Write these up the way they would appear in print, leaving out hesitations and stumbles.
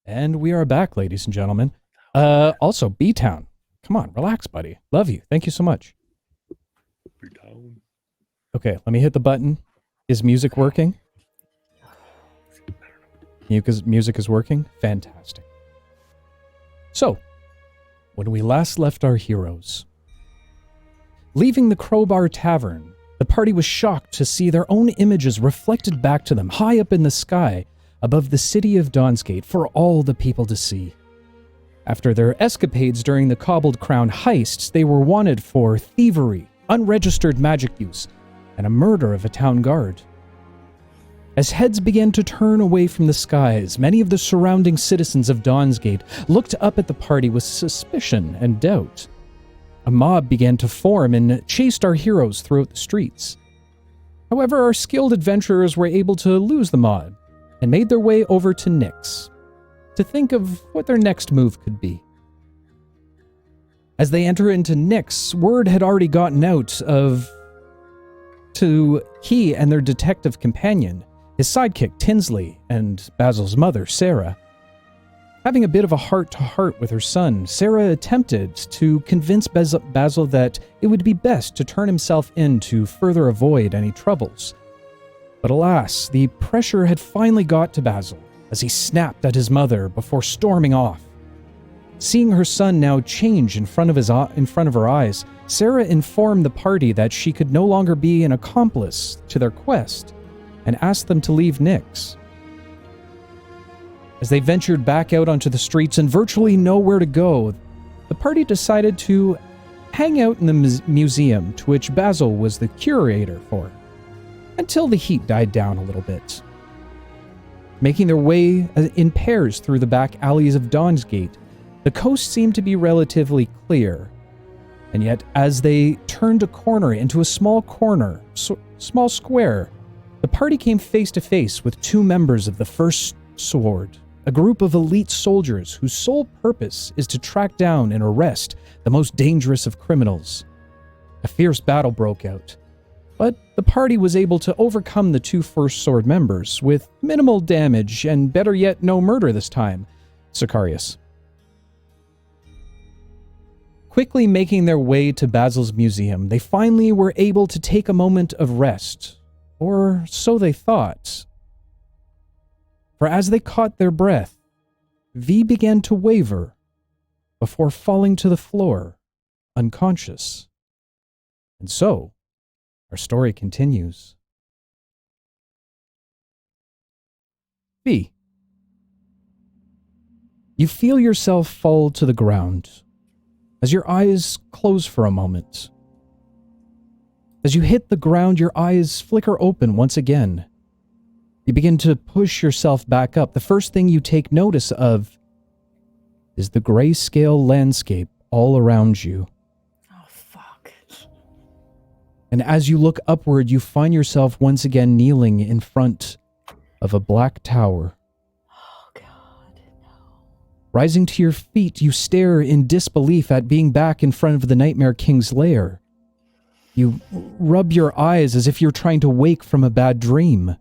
And we are back, ladies and gentlemen. Also, B-Town. Come on, relax, buddy. Love you. Thank you so much. B-Town. Okay, let me hit the button. Is music working? Music is working? Fantastic. So, when we last left our heroes, leaving the Crowbar Tavern, the party was shocked to see their own images reflected back to them high up in the sky above the city of Dawnsgate for all the people to see. After their escapades during the Cobbled Crown heists, they were wanted for thievery, unregistered magic use, and a murder of a town guard. As heads began to turn away from the skies, many of the surrounding citizens of Dawnsgate looked up at the party with suspicion and doubt. A mob began to form and chased our heroes throughout the streets. However, our skilled adventurers were able to lose the mob and made their way over to Nyx to think of what their next move could be. As they enter into Nyx, word had already gotten out to he and their detective companion, his sidekick Tinsley, and Basil's mother, Sarah. Having a bit of a heart-to-heart with her son, Sarah attempted to convince Basil that it would be best to turn himself in to further avoid any troubles. But alas, the pressure had finally got to Basil as he snapped at his mother before storming off. Seeing her son now change in front of her eyes, Sarah informed the party that she could no longer be an accomplice to their quest and asked them to leave Nyx. As they ventured back out onto the streets and virtually nowhere to go, the party decided to hang out in the museum to which Basil was the curator for, until the heat died down a little bit. Making their way in pairs through the back alleys of Dawnsgate, the coast seemed to be relatively clear. And yet, as they turned a corner into a small square, the party came face to face with two members of the First Sword, a group of elite soldiers whose sole purpose is to track down and arrest the most dangerous of criminals. A fierce battle broke out, but the party was able to overcome the two First Sword members with minimal damage and, better yet, no murder this time. Sicarius. Quickly making their way to Basil's museum, they finally were able to take a moment of rest, or so they thought. For as they caught their breath, V began to waver before falling to the floor, unconscious. And so, our story continues. V. You feel yourself fall to the ground as your eyes close for a moment. As you hit the ground, your eyes flicker open once again. You begin to push yourself back up. The first thing you take notice of is the grayscale landscape all around you. Oh, fuck. And as you look upward, you find yourself once again kneeling in front of a black tower. Oh, God, no. Rising to your feet, you stare in disbelief at being back in front of the Nightmare King's lair. You rub your eyes as if you're trying to wake from a bad dream.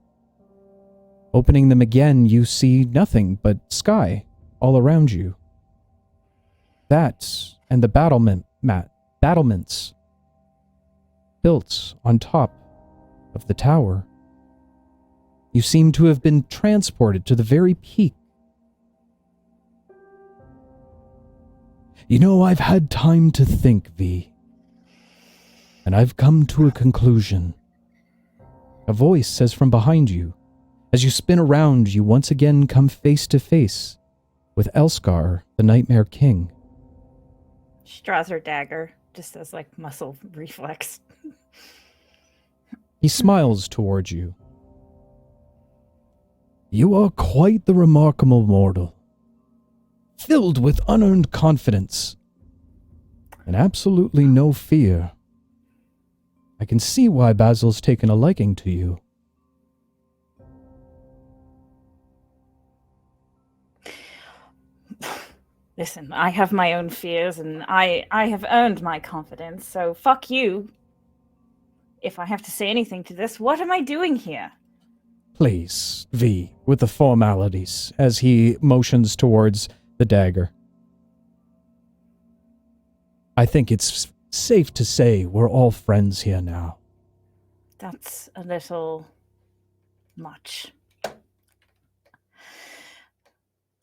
Opening them again, you see nothing but sky all around you. That and the battlements built on top of the tower. You seem to have been transported to the very peak. You know, I've had time to think, V. And I've come to a conclusion. A voice says from behind you. As you spin around, you once again come face to face with Elskar, the Nightmare King. She draws her dagger, just as muscle reflex. He smiles towards you. You are quite the remarkable mortal, filled with unearned confidence and absolutely no fear. I can see why Basil's taken a liking to you. Listen, I have my own fears, and I have earned my confidence, so fuck you. If I have to say anything to this, what am I doing here? Please, V, with the formalities, as he motions towards the dagger. I think it's safe to say we're all friends here now. That's a little much.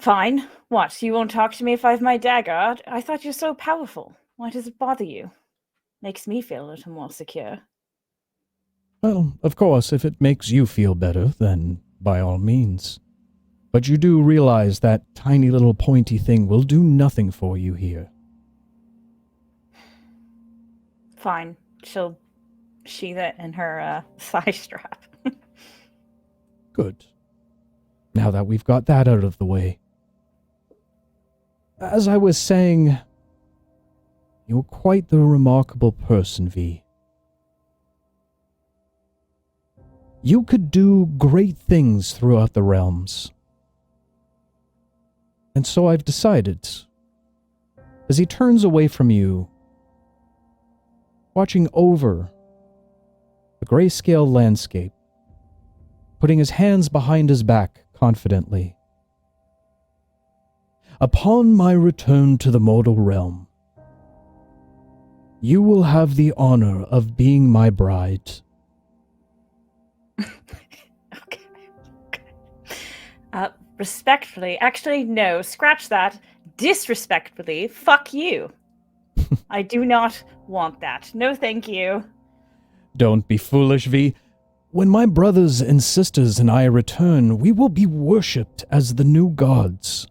Fine. What, you won't talk to me if I have my dagger? I thought you're so powerful. Why does it bother you? Makes me feel a little more secure. Well, of course, if it makes you feel better, then by all means. But you do realize that tiny little pointy thing will do nothing for you here. Fine. She'll sheath it in her thigh strap. Good. Now that we've got that out of the way. As I was saying, you're quite the remarkable person, V. You could do great things throughout the realms. And so I've decided, as he turns away from you, watching over the grayscale landscape, putting his hands behind his back confidently. Upon my return to the mortal realm, you will have the honor of being my bride. Okay. Respectfully, actually, no, scratch that. Disrespectfully, fuck you. I do not want that. No, thank you. Don't be foolish, V. When my brothers and sisters and I return, we will be worshipped as the new gods.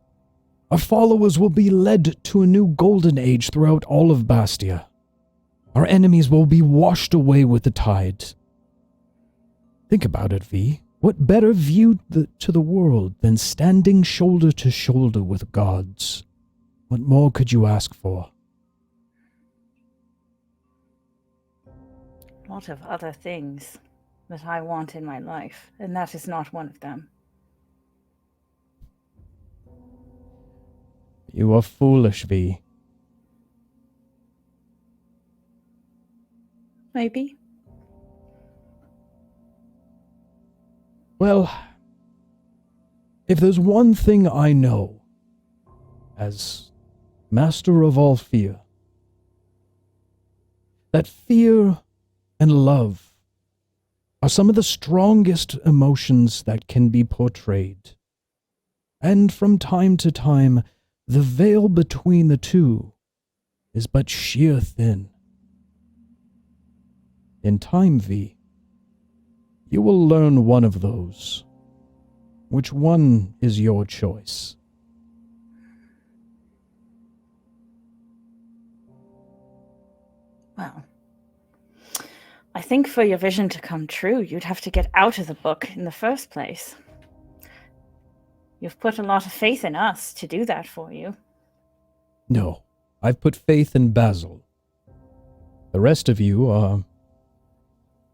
Our followers will be led to a new golden age throughout all of Bastia. Our enemies will be washed away with the tide. Think about it, V. What better view to the world than standing shoulder to shoulder with gods? What more could you ask for? A lot of other things that I want in my life, and that is not one of them. You are foolish, V. Maybe. Well, if there's one thing I know, as master of all fear, that fear and love are some of the strongest emotions that can be portrayed. And from time to time, the veil between the two is but sheer thin. In time, V, you will learn one of those. Which one is your choice? Well, I think for your vision to come true, you'd have to get out of the book in the first place. You've put a lot of faith in us to do that for you. No, I've put faith in Basil. The rest of you are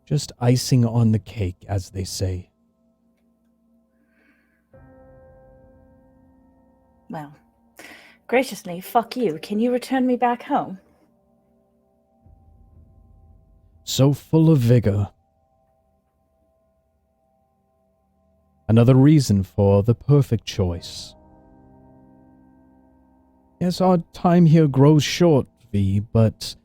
just icing on the cake, as they say. Well, graciously, fuck you. Can you return me back home? So full of vigor. Another reason for the perfect choice. Yes, our time here grows short, V, but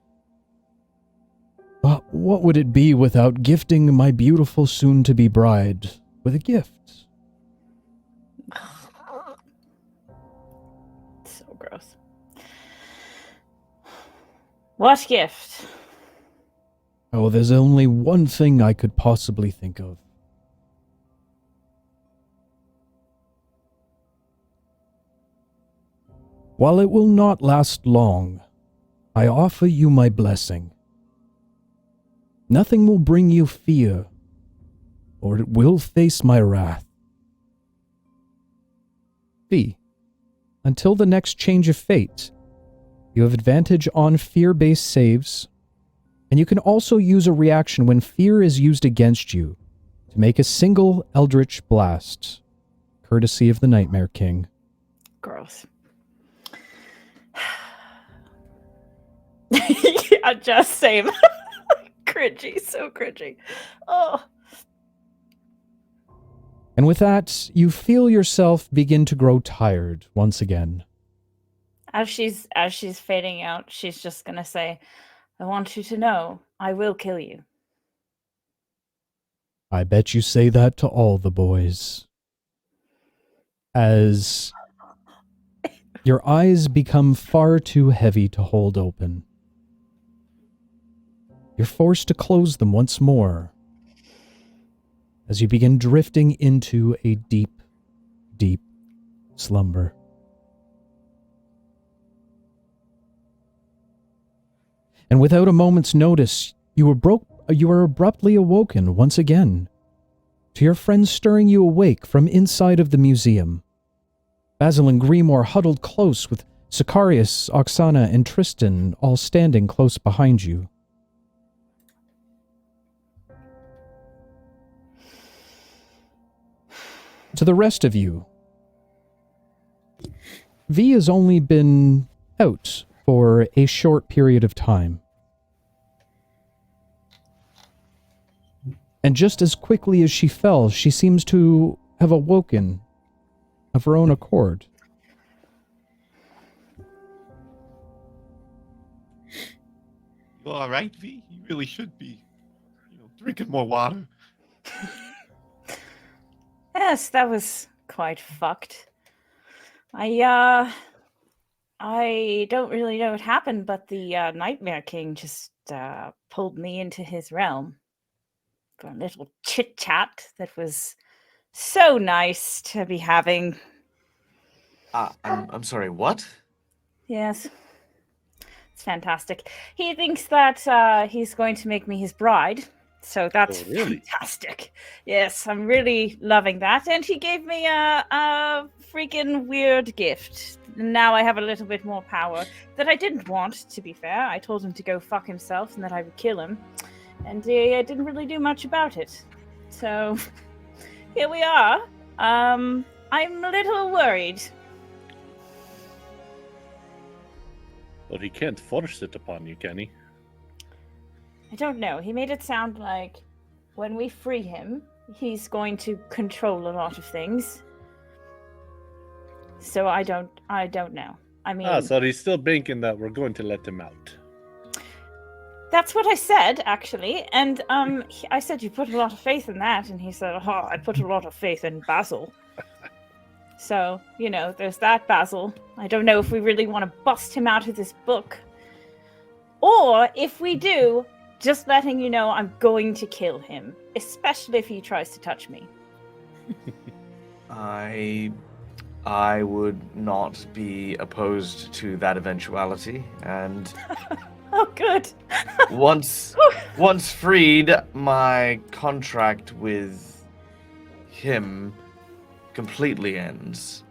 what would it be without gifting my beautiful soon-to-be bride with a gift? So gross. What gift? Oh, there's only one thing I could possibly think of. While it will not last long, I offer you my blessing. Nothing will bring you fear, or it will face my wrath. V, until the next change of fate, you have advantage on fear-based saves, and you can also use a reaction when fear is used against you to make a single Eldritch Blast, courtesy of the Nightmare King. Gross. Yeah, just same. Cringy, so cringy. Oh. And with that, you feel yourself begin to grow tired once again. As she's fading out, she's just gonna say, "I want you to know, I will kill you." I bet you say that to all the boys. As your eyes become far too heavy to hold open, you're forced to close them once more as you begin drifting into a deep, deep slumber. And without a moment's notice, you are abruptly awoken once again to your friends stirring you awake from inside of the museum. Basil and Grimoire huddled close with Sicarius, Oksana, and Tristan all standing close behind you. To the rest of you, V has only been out for a short period of time. And just as quickly as she fell, she seems to have awoken of her own accord. You all right, V? You really should be, drinking more water. Yes, that was quite fucked. I don't really know what happened, but the Nightmare King just pulled me into his realm for a little chit-chat that was so nice to be having. I'm sorry, what? Yes. It's fantastic. He thinks that he's going to make me his bride. So that's fantastic. Yes, I'm really loving that. And he gave me a freaking weird gift. Now I have a little bit more power that I didn't want, to be fair. I told him to go fuck himself and that I would kill him. And he didn't really do much about it. So here we are. I'm a little worried. But he can't force it upon you, can he? I don't know. He made it sound like when we free him, he's going to control a lot of things. So I don't know. I mean, so he's still banking that we're going to let him out. That's what I said, actually. And I said, you put a lot of faith in that. And he said, I put a lot of faith in Basil. So, there's that, Basil. I don't know if we really want to bust him out of this book. Or if we do, just letting you know I'm going to kill him. Especially if he tries to touch me. I would not be opposed to that eventuality, and oh, good. once freed, my contract with him completely ends.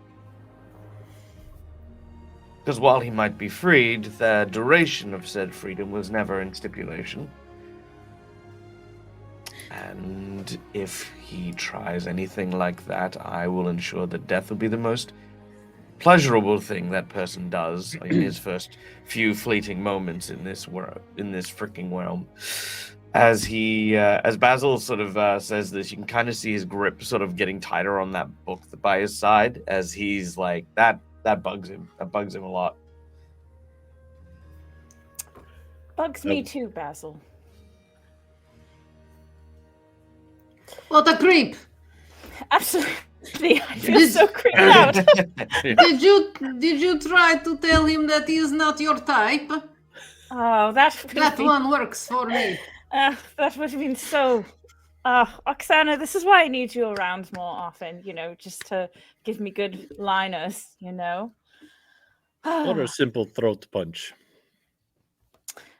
Because while he might be freed, the duration of said freedom was never in stipulation. And if he tries anything like that, I will ensure that death will be the most pleasurable thing that person does in his first few fleeting moments in this world, in this freaking realm. As Basil sort of says this, you can kind of see his grip sort of getting tighter on that book by his side, as he's like, that bugs him. That bugs him a lot. Bugs me too, Basil. What a creep! Absolutely, I feel so creeped out. Did you try to tell him that he is not your type? Oh, that one works for me. That would have been so. Oksana, this is why I need you around more often. Just to give me good liners. Or a simple throat punch.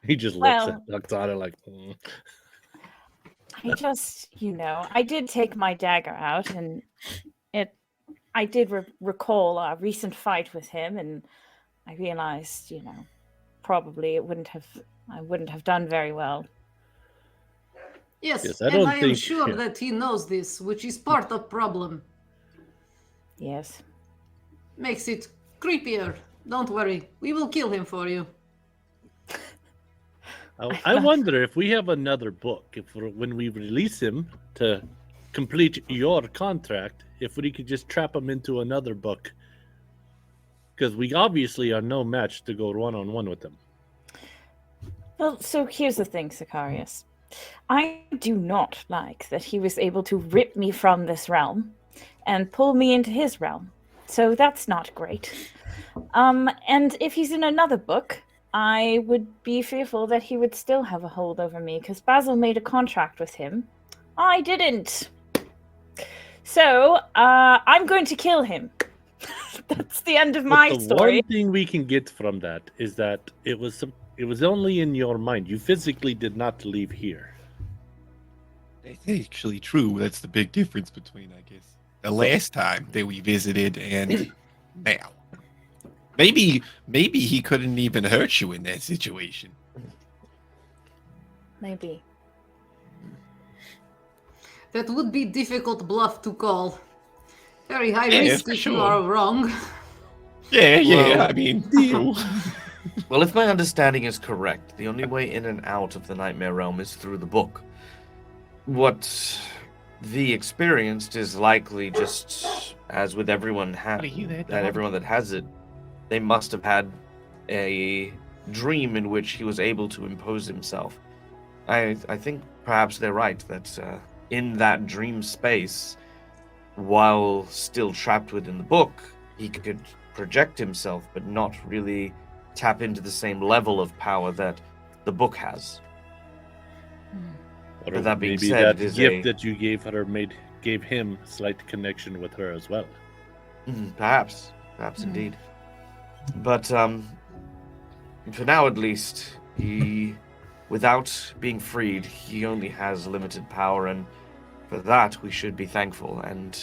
He just looks at Oksana like. I just, I did take my dagger out, and I did recall a recent fight with him, and I realized, probably I wouldn't have done very well. Yes, and I am sure that he knows this, which is part of the problem. Yes. Makes it creepier. Don't worry, we will kill him for you. I wonder if we have another book, when we release him to complete your contract if we could just trap him into another book. Because we obviously are no match to go one-on-one with him. Well, so here's the thing, Sicarius. I do not like that he was able to rip me from this realm and pull me into his realm. So that's not great. And if he's in another book, I would be fearful that he would still have a hold over me, because Basil made a contract with him. I didn't. So, I'm going to kill him. That's the end of my story. One thing we can get from that is that it was only in your mind. You physically did not leave here. That's actually true. That's the big difference between, I guess, the last time that we visited and now. Maybe he couldn't even hurt you in that situation. Maybe. That would be difficult bluff to call. Very high Yeah, risk for if you sure. are wrong. Yeah, Well, I mean, Well, if my understanding is correct, the only way in and out of the Nightmare Realm is through the book. What the experienced is likely just, as with everyone everyone that has it, they must have had a dream in which he was able to impose himself. I think perhaps they're right that in that dream space, while still trapped within the book, he could project himself, but not really tap into the same level of power that the book has. Or But that being maybe said, that it is gift that you gave her gave him a slight connection with her as well. Perhaps indeed. But for now at least, he, without being freed, he only has limited power, and for that we should be thankful, and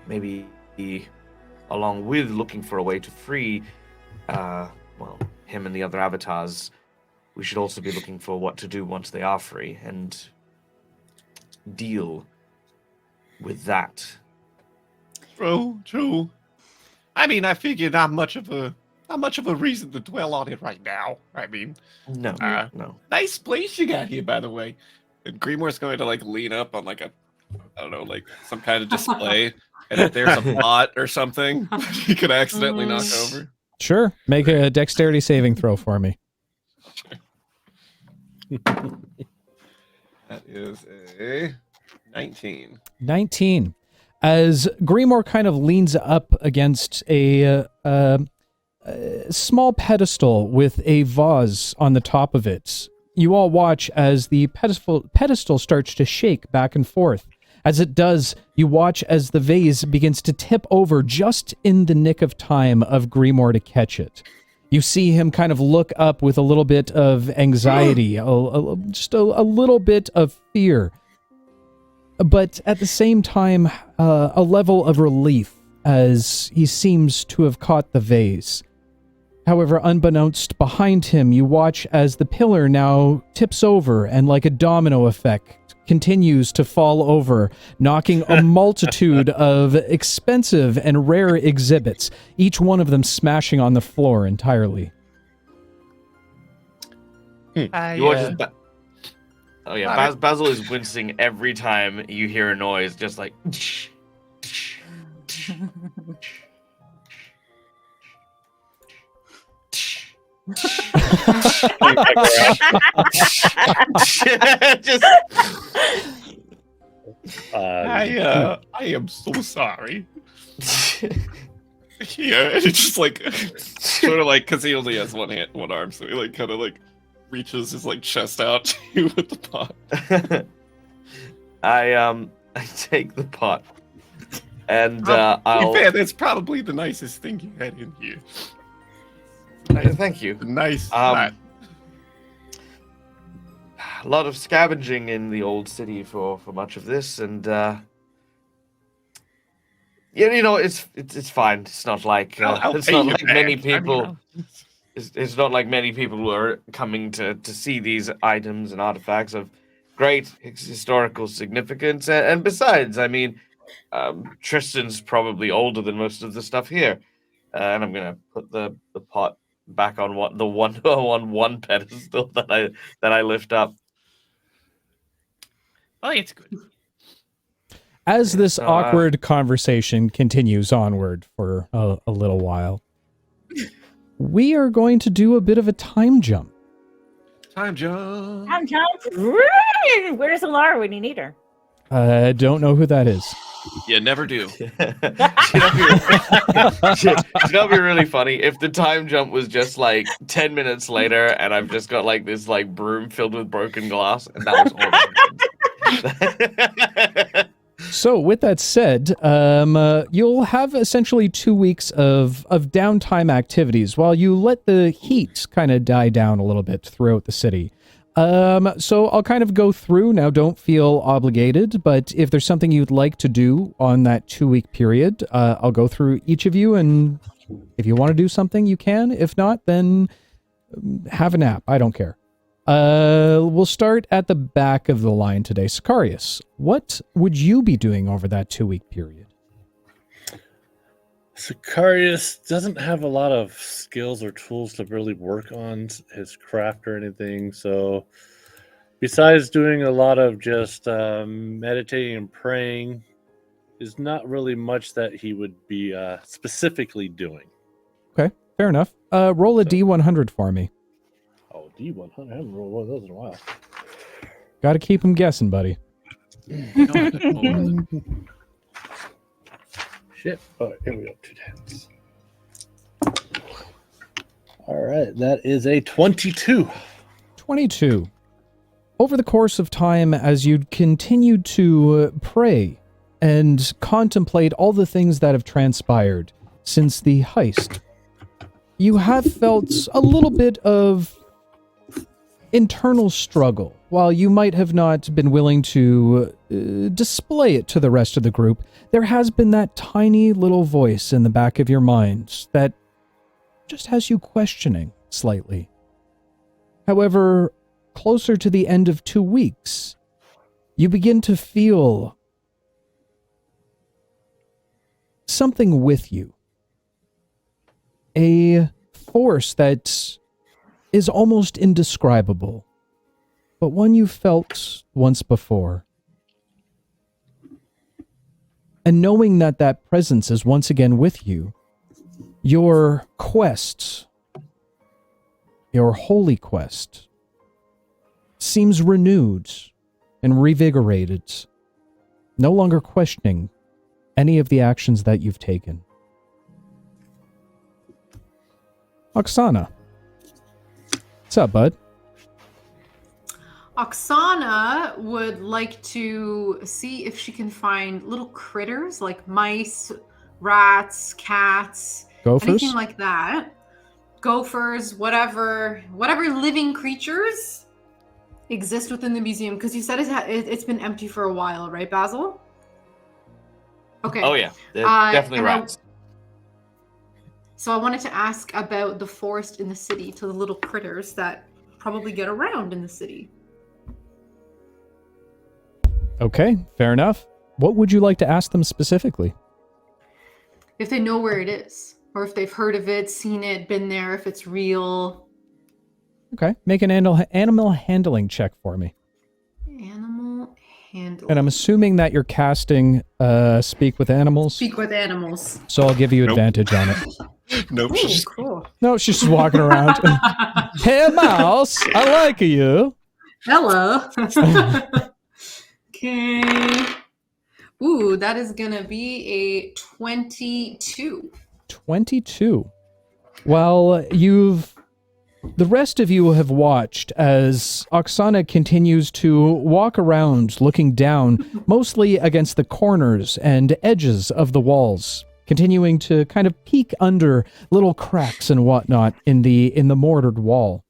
maybe along with looking for a way to free him and the other avatars, we should also be looking for what to do once they are free and deal with that. True. I mean, I figure not much of a reason to dwell on it right now. I mean, No. nice place you got here, by the way. And Grimoire's going to like lean up on like some kind of display, and if there's a pot or something, he could accidentally knock over. Sure. Make a dexterity saving throw for me. That is a 19. 19. As Grimoire kind of leans up against a small pedestal with a vase on the top of it, you all watch as the pedestal starts to shake back and forth. As it does, you watch as the vase begins to tip over just in the nick of time of Grimoire to catch it. You see him kind of look up with a little bit of anxiety, just a little bit of fear. But at the same time, a level of relief as he seems to have caught the vase. However, unbeknownst behind him, you watch as the pillar now tips over and, like a domino effect, continues to fall over, knocking a multitude of expensive and rare exhibits, each one of them smashing on the floor entirely. Basil is wincing every time you hear a noise, just like. I am so sorry. Yeah, it's just like sort of like because he only has one arm, so he like kind of like reaches his like chest out to you with the pot. I take the pot, and I'll. In fact, that's probably the nicest thing you had in here. Thank you. Nice. A lot of scavenging in the old city for much of this, and it's fine. It's not like it's not like many people. It's not like many people who are coming to see these items and artifacts of great historical significance. And besides, I mean, Tristan's probably older than most of the stuff here. And I'm gonna put the pot back on one pedestal that I lift up. Oh, it's good. As this So, awkward conversation continues onward for a little while, we are going to do a bit of a time jump. Time jump. I'm John. Where's Alara when you need her? I don't know who that is. You never do. you know what'd be really funny? If the time jump was just like 10 minutes later and I've just got like this like broom filled with broken glass and that was all. So, with that said, you'll have essentially 2 weeks of downtime activities while you let the heat kind of die down a little bit throughout the city. So I'll kind of go through. Now, don't feel obligated, but if there's something you'd like to do on that 2-week period, I'll go through each of you, and if you want to do something, you can. If not, then have a nap. I don't care. We'll start at the back of the line today. Sicarius, what would you be doing over that 2-week period? Sicarius doesn't have a lot of skills or tools to really work on his craft or anything. So besides doing a lot of just meditating and praying, there's not really much that he would be specifically doing. Okay, fair enough. Roll a D100 for me. Oh, D100. I haven't rolled one of those in a while. Got to keep him guessing, buddy. Shit. All right, here we go. 2 tens. All right, that is a 22. 22. Over the course of time, as you'd continued to pray and contemplate all the things that have transpired since the heist, you have felt a little bit of internal struggle. While you might have not been willing to display it to the rest of the group, there has been that tiny little voice in the back of your mind that just has you questioning slightly. However, closer to the end of 2 weeks, you begin to feel something with you. A force that is almost indescribable, but one you felt once before. And knowing that that presence is once again with you, your quest, your holy quest, seems renewed and revigorated, no longer questioning any of the actions that you've taken. Oksana. What's up, bud? Oksana would like to see if she can find little critters like mice, rats, cats, Gophers? anything like that. Gophers, whatever living creatures exist within the museum. Because you said it's been empty for a while, right, Basil? Okay. Oh yeah, they're definitely rats. So I wanted to ask about the forest in the city to the little critters that probably get around in the city. Okay, fair enough. What would you like to ask them specifically? If they know where it is, or if they've heard of it, seen it, been there, if it's real. Okay, make an animal handling check for me. Animal handling. And I'm assuming that you're casting Speak with Animals. Speak with animals. So I'll give you Nope. advantage on it. Nope. Ooh, she's- cool. No, she's just walking around. Hey, mouse, I like you. Hello. Okay. Ooh, that is gonna be a 22. 22. Well, the rest of you have watched as Oksana continues to walk around looking down, mostly against the corners and edges of the walls, continuing to kind of peek under little cracks and whatnot in the mortared wall.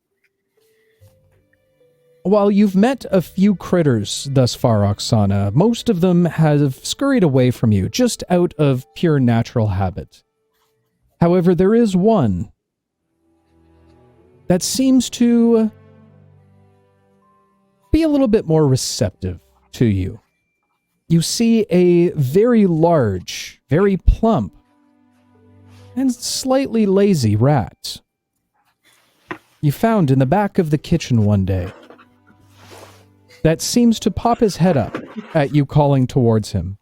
While you've met a few critters thus far, Oksana, most of them have scurried away from you, just out of pure natural habit. However, there is one that seems to be a little bit more receptive to you. You see a very large, very plump, and slightly lazy rat you found in the back of the kitchen one day that seems to pop his head up at you calling towards him.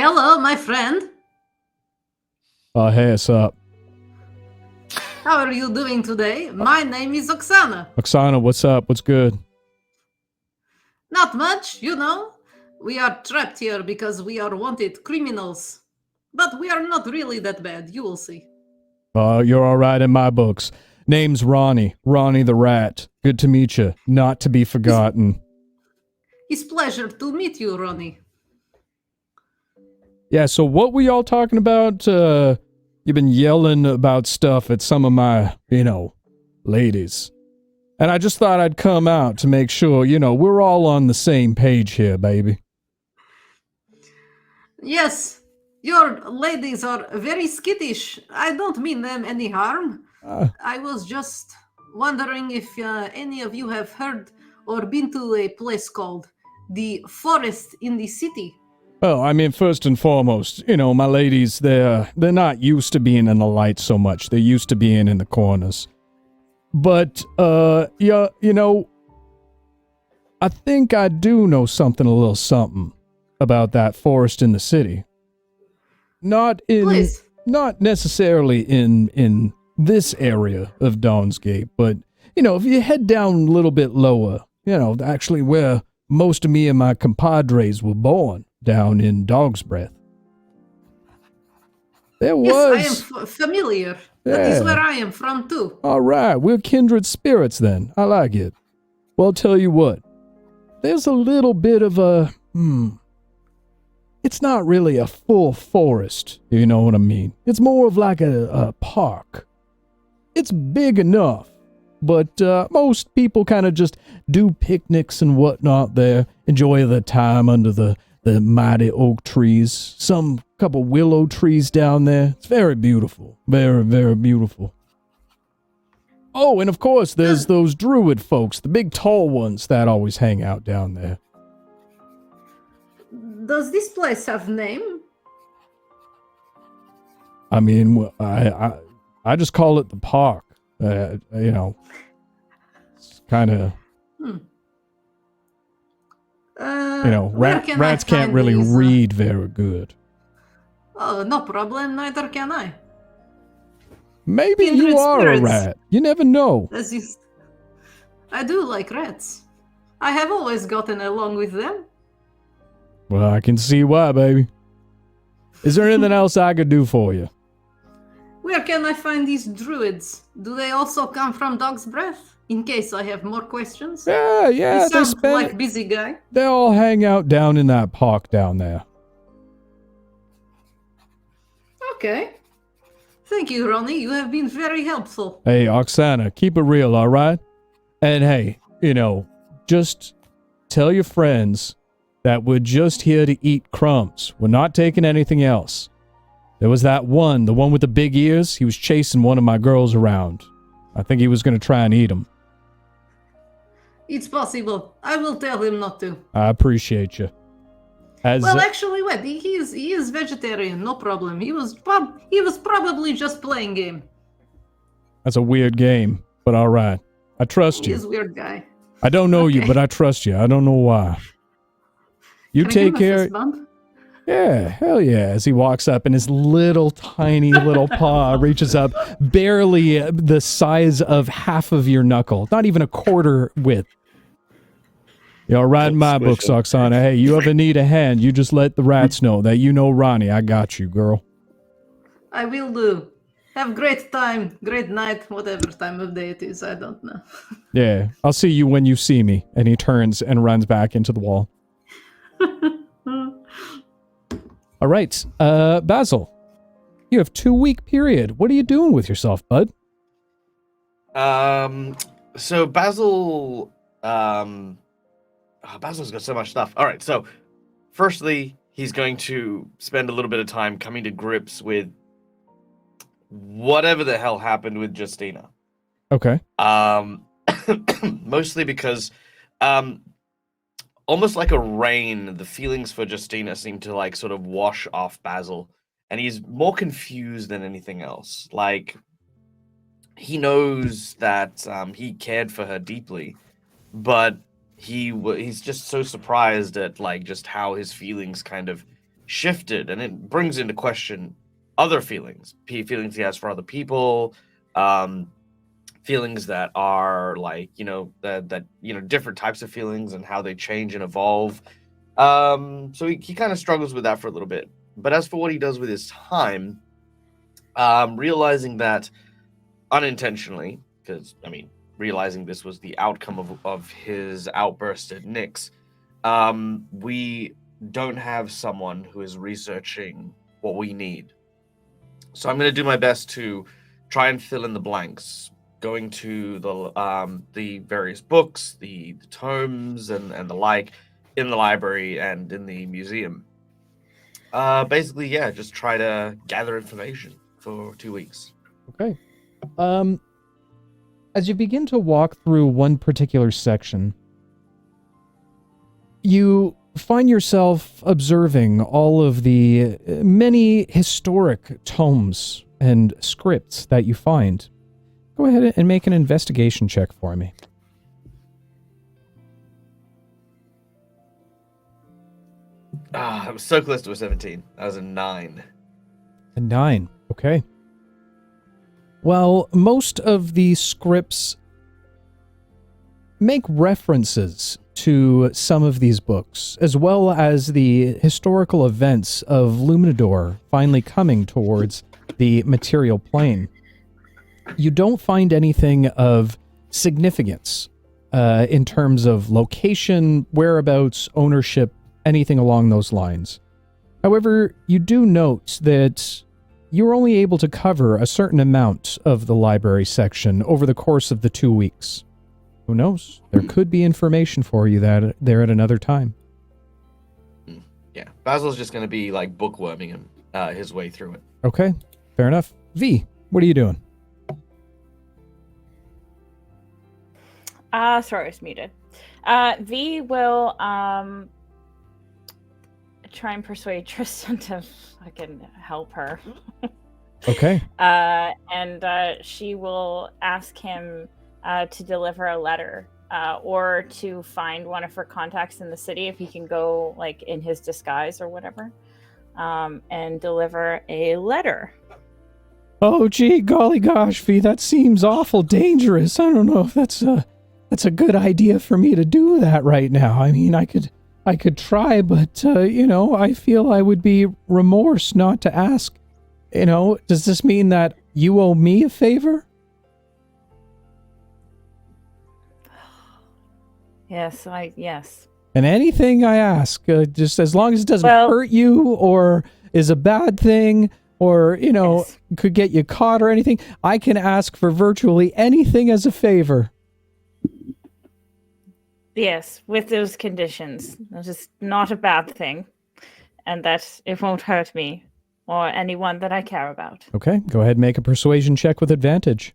Hello, my friend. Hey, what's up? How are you doing today? My name is Oksana. Oksana, what's up? What's good? Not much, you know. We are trapped here because we are wanted criminals. But we are not really that bad, you will see. You're all right in my books. Name's Ronnie. Ronnie the Rat. Good to meet you. Not to be forgotten. It's pleasure to meet you, Ronnie. Yeah, so what were y'all talking about? You've been yelling about stuff at some of my, ladies. And I just thought I'd come out to make sure, we're all on the same page here, baby. Yes, your ladies are very skittish. I don't mean them any harm. I was just wondering if any of you have heard or been to a place called the Forest in the City. Well, I mean, first and foremost, my ladies, they're not used to being in the light so much. They're used to being in the corners. But, yeah, I think I do know a little something about that forest in the city. Not necessarily in this area of Dawnsgate, but, if you head down a little bit lower, actually where most of me and my compadres were born, down in Dog's Breath. There was... Yes, I am familiar. Yeah. That is where I am from, too. All right, we're kindred spirits, then. I like it. Well, I'll tell you what. There's a little bit of a... It's not really a full forest, you know what I mean? It's more of like a park. It's big enough, but most people kind of just do picnics and whatnot there, enjoy the time under the mighty oak trees, some couple willow trees down there. It's very beautiful. Very, very beautiful. Oh, and of course, there's those druid folks, the big tall ones that always hang out down there. Does this place have name? I mean, I just call it the park. It's kind of... rats can't really read very good. Oh, no problem. Neither can I. Maybe you are a rat. You never know. I do like rats. I have always gotten along with them. Well, I can see why, baby. Is there anything else I could do for you? Where can I find these druids? Do they also come from Dog's Breath? In case I have more questions. Yeah. You sound like a busy guy. They all hang out down in that park down there. Okay. Thank you, Ronnie. You have been very helpful. Hey, Oksana, keep it real, all right? And hey, just tell your friends that we're just here to eat crumbs. We're not taking anything else. There was the one with the big ears. He was chasing one of my girls around. I think he was going to try and eat him. It's possible. I will tell him not to. I appreciate you. Actually, wait. He is vegetarian. No problem. He was probably just playing game. That's a weird game, but all right. I trust you. He is a weird guy. I don't know you, but I trust you. I don't know why. You Can take I give him a care. fist bump? Yeah, hell yeah. As he walks up and his little tiny little paw reaches up, barely the size of half of your knuckle, not even a quarter width. You're right in my books, Oksana. Hey, you ever need a hand, you just let the rats know that you know Ronnie. I got you, girl. I will do. Have great time, great night, whatever time of day it is. I don't know. Yeah, I'll see you when you see me. And he turns and runs back into the wall. All right, Basil, you have 2-week period. What are you doing with yourself, bud? So Basil, Basil's got so much stuff. All right, so firstly, he's going to spend a little bit of time coming to grips with whatever the hell happened with Justina. Okay. Mostly because, almost like a rain, the feelings for Justina seem to like sort of wash off Basil, and he's more confused than anything else. Like, he knows that he cared for her deeply, but he's just so surprised at like just how his feelings kind of shifted, and it brings into question other feelings, feelings he has for other people, feelings that are like, that different types of feelings and how they change and evolve. So he kind of struggles with that for a little bit. But as for what he does with his time, realizing that unintentionally, because realizing this was the outcome of his outburst at Nyx, we don't have someone who is researching what we need. So I'm going to do my best to try and fill in the blanks, going to the various books, the tomes, and the like in the library and in the museum. Basically, yeah, just try to gather information for 2 weeks. Okay. As you begin to walk through one particular section, you find yourself observing all of the many historic tomes and scripts that you find. Go ahead and make an investigation check for me. I was so close to a 17. That was a 9. A 9. Okay. Well, most of the scripts make references to some of these books, as well as the historical events of Luminador finally coming towards the material plane. You don't find anything of significance in terms of location, whereabouts, ownership, anything along those lines. However, you do note that you're only able to cover a certain amount of the library section over the course of the 2 weeks. Who knows? There could be information for you there at another time. Yeah, Basil's just going to be like bookworming him his way through it. Okay, fair enough. V, what are you doing? Sorry, I was muted. V will try and persuade Tristan to fucking help her. Okay. And she will ask him to deliver a letter or to find one of her contacts in the city if he can go like in his disguise or whatever, and deliver a letter. Oh, gee, golly gosh, V, that seems awful dangerous. I don't know if that's a good idea for me to do that right now. I mean, I could try, but, I feel I would be remorse not to ask. Does this mean that you owe me a favor? Yes. And anything I ask, just as long as it doesn't hurt you or is a bad thing or, Yes. could get you caught or anything, I can ask for virtually anything as a favor. Yes, with those conditions. That is not a bad thing. And that it won't hurt me or anyone that I care about. Okay, go ahead and make a persuasion check with advantage.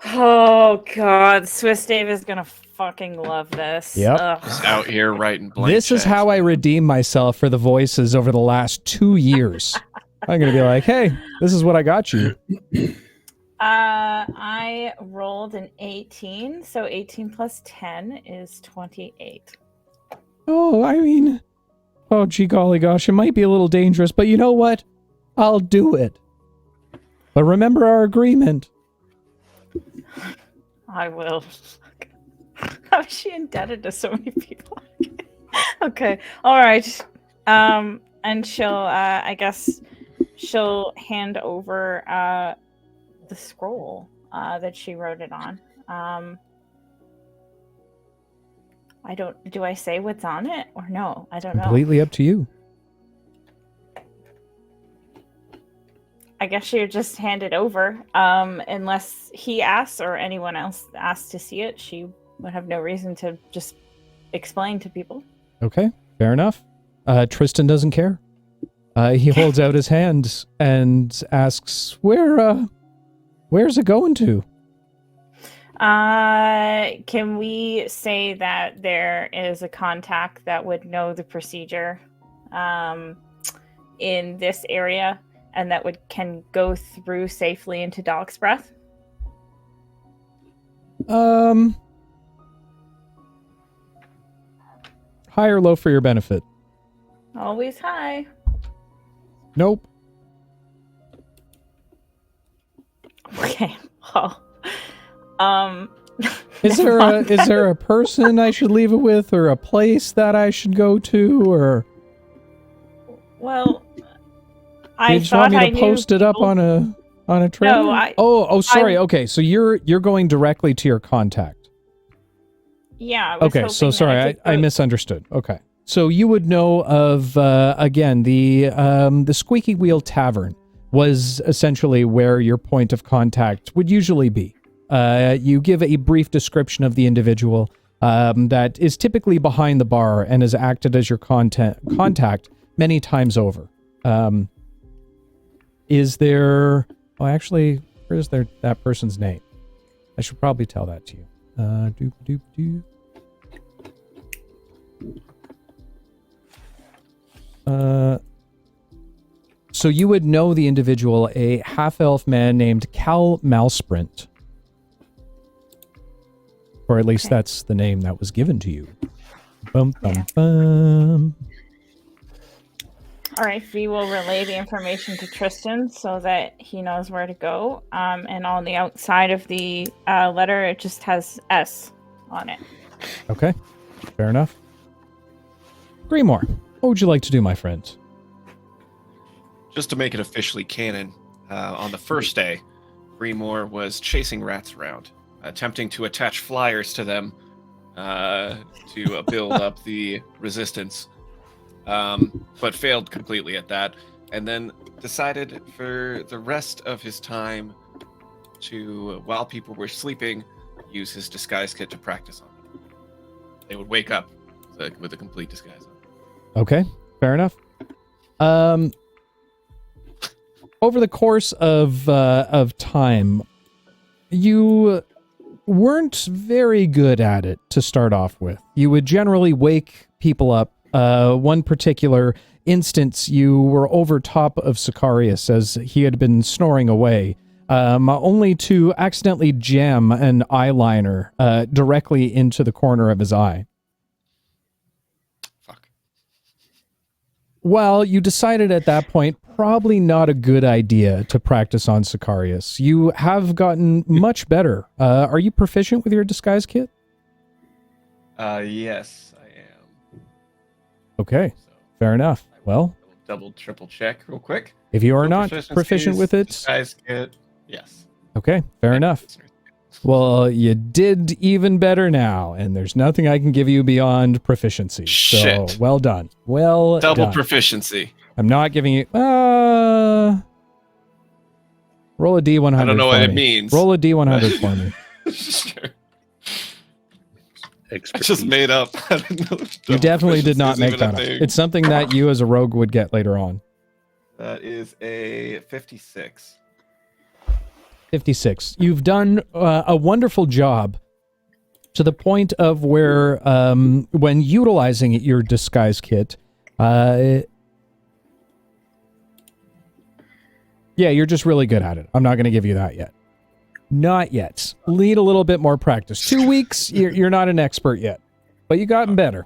Oh, God. Swiss Dave is going to fucking love this. Yep. Ugh. Just out here writing blank This is checks. how I redeem myself for the voices over the last 2 years. I'm going to be like, hey, this is what I got you. I rolled an 18, so 18 plus 10 is 28. Oh, I mean, oh, gee golly gosh, it might be a little dangerous, but you know what? I'll do it. But remember our agreement. I will. How is she indebted to so many people? Okay, all right. And she'll, I guess, she'll hand over the scroll that she wrote it on. Do I say what's on it or no? I don't know. Completely up to you. I guess she would just hand it over. Unless he asks or anyone else asks to see it, she would have no reason to just explain to people. Okay, fair enough. Tristan doesn't care. He holds out his hand and asks, where's it going to? Can we say that there is a contact that would know the procedure in this area and that can go through safely into Dog's Breath? High or low for your benefit? Always high. Nope. Okay. Well, Is there a person I should leave it with, or a place that I should go to, or well, you I just want thought me I to knew post it up people. on a trailer? No, Oh, sorry. I- Okay, so you're going directly to your contact. Yeah. I was Okay, so hoping that sorry, could I go- misunderstood. Okay, so you would know of again the Squeaky Wheel Tavern was essentially where your point of contact would usually be. You give a brief description of the individual that is typically behind the bar and has acted as your contact many times over. Is there... Oh, actually, where's that person's name? I should probably tell that to you. Doop, doop, doop. So you would know the individual, a half-elf man named Cal Malsprint. Or at least Okay. that's the name that was given to you. Bum, bum, bum. All right, we will relay the information to Tristan so that he knows where to go. And on the outside of the letter, it just has S on it. Okay, fair enough. Grimoire, what would you like to do, my friend? Just to make it officially canon, on the first day, Grimoire was chasing rats around, attempting to attach flyers to them to build up the resistance, but failed completely at that, and then decided for the rest of his time to, while people were sleeping, use his disguise kit to practice on them. They would wake up with a complete disguise on. Okay, fair enough. Over the course of time, you weren't very good at it to start off with. You would generally wake people up. One particular instance, you were over top of Sicarius as he had been snoring away, only to accidentally jam an eyeliner directly into the corner of his eye. Fuck. Well, you decided at that point, probably not a good idea to practice on Sicarius. You have gotten much better. Are you proficient with your disguise kit? Yes, I am. Okay, So fair enough. Well, double, triple check real quick. if you are So not proficient with it, disguise kit, yes. okay, fair enough. Well, you did even better now, and there's nothing I can give you beyond proficiency. So, Shit. well done. Well Double done. proficiency. I'm not giving you... roll a D100 I don't know what for it me. means. Roll a D100 for me. Sure. I Expertise. just made up. I didn't know You double definitely did proficiency not is make even a that up. thing. It's something that you as a rogue would get later on. That is a 56. 56. You've done a wonderful job to the point of where, when utilizing your disguise kit, yeah, you're just really good at it. I'm not going to give you that yet. Not yet. Need a little bit more practice. 2 weeks, you're not an expert yet, but you gotten better.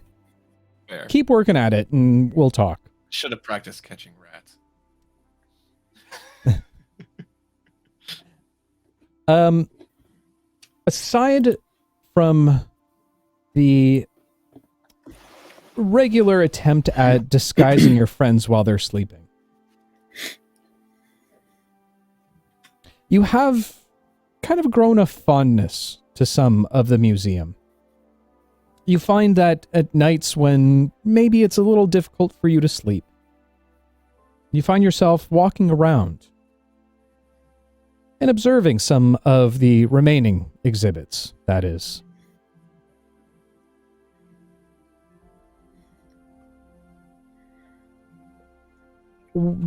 Fair. Keep working at it, and we'll talk. Should have practiced catching rats. Aside from the regular attempt at disguising your friends while they're sleeping, you have kind of grown a fondness to some of the museum. You find that at nights when maybe it's a little difficult for you to sleep, you find yourself walking around and observing some of the remaining exhibits, that is.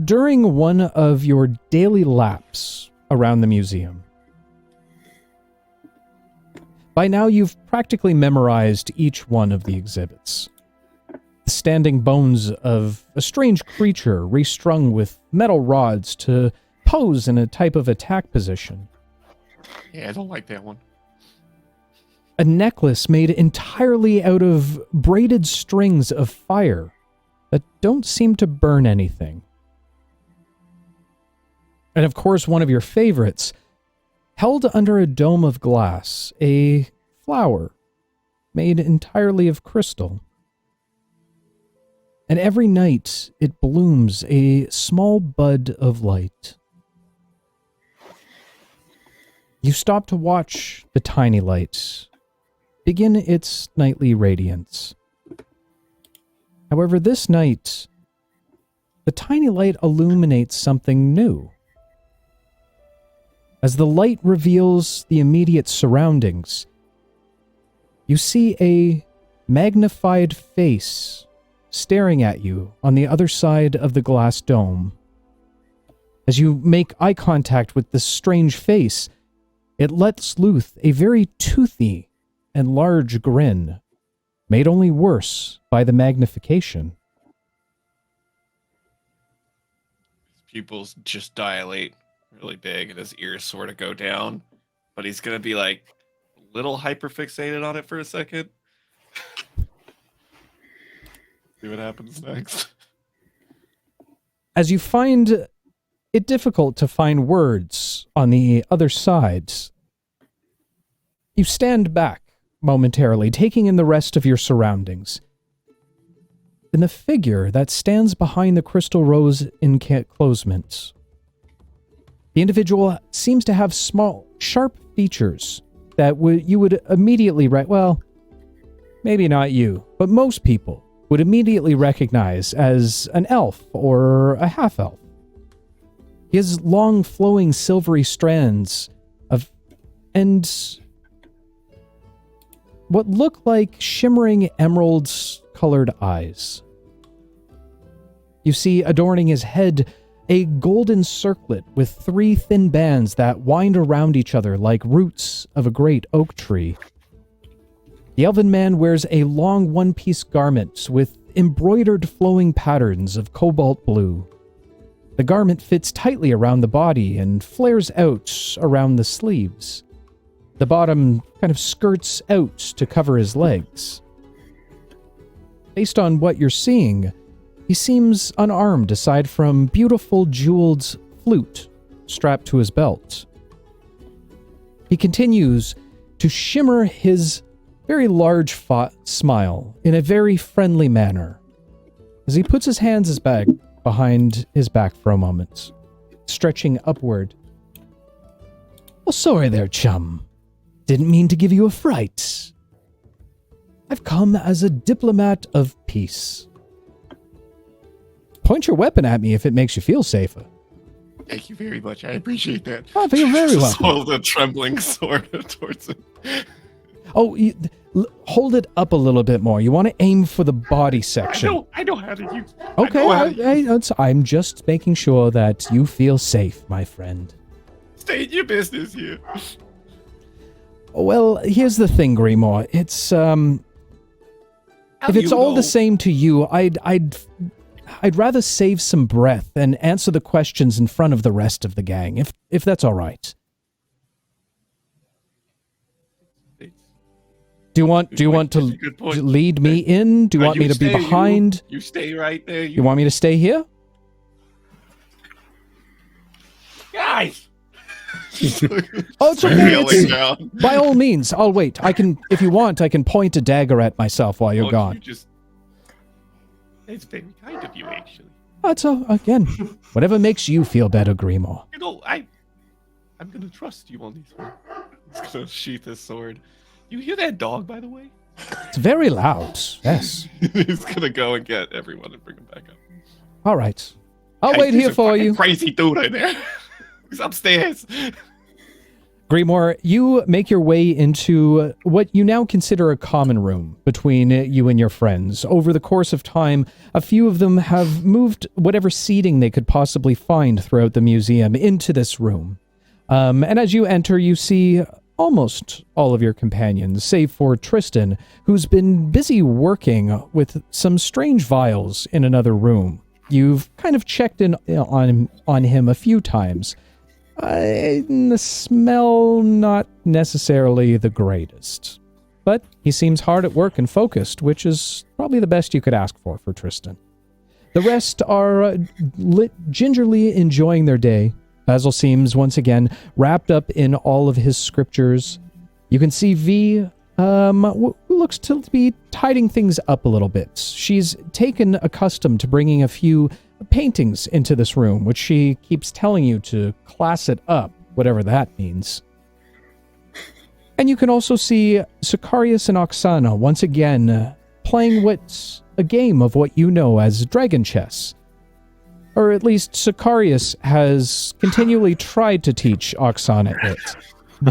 During one of your daily laps around the museum, by now you've practically memorized each one of the exhibits. The standing bones of a strange creature restrung with metal rods to pose in a type of attack position. Yeah, I don't like that one. A necklace made entirely out of braided strings of fire that don't seem to burn anything. And of course, one of your favorites, held under a dome of glass, a flower made entirely of crystal. And every night it blooms a small bud of light. You stop to watch the tiny light begin its nightly radiance. However, this night, the tiny light illuminates something new. As the light reveals the immediate surroundings, you see a magnified face staring at you on the other side of the glass dome. As you make eye contact with this strange face, it lets loose a very toothy and large grin, made only worse by the magnification. His pupils just dilate really big and his ears sort of go down, but he's going to be like a little hyperfixated on it for a second. See what happens next. As you find it difficult to find words on the other side, you stand back momentarily, taking in the rest of your surroundings. In the figure that stands behind the crystal rose enclosement, the individual seems to have small, sharp features that you would immediately well, maybe not you, but most people would immediately recognize as an elf or a half-elf. He has long, flowing, silvery strands and what look like shimmering emerald-colored eyes. You see, adorning his head, a golden circlet with 3 thin bands that wind around each other like roots of a great oak tree. The elven man wears a long one-piece garment with embroidered flowing patterns of cobalt blue. The garment fits tightly around the body and flares out around the sleeves. The bottom kind of skirts out to cover his legs. Based on what you're seeing, he seems unarmed aside from beautiful jeweled flute strapped to his belt. He continues to shimmer his very large smile in a very friendly manner as he puts his hands behind his back for a moment, stretching upward. "Oh, sorry there, chum. Didn't mean to give you a fright. I've come as a diplomat of peace. Point your weapon at me if it makes you feel safer." Thank you very much. I appreciate that. I feel very Just welcome. hold a trembling sword towards him. Oh, hold it up a little bit more. You want to aim for the body section. I know how to use. Okay, I'm just making sure that you feel safe, my friend. Stay in your business here. Well, here's the thing, Grimoire. It's if it's all the same to you, I'd rather save some breath and answer the questions in front of the rest of the gang, if that's all right. Do you want to lead me in? Do you want me to be behind? You stay right there. You want me to stay here? Guys. Oh, it's okay. By all means, I'll wait. If you want, I can point a dagger at myself while you're gone. It's very kind of you, actually. That's again, whatever makes you feel better, Grimoire. You know, I'm gonna trust you on this one. He's gonna sheath his sword. You hear that dog, by the way? It's very loud. Yes. He's gonna go and get everyone and bring them back up. All right. I'll wait here for you. Crazy dude in there. He's upstairs. Grimoire, you make your way into what you now consider a common room between you and your friends. Over the course of time, a few of them have moved whatever seating they could possibly find throughout the museum into this room. And as you enter, you see almost all of your companions, save for Tristan, who's been busy working with some strange vials in another room. You've kind of checked in on him a few times. The smell, not necessarily the greatest. But he seems hard at work and focused, which is probably the best you could ask for Tristan. The rest are gingerly enjoying their day. Basil seems once again wrapped up in all of his scriptures. You can see V who looks to be tidying things up a little bit. She's taken a custom to bringing a few paintings into this room, which she keeps telling you to class it up, whatever that means. And you can also see Sicarius and Oksana once again playing what's a game of what you know as dragon chess. Or at least Sicarius has continually tried to teach Oksana it.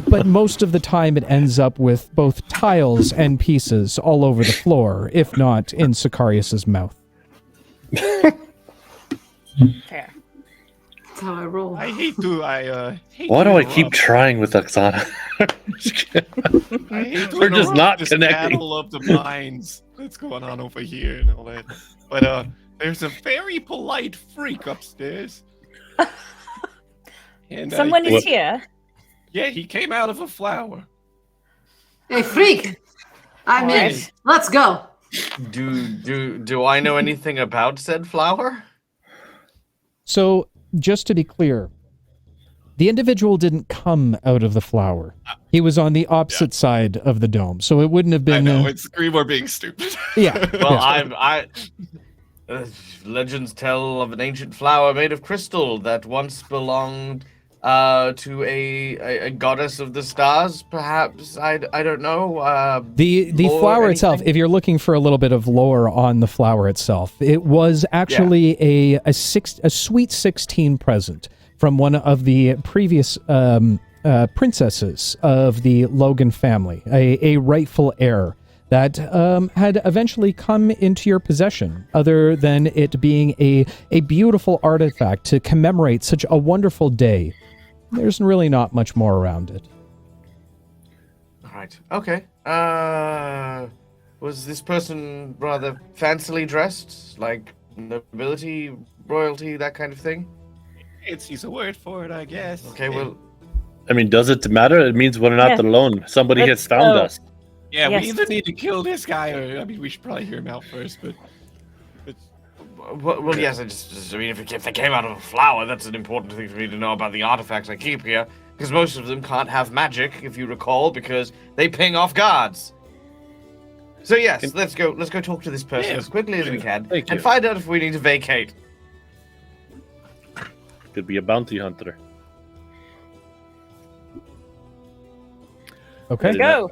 But most of the time it ends up with both tiles and pieces all over the floor, if not in Sicarius's mouth. Fair. That's how I roll. I hate to. Why do I keep trying with Oksana? I hate to We're just interrupt not this connecting. battle of the minds that's going on over here and all that. But there's a very polite freak upstairs. And Someone is here. Yeah, he came out of a flower. Hey, freak! I'm in. Alright. Let's go. Do I know anything about said flower? So, just to be clear, the individual didn't come out of the flower. He was on the opposite side of the dome, so it wouldn't have I been... know, it's Grimoire being stupid. yeah. Well, yeah. Legends tell of an ancient flower made of crystal that once belonged to a goddess of the stars, perhaps. I don't know. The or flower anything? itself, if you're looking for a little bit of lore on the flower itself, it was actually a sweet 16 present from one of the previous princesses of the Logan family, a rightful heir that had eventually come into your possession, other than it being a beautiful artifact to commemorate such a wonderful day. There's really not much more around it. All right. Okay. Was this person rather fancily dressed, like nobility, royalty, that kind of thing? He's a word for it, I guess. Okay. Well, I mean, does it matter? It means we're not Yes. alone. Somebody Let's has found go. us. Yeah, Yes. we either need to kill this guy or, I mean, we should probably hear him out first, but... well, yes. I mean, if they came out of a flower, that's an important thing for me to know about the artifacts I keep here, because most of them can't have magic, if you recall, because they ping off guards. So yes, let's go talk to this person Yeah, as quickly as we can thank and you. find out if we need to vacate. Could be a bounty hunter. Okay. Go.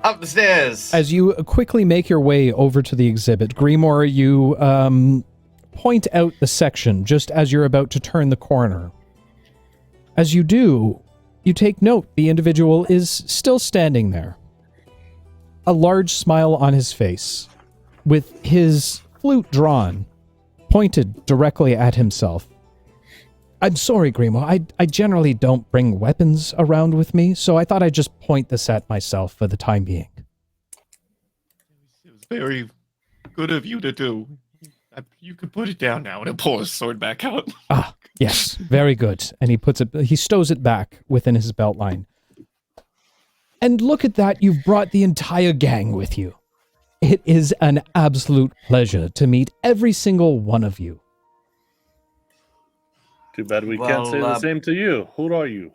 Up the stairs. As you quickly make your way over to the exhibit, Grimoire, you point out the section just as you're about to turn the corner. As you do, you take note the individual is still standing there. A large smile on his face, with his flute drawn, pointed directly at himself. I'm sorry, Grimoire. I generally don't bring weapons around with me, so I thought I'd just point this at myself for the time being. It was very good of you to do. You can put it down now, and he'll pull his sword back out. Ah, yes, very good. And he stows it back within his belt line. And look at that, you've brought the entire gang with you. It is an absolute pleasure to meet every single one of you. Too bad we can't say the same to you. Who are you?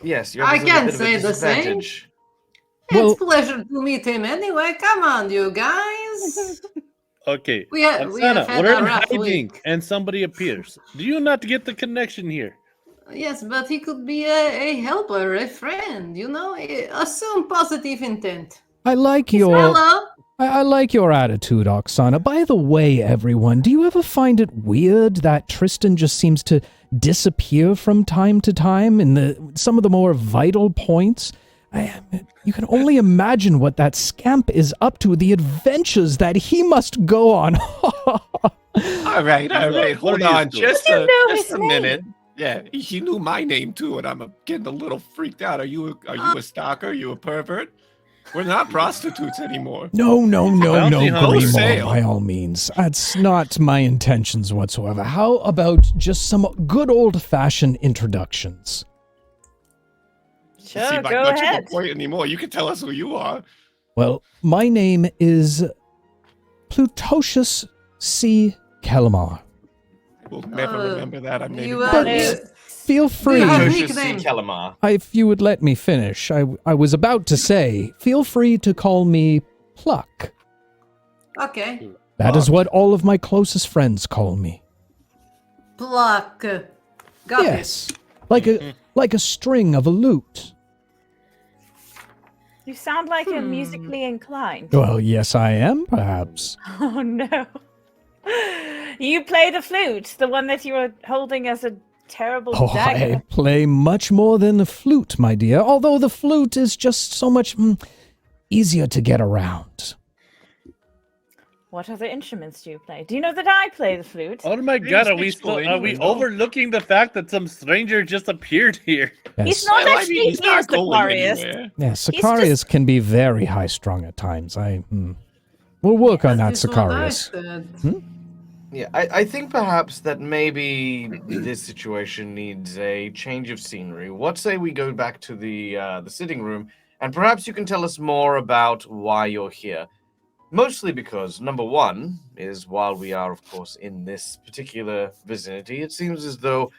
Yes, I you're can't say the same. Well- It's pleasure to meet him anyway. Come on, you guys. Okay, We have Oksana, had we're a in rough hiding, week. and somebody appears. Do you not get the connection here? Yes, but he could be a helper, a friend, you know? Assume positive intent. I like He's your hello. I like your attitude, Oksana. By the way, everyone, do you ever find it weird that Tristan just seems to disappear from time to time in some of the more vital points? You can only imagine what that scamp is up to, the adventures that he must go on. All right, hold are you on, doing? just You know just his a minute. Yeah, he knew my name too, and I'm getting a little freaked out. Are you a stalker? Are you a pervert? We're not prostitutes anymore. No, Bounty hunter. Grimoire, Sale. by all means. That's not my intentions whatsoever. How about just some good old-fashioned introductions? Sure, Seem like go much ahead. of a point anymore. You can tell us who you are. Well, my name is Plutocious C. Kellamar. We'll never remember that. I'm naming you, it. But feel free. you have a Precocious nickname. C. Kellamar. If you would let me finish, I was about to say, feel free to call me Pluck. Okay. That is what all of my closest friends call me. Pluck. Got Yes, like a string of a lute. You sound like you're musically inclined. Well, yes, I am, perhaps. Oh no. You play the flute, the one that you were holding as a terrible Oh, dagger. I play much more than the flute, my dear, although the flute is just so much easier to get around. What other instruments do you play? Do you know that I play the flute? Oh my god, are we speaks full are we English, though. overlooking the fact that some stranger just appeared here? He's Yes, not Well, I actually mean, he's here, not going Sicarius. anywhere. yeah, Sicarius can be very high-strung at times. We'll work on that, Sicarius. Yeah, I think perhaps that maybe this situation needs a change of scenery. What say we go back to the sitting room, and perhaps you can tell us more about why you're here. Mostly because, number one, is while we are, of course, in this particular vicinity, it seems as though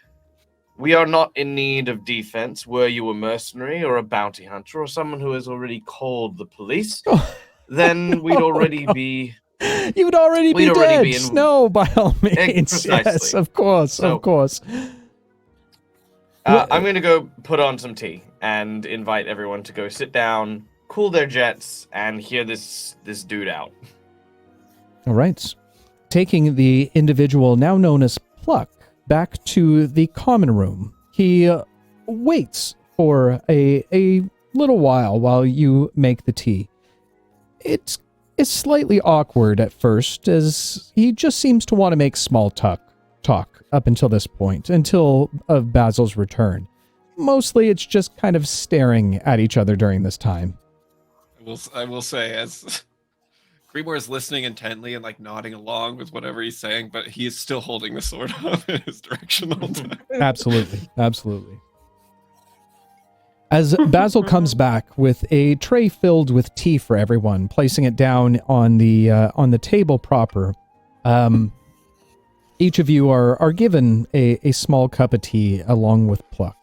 we are not in need of defense. Were you a mercenary or a bounty hunter or someone who has already called the police, then we'd already be... You'd already be We'd already dead. be in- No, by all means. Precisely. Yes, of course, So- of course. I'm going to go put on some tea and invite everyone to go sit down, cool their jets, and hear this dude out. All right. Taking the individual now known as Pluck back to the common room, he waits for a little while you make the tea. It's slightly awkward at first, as he just seems to want to make small talk up until this point, until of Basil's return. Mostly it's just kind of staring at each other during this time. I will say, as Grimoire is listening intently and like nodding along with whatever he's saying, but he is still holding the sword up in his direction all the time. Absolutely, absolutely. As Basil comes back with a tray filled with tea for everyone, placing it down on the table proper, each of you are given a small cup of tea along with Pluck.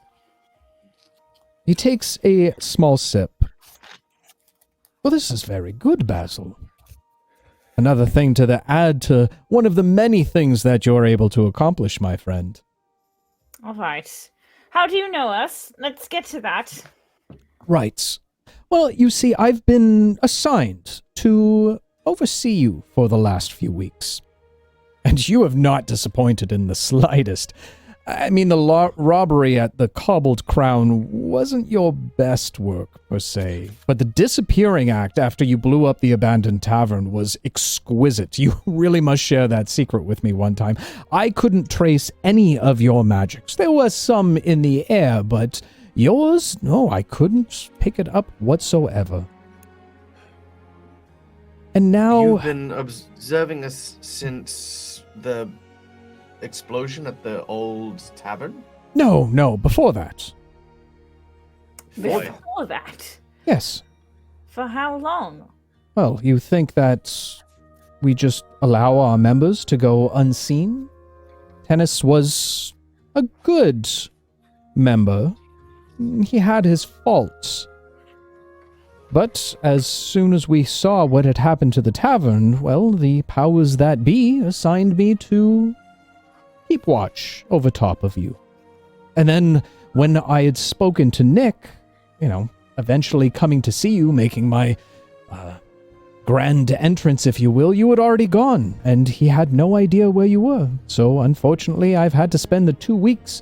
He takes a small sip. Well, this is very good, Basil. Another thing to add to one of the many things that you're able to accomplish, my friend. All right. How do you know us? Let's get to that. Right. Well, you see, I've been assigned to oversee you for the last few weeks. And you have not disappointed in the slightest. I mean, the robbery at the Cobbled Crown wasn't your best work, per se. But the disappearing act after you blew up the abandoned tavern was exquisite. You really must share that secret with me one time. I couldn't trace any of your magics. There was some in the air, but yours? No, I couldn't pick it up whatsoever. And now... You've been observing us since the explosion at the old tavern? No, before that. Before that? Yes. For how long? Well, you think that we just allow our members to go unseen? Tennis was a good member. He had his faults. But as soon as we saw what had happened to the tavern, well, the powers that be assigned me to keep watch over top of you. And then when I had spoken to Nick, eventually coming to see you, making my grand entrance, if you will, you had already gone, and he had no idea where you were. So unfortunately, I've had to spend the 2 weeks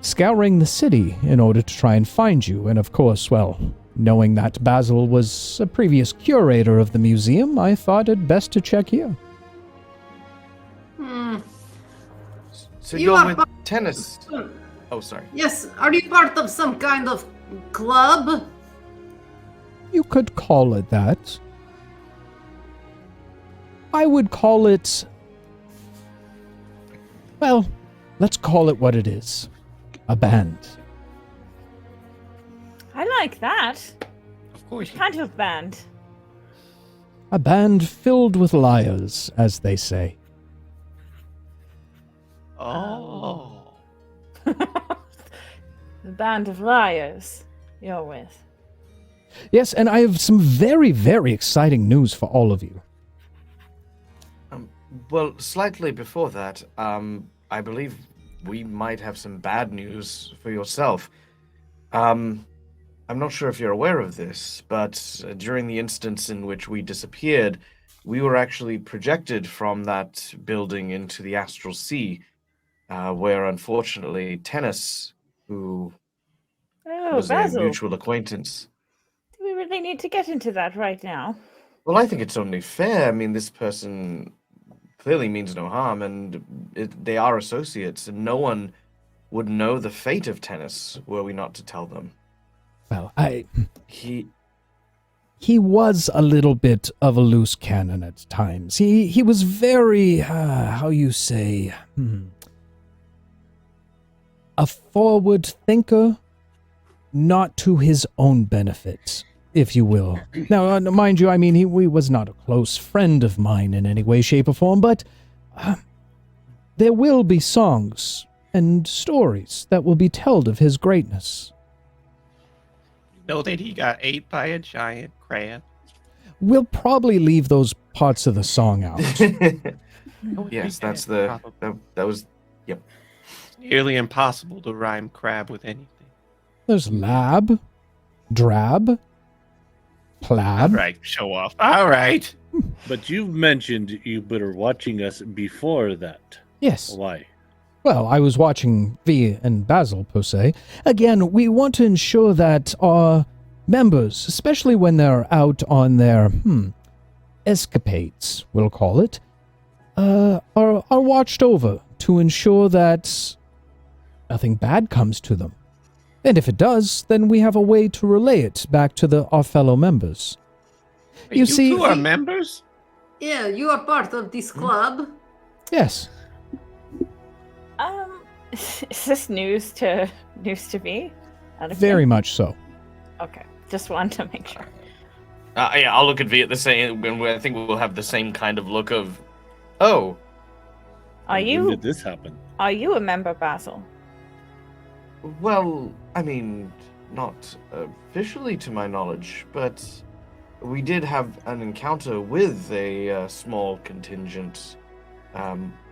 scouring the city in order to try and find you. And of course, well, knowing that Basil was a previous curator of the museum, I thought it best to check here. So You you're are with part- tennis. Oh, sorry. Yes, are you part of some kind of club? You could call it that. I would call it... Well, let's call it what it is. A band. I like that. Of course. What kind of band? A band filled with liars, as they say. Oh. The band of liars you're with. Yes, and I have some very, very exciting news for all of you. Well, slightly before that, I believe we might have some bad news for yourself. I'm not sure if you're aware of this, but during the instance in which we disappeared, we were actually projected from that building into the astral sea, where unfortunately Tennis, who was Basil. a mutual acquaintance. Do we really need to get into that right now? Well, I think it's only fair. I mean, this person clearly means no harm, and they are associates, and no one would know the fate of Tennis were we not to tell them. Well, He was a little bit of a loose cannon at times. He was very, how you say, a forward thinker, not to his own benefit, if you will. Now, mind you, I mean, he was not a close friend of mine in any way, shape, or form, but there will be songs and stories that will be told of his greatness. Know that he got ate by a giant crab? We'll probably leave those parts of the song out. yes, that's the that was yep. It's nearly impossible to rhyme crab with anything. There's lab, drab, plaid. All right, show off. All right. But you mentioned you were watching us before that. Yes. Why? Well, I was watching V and Basil, per se. Again, we want to ensure that our members, especially when they're out on their, escapades, we'll call it, are watched over to ensure that nothing bad comes to them. And if it does, then we have a way to relay it back to our fellow members. You see, two are members? Yeah, you are part of this club. Yes. Is this news to me? Very much so. Okay, just wanted to make sure. Yeah, I'll look at V at the same. I think we'll have the same kind of look of, oh. Are When did this happen? Are you a member, Basil? Well, I mean, not officially to my knowledge, but we did have an encounter with a small contingent,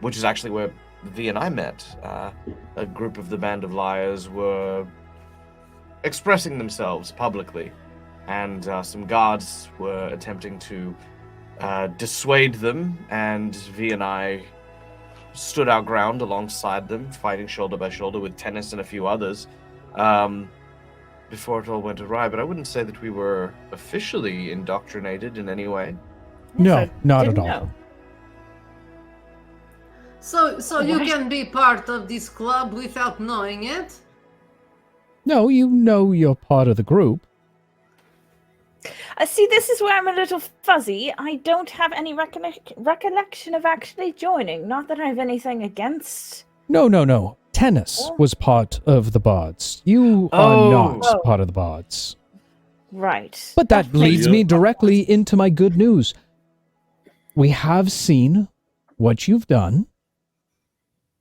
which is actually where V and I met. A group of the Band of Liars were expressing themselves publicly, and some guards were attempting to dissuade them, and V and I stood our ground alongside them, fighting shoulder by shoulder with Tennis and a few others, before it all went awry. But I wouldn't say that we were officially indoctrinated in any way. No, not at Didn't all. know. So you can be part of this club without knowing it? No, you know you're part of the group. See, this is where I'm a little fuzzy. I don't have any recollection of actually joining. Not that I have anything against. No. Tennis was part of the bards. You are not part of the bards. Right. But that leads me directly into my good news. We have seen what you've done.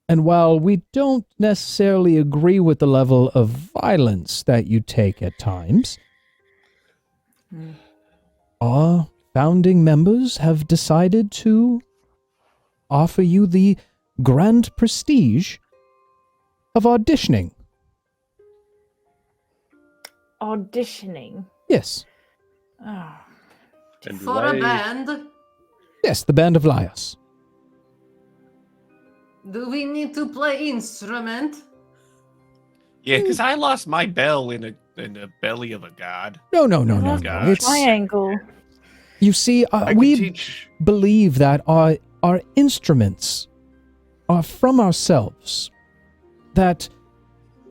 And while we don't necessarily agree with the level of violence that you take at times, our founding members have decided to offer you the grand prestige of auditioning. Auditioning? Yes. Oh. And For a band? Yes, the Band of Liars. Do we need to play instrument? Yeah, because I lost my bell in the belly of a god. No. God. It's, Triangle. you see, we believe that our instruments are from ourselves. That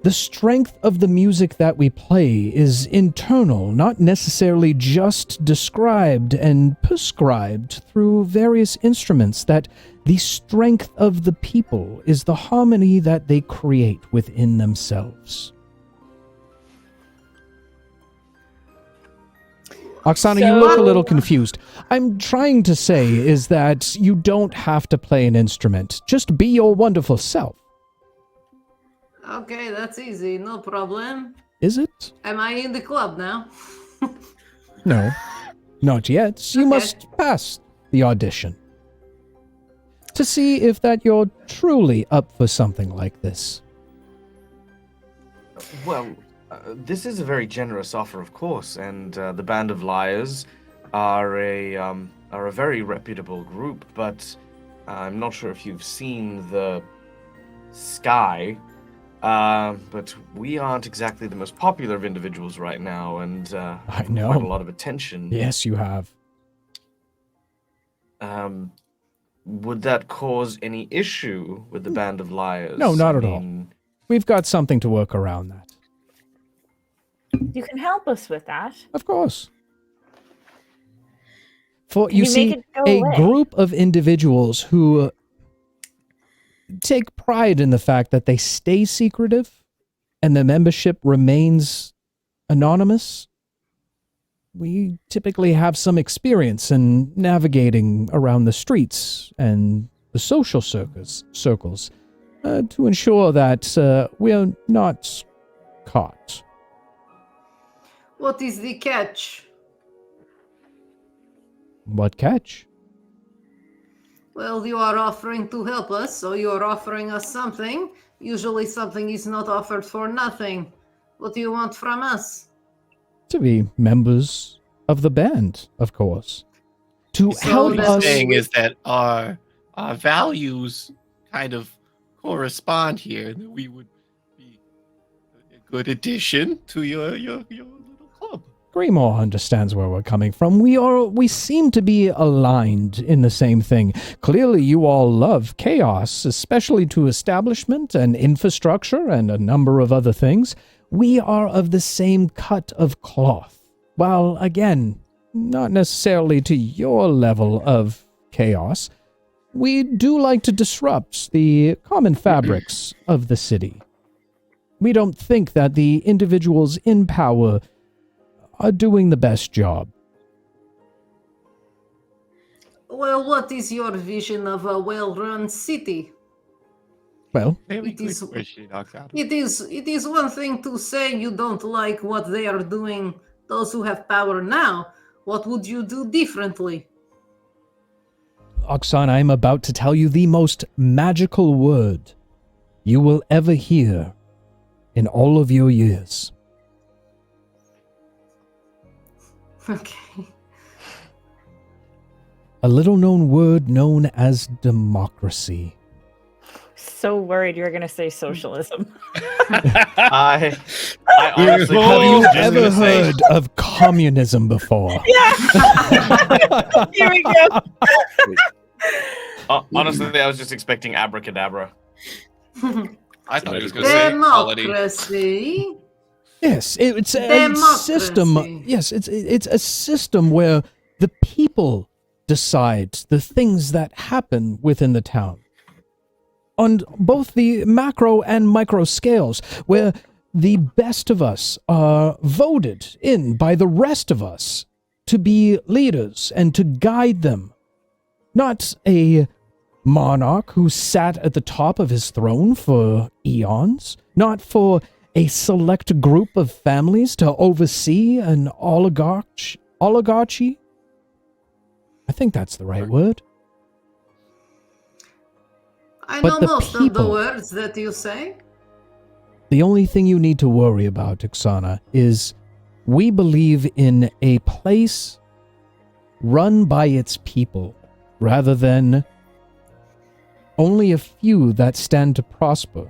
the strength of the music that we play is internal, not necessarily just described and prescribed through various instruments. That the strength of the people is the harmony that they create within themselves. Oksana, you look a So- little confused. I'm trying to say is that you don't have to play an instrument. Just be your wonderful self. Okay, that's easy. No problem. Is it? Am I in the club now? No, not yet. You Okay. must pass the audition to see if that you're truly up for something like this. Well, this is a very generous offer, of course, and the Band of Liars are a very reputable group. But I'm not sure if you've seen the sky. But we aren't exactly the most popular of individuals right now, and I know. quite a lot of attention. Yes, you have. Would that cause any issue with the Band of Liars? No, not at all. We've got something to work around that. You can help us with that. Of course. For Can you you see, make it go a away? group of individuals who take pride in the fact that they stay secretive and the membership remains anonymous. We typically have some experience in navigating around the streets and the social circles to ensure that we are not caught. What is the catch? What catch? Well, you are offering to help us, so you are offering us something. Usually something is not offered for nothing. What do you want from us? To be members of the band, of course. To So help What he's us. saying is that our values kind of correspond here, and that we would be a good addition to your little club. Greymoor understands where we're coming from. We seem to be aligned in the same thing. Clearly, you all love chaos, especially to establishment and infrastructure and a number of other things. We are of the same cut of cloth. While, again, not necessarily to your level of chaos, we do like to disrupt the common fabrics of the city. We don't think that the individuals in power are doing the best job. Well, what is your vision of a well-run city? Well, Very It good is- question, Oksana. It is one thing to say you don't like what they are doing, those who have power now. What would you do differently? Oksana, I'm about to tell you the most magical word you will ever hear in all of your years. Okay. A little-known word known as democracy. So worried you're going to say socialism. I honestly Have Have you you just ever gonna say- heard of communism before? Yeah. Here we go. honestly, I was just expecting abracadabra. I thought he was going to say equality. Democracy. Yes, it's a Democracy. system. Yes, it's a system where the people decide the things that happen within the town. On both the macro and micro scales, where the best of us are voted in by the rest of us to be leaders and to guide them. Not a monarch who sat at the top of his throne for eons, not for a select group of families to oversee an oligarchy? I think that's the right word. I But know the most of the people- words that you say. The only thing you need to worry about, Oksana, is we believe in a place run by its people, rather than only a few that stand to prosper,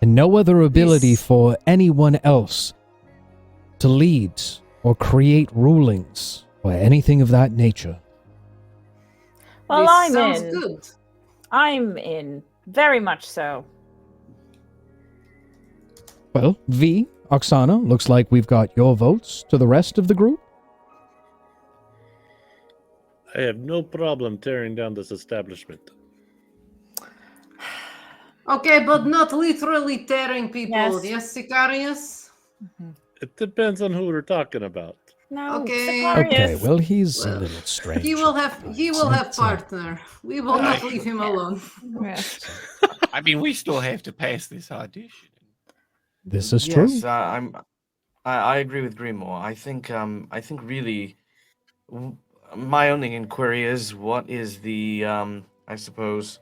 and no other ability Yes. for anyone else to lead or create rulings or anything of that nature. Well, This I'm sounds in. good. I'm in. Very much so. Well, V, Oksana, looks like we've got your votes to the rest of the group. I have no problem tearing down this establishment. Okay, but not literally tearing people. Yes. Yes, Sicarius? It depends on who we're talking about. No, Okay. Sicarius. Okay, well, he's a Well, little strange. He will have That's, partner. We will not leave him alone. Yes. I mean, we still have to pass this audition. This is Yes, true. I agree with Greenmore. I think really, my only inquiry is what is the I suppose.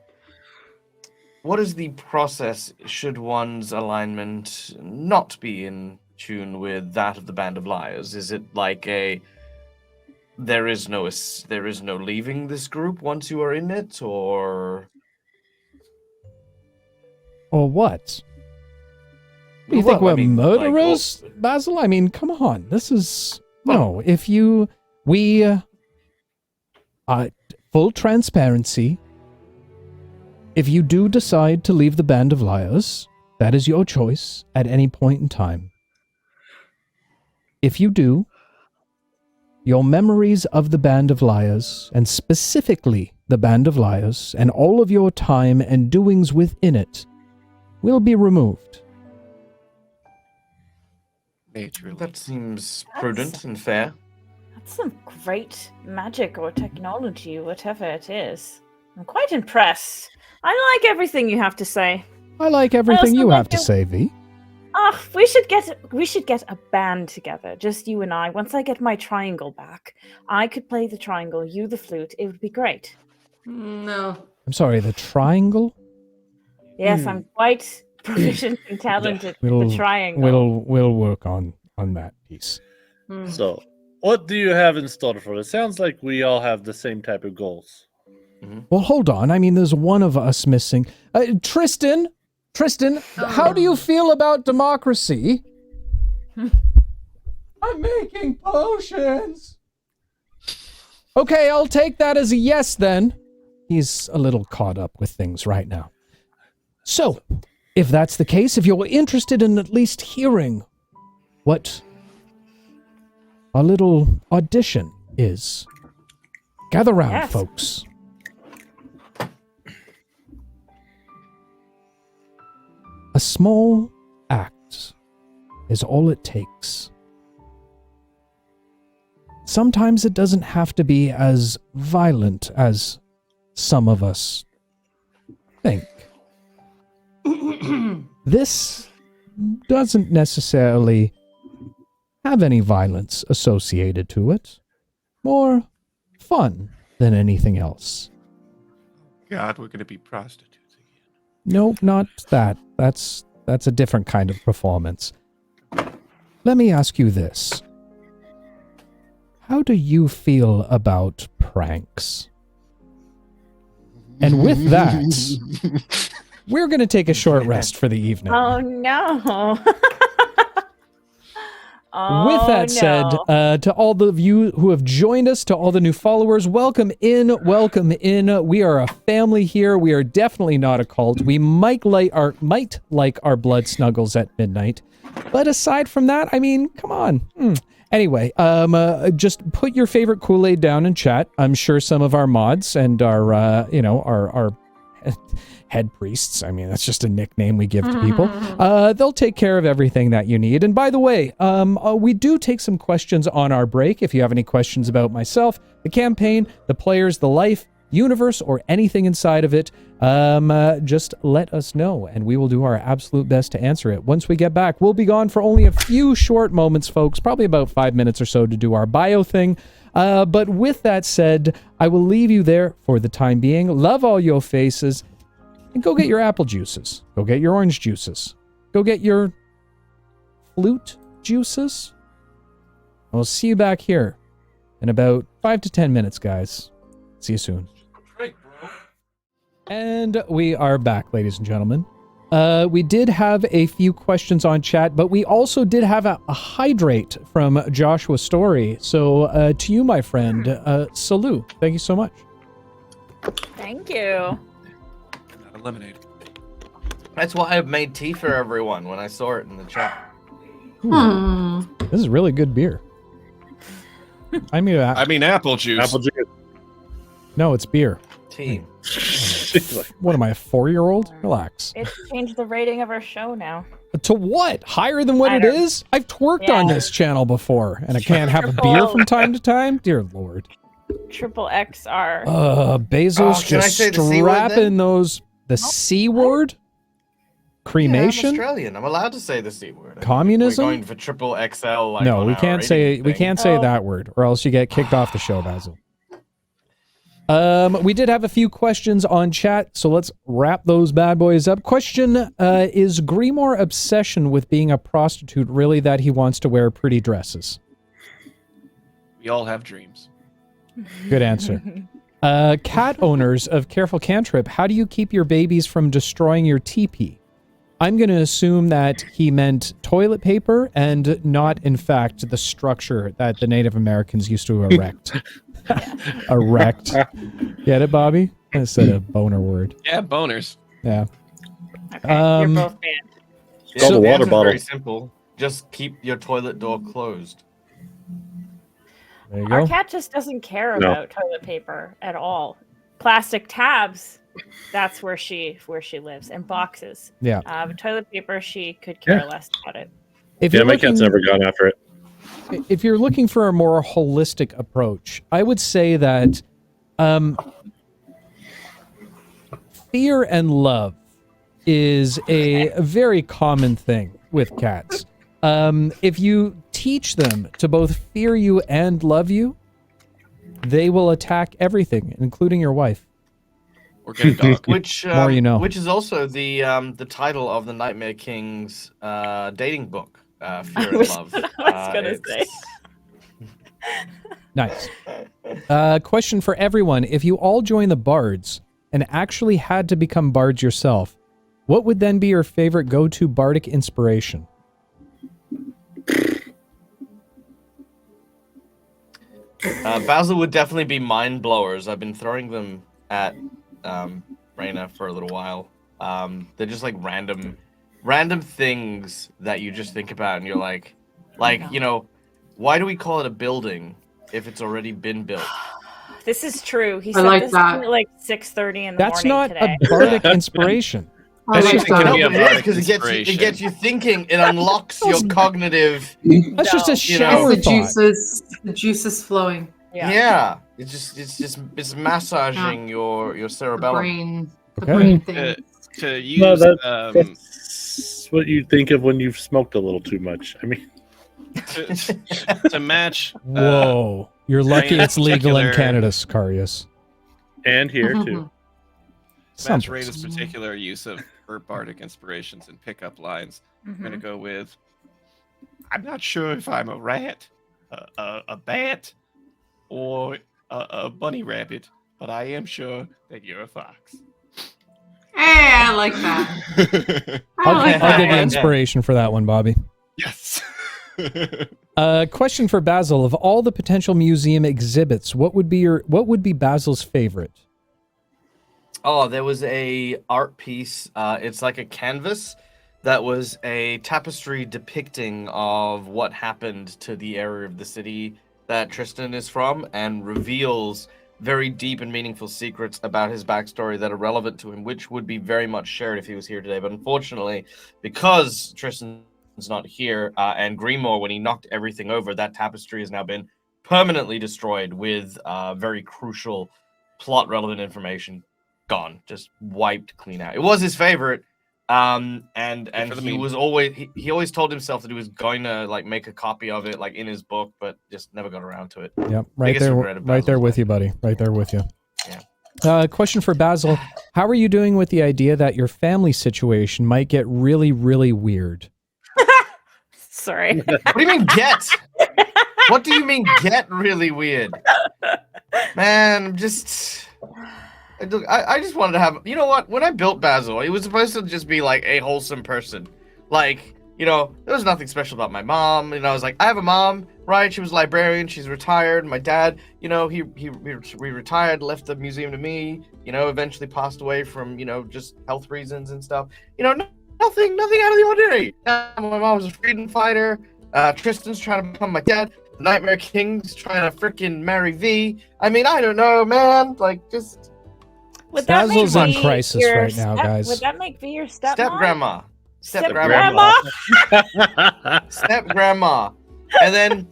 What is the process should one's alignment not be in tune with that of the Band of Liars? Is it like there is no leaving this group once you are in it, or Or what? Do you think Well, I we're mean, like, murderers, Basil? I mean, come on. This is... No, if you... We... full transparency. If you do decide to leave the Band of Liars, that is your choice at any point in time. If you do, your memories of the Band of Liars, and specifically the Band of Liars, and all of your time and doings within it, will be removed. Naturally. that seems prudent and fair. That's some great magic or technology, whatever it is. I'm quite impressed. I like everything you have to say. I like everything also you like have to your- say, V. We should get a band together, just you and I. Once I get my triangle back, I could play the triangle, you the flute. It would be great. No. I'm sorry, the triangle? Yes, I'm quite proficient and talented with We'll- the triangle. We'll work on that piece. Hmm. So, what do you have in store for us? Sounds like we all have the same type of goals. Well, hold on. I mean, there's one of us missing. Tristan, how do you feel about democracy? I'm making potions. Okay, I'll take that as a yes then. He's a little caught up with things right now. So, if that's the case, if you're interested in at least hearing what our little audition is, gather round, Yes. folks. A small act is all it takes. Sometimes it doesn't have to be as violent as some of us think. This doesn't necessarily have any violence associated to it. More fun than anything else. God, we're gonna be prostitutes again. Nope, not that. That's a different kind of performance. Let me ask you this. How do you feel about pranks? And with that, we're going to take a short rest for the evening. Oh no. With that said, to all of you who have joined us, to all the new followers, welcome in, welcome in. We are a family here. We are definitely not a cult. We might like our blood snuggles at midnight. But aside from that, I mean, come on. Anyway, just put your favorite Kool-Aid down in chat. I'm sure some of our mods and our head priests, I mean, that's just a nickname we give to people. They'll take care of everything that you need. And by the way, we do take some questions on our break. If you have any questions about myself, the campaign, the players, the life, universe, or anything inside of it, just let us know, and we will do our absolute best to answer it. Once we get back, we'll be gone for only a few short moments, folks, probably about 5 minutes or so to do our bio thing. But with that said, I will leave you there for the time being. Love all your faces. And go get your apple juices. Go get your orange juices. Go get your flute juices. I'll see you back here in about 5 to 10 minutes, guys. See you soon. And we are back, ladies and gentlemen. We did have a few questions on chat, but we also did have a hydrate from Joshua Story. So to you, my friend, salute. Thank you so much. Thank you. Not lemonade. That's why I made tea for everyone when I saw it in the chat. This is really good beer. I mean, I mean, apple juice. Apple juice. no, it's beer. Tea. She's like, What am I, a 4-year-old? Relax. It's changed the rating of our show now. To what? Higher than what I it don't- is? I've twerked on Yeah. this channel before, and I can't have a Triple beer O. from time to time? Dear Lord. Triple XR. Bezos Oh, can I just say the C word then? strapping those... The C word? Yeah, Cremation? I'm Australian. I'm allowed to say the C word. I mean, Communism? We're going for triple XL. Like, No, on we our can't say rating we thing. can't say Oh. that word, or else you get kicked off the show, Basil. We did have a few questions on chat, so let's wrap those bad boys up. Question: is Grimoire obsession with being a prostitute really that he wants to wear pretty dresses? We all have dreams. Good answer. Cat owners of Careful Cantrip, how do you keep your babies from destroying your teepee? I'm going to assume that he meant toilet paper and not, in fact, the structure that the Native Americans used to erect. Erect. Get it, Bobby? I said a boner word. Yeah, boners. Yeah. Okay, Um, you're both banned. It's called the a water answer's bottle. Very simple. Just keep your toilet door closed. There you Our go. cat just doesn't care No. about toilet paper at all. Plastic tabs, that's where she lives, and boxes. Yeah. But toilet paper, she could care Yeah. less about it. If Yeah, you're my looking, cat's never gone after it. if you're looking for a more holistic approach, I would say that fear and love is a very common thing with cats. If you teach them to both fear you and love you, they will attack everything, including your wife. Or get a dog. Which More you know. Which is also the title of the Nightmare King's dating book, Fear and was- Love. I was gonna say. Nice. Question for everyone. If you all join the bards and actually had to become bards yourself, what would then be your favorite go-to bardic inspiration? Basil would definitely be mind blowers. I've been throwing them at Raina for a little while. They're just like random things that you just think about and you're like, you know, why do we call it a building if it's already been built? This is true. He I said like this that. at like 6:30 in the That's morning not today. a bardic inspiration. I like Anything can that. be a No, but it is, bardic because it inspiration. gets you thinking. It unlocks your cognitive. That's just a No. shower the thought. the juices flowing. Yeah, it's massaging your The cerebellum. brain, Okay. thing. To use No, that's what you think of when you've smoked a little too much. I mean, to match Whoa. You're lucky Raina's it's legal in particular- Canada, Scarius. and here Mm-hmm. too. Some match Raina's places. particular use of her bardic inspirations and pickup lines. I'm Mhm. gonna go with I'm not sure if I'm a rat, a bat, or a bunny rabbit, but I am sure that you're a fox. Hey, I like that. I like I'll that give you one. inspiration for that one, Bobby. Yes. Question for Basil. Of all the potential museum exhibits, what would be Basil's favorite? Oh, there was a art piece. It's like a canvas that was a tapestry depicting of what happened to the area of the city that Tristan is from, and reveals very deep and meaningful secrets about his backstory that are relevant to him, which would be very much shared if he was here today. But unfortunately, because Tristan's not here, and Grimoire, when he knocked everything over, that tapestry has now been permanently destroyed with very crucial plot-relevant information gone, just wiped clean out. It was his favorite, and for the he meme. was always he always told himself that he was going to like make a copy of it like in his book, but just never got around to it. Yep, right Biggest there, regret of right there Basil's with life. you, buddy. Right there with you. Yeah. Question for Basil. How are you doing with the idea that your family situation might get really, really weird? Sorry. What do you mean get? What do you mean get really weird? Man, I'm just I just wanted to have, you know what? When I built Basil, he was supposed to just be like a wholesome person. Like, you know, there was nothing special about my mom. And I was like, I have a mom, right? She was a librarian. She's retired. My dad, you know, he retired, left the museum to me, you know, eventually passed away from, you know, just health reasons and stuff. You know, nothing out of the ordinary. My mom was a freedom fighter. Tristan's trying to become my dad. The Nightmare King's trying to freaking marry V. I mean, I don't know, man. Like, just... Would that make Basil's in V crisis your right now, guys. Would that make V your stepmom? Step grandma. Step-grandma? Step grandma. And then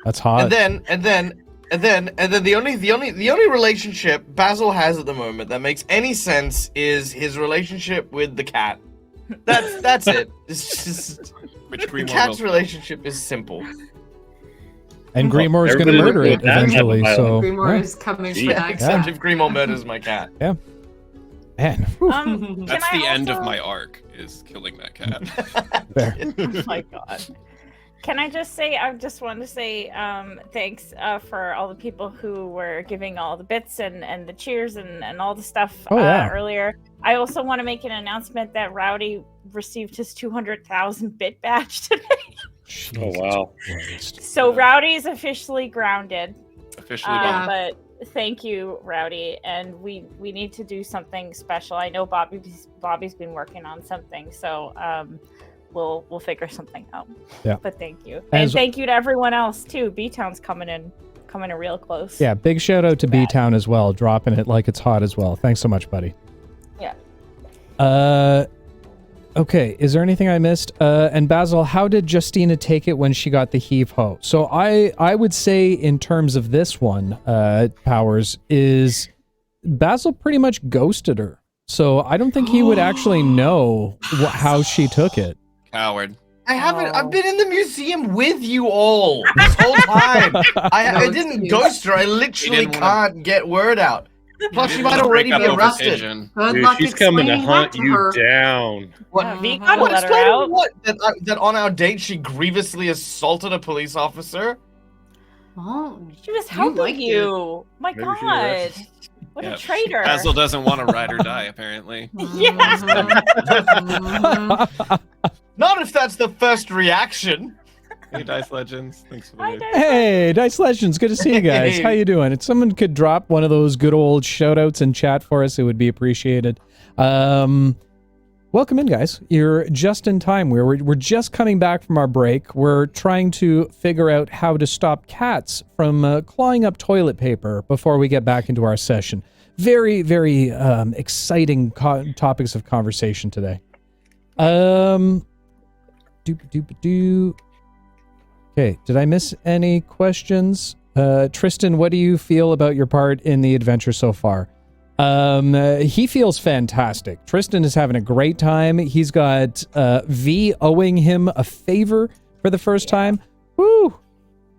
That's hot. and then the only relationship Basil has at the moment that makes any sense is his relationship with the cat. That's it. It's just Which the Greenmore cat's will- relationship is simple. And Grimoire's going to Everybody murder it look at that eventually. type of So, Grimoire yeah. is coming Gee. for that Except cat. if Greenmore murders my cat. Man, whew, Can That's I the end of also- my arc, is killing that cat. fair. Oh my god. Can I just say, I just wanted to say thanks for all the people who were giving all the bits and the cheers and all the stuff Oh, yeah. earlier. I also want to make an announcement that Rowdy received his 200,000 bit badge today. Oh, wow. Christ. So Rowdy is officially grounded. Officially Yeah. done. But thank you, Rowdy. And we need to do something special. I know Bobby's been working on something, so we'll figure something out. Yeah. But thank you. As- And thank you to everyone else too. B-Town's coming in real close. Yeah, big shout out to Bad. B-Town as well, dropping it like it's hot as well. Thanks so much, buddy. Yeah. Okay, is there anything I missed? And Basil, how did Justina take it when she got the heave-ho? So I would say in terms of this one, Powers, is Basil pretty much ghosted her. So I don't think he would actually know how she took it. Coward. I haven't. Oh. I've been in the museum with you all this whole time. I didn't ghost her. I literally didn't wanna- can't get word out. Plus, she Didn't might wanna already break be up a arrested. decision. Good Dude, luck she's coming to explaining hunt that to you her. down. What? Yeah, V gotta What? let her Explain out. what? That on our date she grievously assaulted a police officer? Oh, She was You helping liked you. My Maybe she God. was. What Yeah. a traitor. Basil doesn't want to ride or die, apparently. Mhm. Not if that's the first reaction. Hey, Dice Legends. Thanks for the Hi, raid. Dice. Hey, Dice Legends, good to see you guys. How you doing? If someone could drop one of those good old shout-outs in chat for us, it would be appreciated. Welcome in, guys. You're just in time. We're just coming back from our break. We're trying to figure out how to stop cats from clawing up toilet paper before we get back into our session. Very, very exciting topics of conversation today. Okay, did I miss any questions? Tristan, what do you feel about your part in the adventure so far? He feels fantastic. Tristan is having a great time. He's got V owing him a favor for the first time. Woo!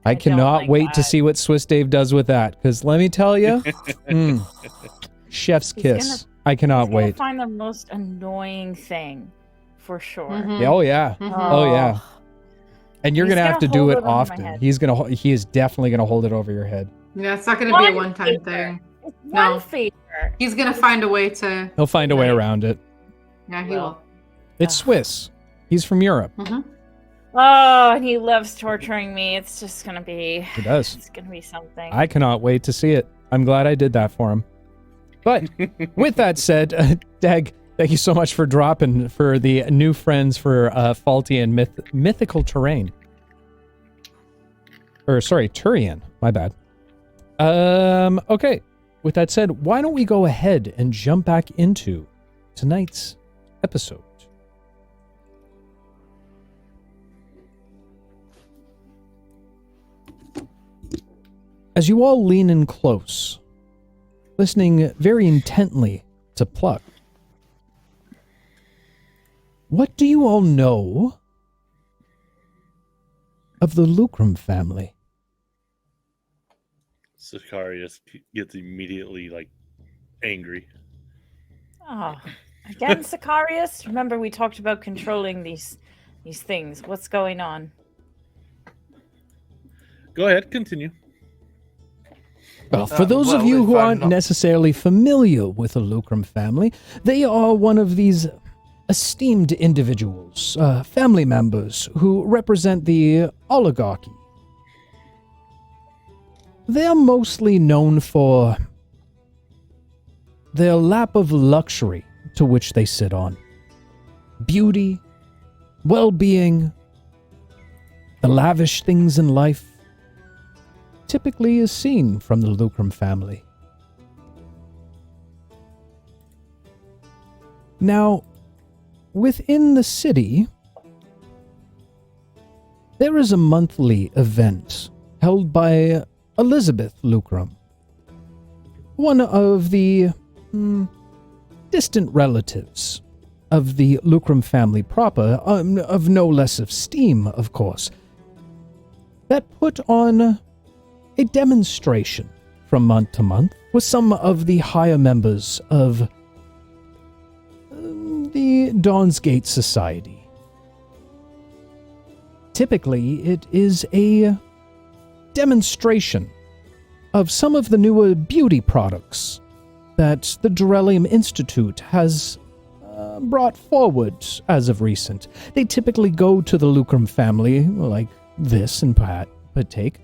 I don't cannot like wait to that. see what Swiss Dave does with that, because let me tell you, chef's He's kiss. I cannot He's gonna wait. find the most annoying thing, for sure. Mhm. Yeah, oh yeah. Mhm. Oh, yeah. And you're He's gonna have to gonna do hold it it over my often. head. He is definitely gonna hold it over your head. Yeah, it's not going to be a One one-time favor. thing. It's No. one favor. He's going to find a way to. He'll find a way Right. around it. Yeah, he will. It's Swiss. He's from Europe. Mhm. Oh, and he loves torturing me. It's just gonna be. He does. It's gonna be something. I cannot wait to see it. I'm glad I did that for him. But with that said, Dag, thank you so much for dropping for the new friends for Faulty and Mythical Terrain. Or sorry, Turian. My bad. Okay. With that said, why don't we go ahead and jump back into tonight's episode? As you all lean in close, listening very intently to Pluck, what do you all know of the Lucrum family? Sicarius gets immediately angry. Oh, again, Sicarius. Remember, we talked about controlling these things. What's going on? Go ahead, continue. Well, for those of well, you if who I'm aren't not- necessarily familiar with the Lucrum family, they are one of these esteemed individuals, family members who represent the oligarchy. They're mostly known for their lap of luxury to which they sit on. Beauty, well-being, the lavish things in life typically is seen from the Lucrum family. Now, within the city, there is a monthly event held by Elizabeth Lucrum, one of the distant relatives of the Lucrum family proper, of no less esteem, of course, that put on a demonstration from month to month with some of the higher members of the Dawnsgate Society. Typically, it is a demonstration of some of the newer beauty products that the Durellium Institute has brought forward as of recent. They typically go to the Lucrum family, like this, and partake,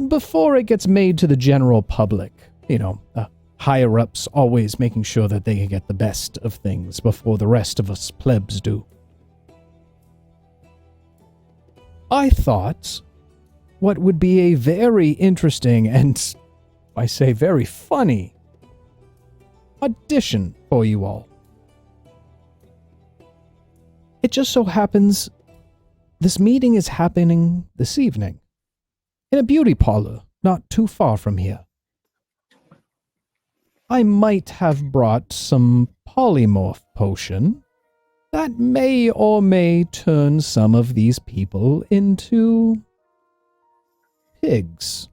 before it gets made to the general public. You know, higher-ups always making sure that they can get the best of things before the rest of us plebs do. I thought what would be a very interesting and, I say, very funny audition for you all. It just so happens this meeting is happening this evening in a beauty parlor not too far from here. I might have brought some polymorph potion that may or may turn some of these people into pigs.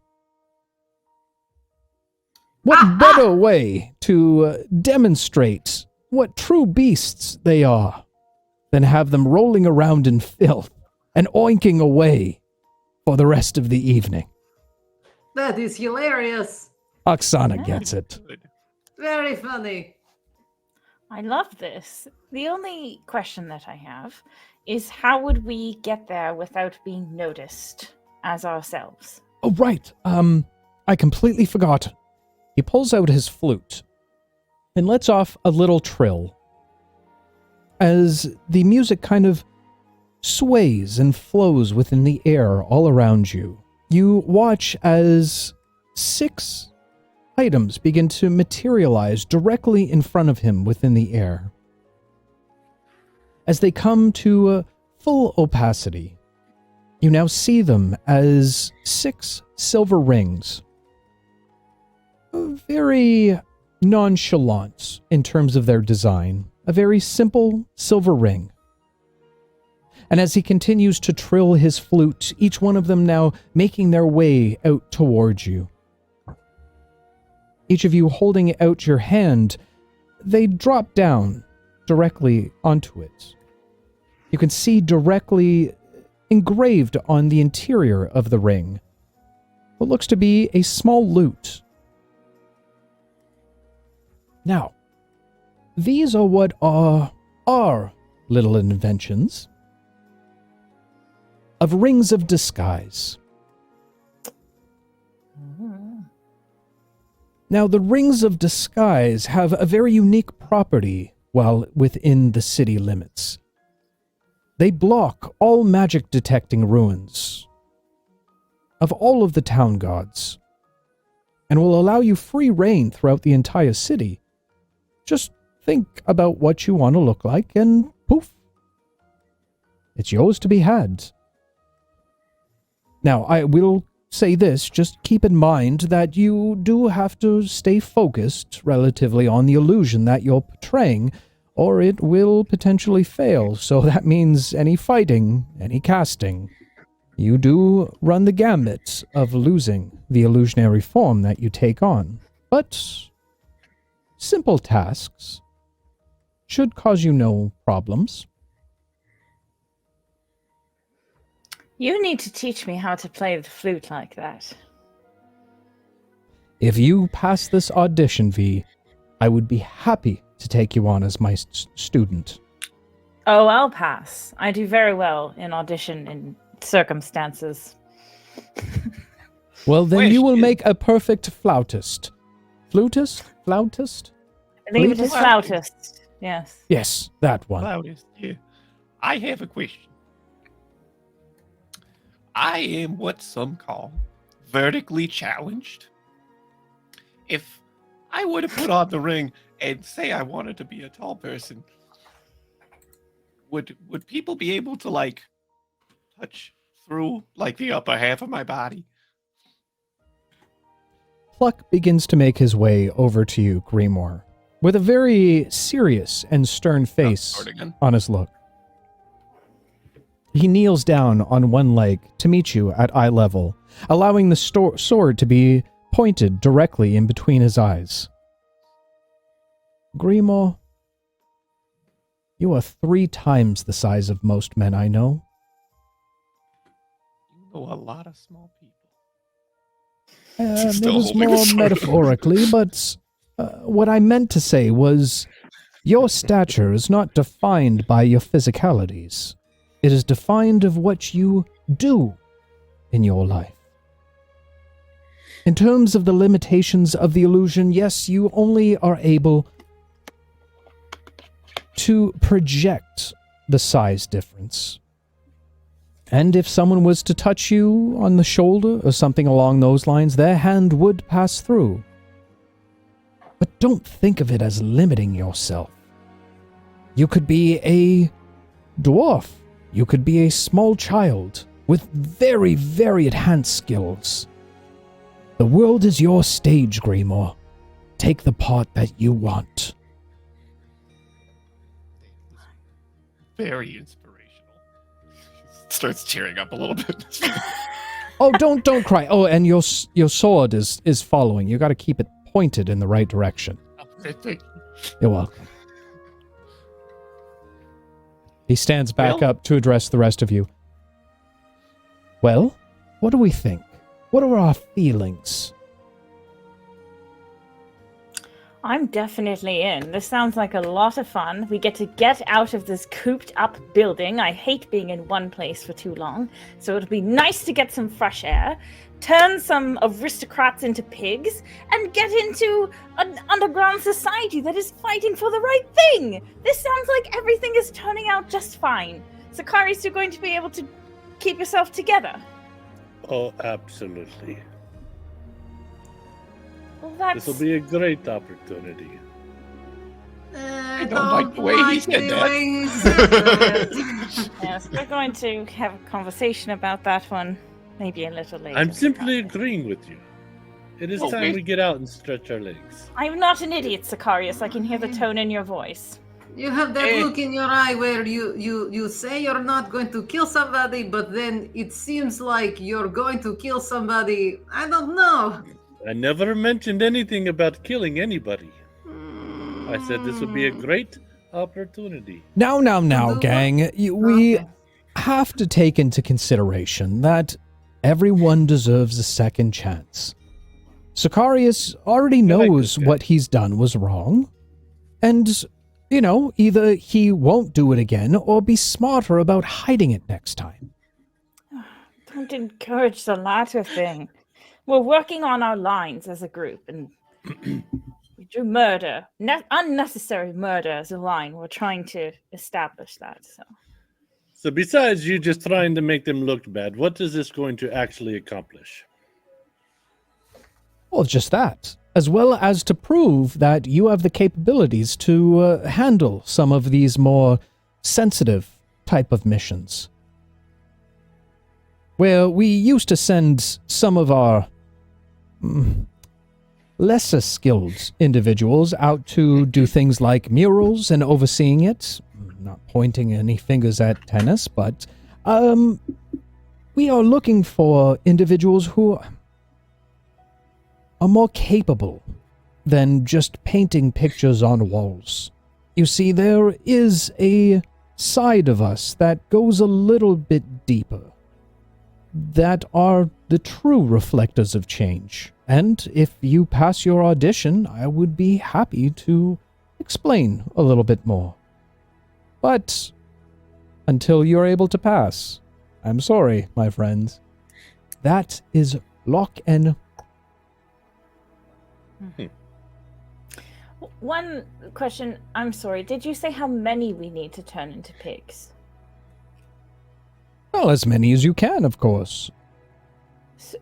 What better way to demonstrate what true beasts they are than have them rolling around in filth and oinking away for the rest of the evening? That is hilarious. Oksana gets it. Very funny. I love this. The only question that I have is how would we get there without being noticed as ourselves? Oh, right. I completely forgot. He pulls out his flute and lets off a little trill as the music kind of sways and flows within the air all around you. You watch as 6 items begin to materialize directly in front of him within the air. As they come to full opacity, you now see them as 6 silver rings. Very nonchalant in terms of their design. A very simple silver ring. And as he continues to trill his flute, each one of them now making their way out towards you. Each of you holding out your hand, they drop down directly onto it. You can see directly engraved on the interior of the ring what looks to be a small lute. Now, these are what are our little inventions of rings of disguise. Now, the rings of disguise have a very unique property while within the city limits. They block all magic detecting ruins of all of the town gods and will allow you free reign throughout the entire city. Just think about what you want to look like and poof, it's yours to be had. Now, I will say this, just keep in mind that you do have to stay focused relatively on the illusion that you're portraying, or it will potentially fail. So that means any fighting, any casting, you do run the gambit of losing the illusionary form that you take on. But simple tasks should cause you no problems. You need to teach me how to play the flute like that. If you pass this audition, V, I would be happy to take you on as my student. Oh, I'll pass. I do very well in audition in circumstances. Well, then Wish you will you- make a perfect flautist. Flutist? Flautist? I think it is Flautist? flautist. Yes. Yes, that one. Loudest, yeah. I have a question. I am what some call vertically challenged. If I would have put on the ring and say I wanted to be a tall person, would people be able to like touch through like the upper half of my body? Pluck begins to make his way over to you, Grimoire, with a very serious and stern face on his look. He kneels down on one leg to meet you at eye level, allowing the sword to be pointed directly in between his eyes. Grimoire, you are 3 times the size of most men I know. You know a lot of small people. It was more metaphorically, but what I meant to say was your stature is not defined by your physicalities. It is defined of what you do in your life. In terms of the limitations of the illusion, yes, you only are able to project the size difference. And if someone was to touch you on the shoulder or something along those lines, their hand would pass through. But don't think of it as limiting yourself. You could be a dwarf. You could be a small child with very, very enhanced skills. The world is your stage, Grimoire. Take the part that you want. Very inspirational. Starts cheering up a little bit. Oh, don't cry. Oh, and your sword is following. You got to keep it pointed in the right direction. You're welcome. He stands back up to address the rest of you. Well, what do we think? What are our feelings? I'm definitely in. This sounds like a lot of fun. We get to get out of this cooped up building. I hate being in one place for too long. So it'll be nice to get some fresh air, turn some aristocrats into pigs, and get into an underground society that is fighting for the right thing. This sounds like everything is turning out just fine. Sakari's, you're going to be able to keep yourself together. Oh, absolutely. Well, This will be a great opportunity. I don't like the way he said that. Yes, we're going to have a conversation about that one maybe a little later. I'm simply agreeing with you. It is Okay. time we get out and stretch our legs. I'm not an idiot, Sicarius. I can hear the tone in your voice. You have that look in your eye where you say you're not going to kill somebody, but then it seems like you're going to kill somebody. I don't know. I never mentioned anything about killing anybody. I said this would be a great opportunity. Now, Do gang. We Okay. have to take into consideration that everyone deserves a second chance. Sicarius already I like knows this guy. what he's done was wrong. And, either he won't do it again or be smarter about hiding it next time. Don't encourage the latter thing. We're working on our lines as a group, and we do murder, unnecessary murder as a line. We're trying to establish that. So besides you just trying to make them look bad, what is this going to actually accomplish? Well, just that. As well as to prove that you have the capabilities to handle some of these more sensitive type of missions. Where we used to send some of our lesser skilled individuals out to do things like murals and overseeing it. Not pointing any fingers at tennis, but we are looking for individuals who are more capable than just painting pictures on walls. You see, there is a side of us that goes a little bit deeper, that are the true reflectors of change. And if you pass your audition, I would be happy to explain a little bit more. But until you're able to pass, I'm sorry, my friends. That is lock and... One question, I'm sorry, did you say how many we need to turn into pigs? Well, as many as you can, of course.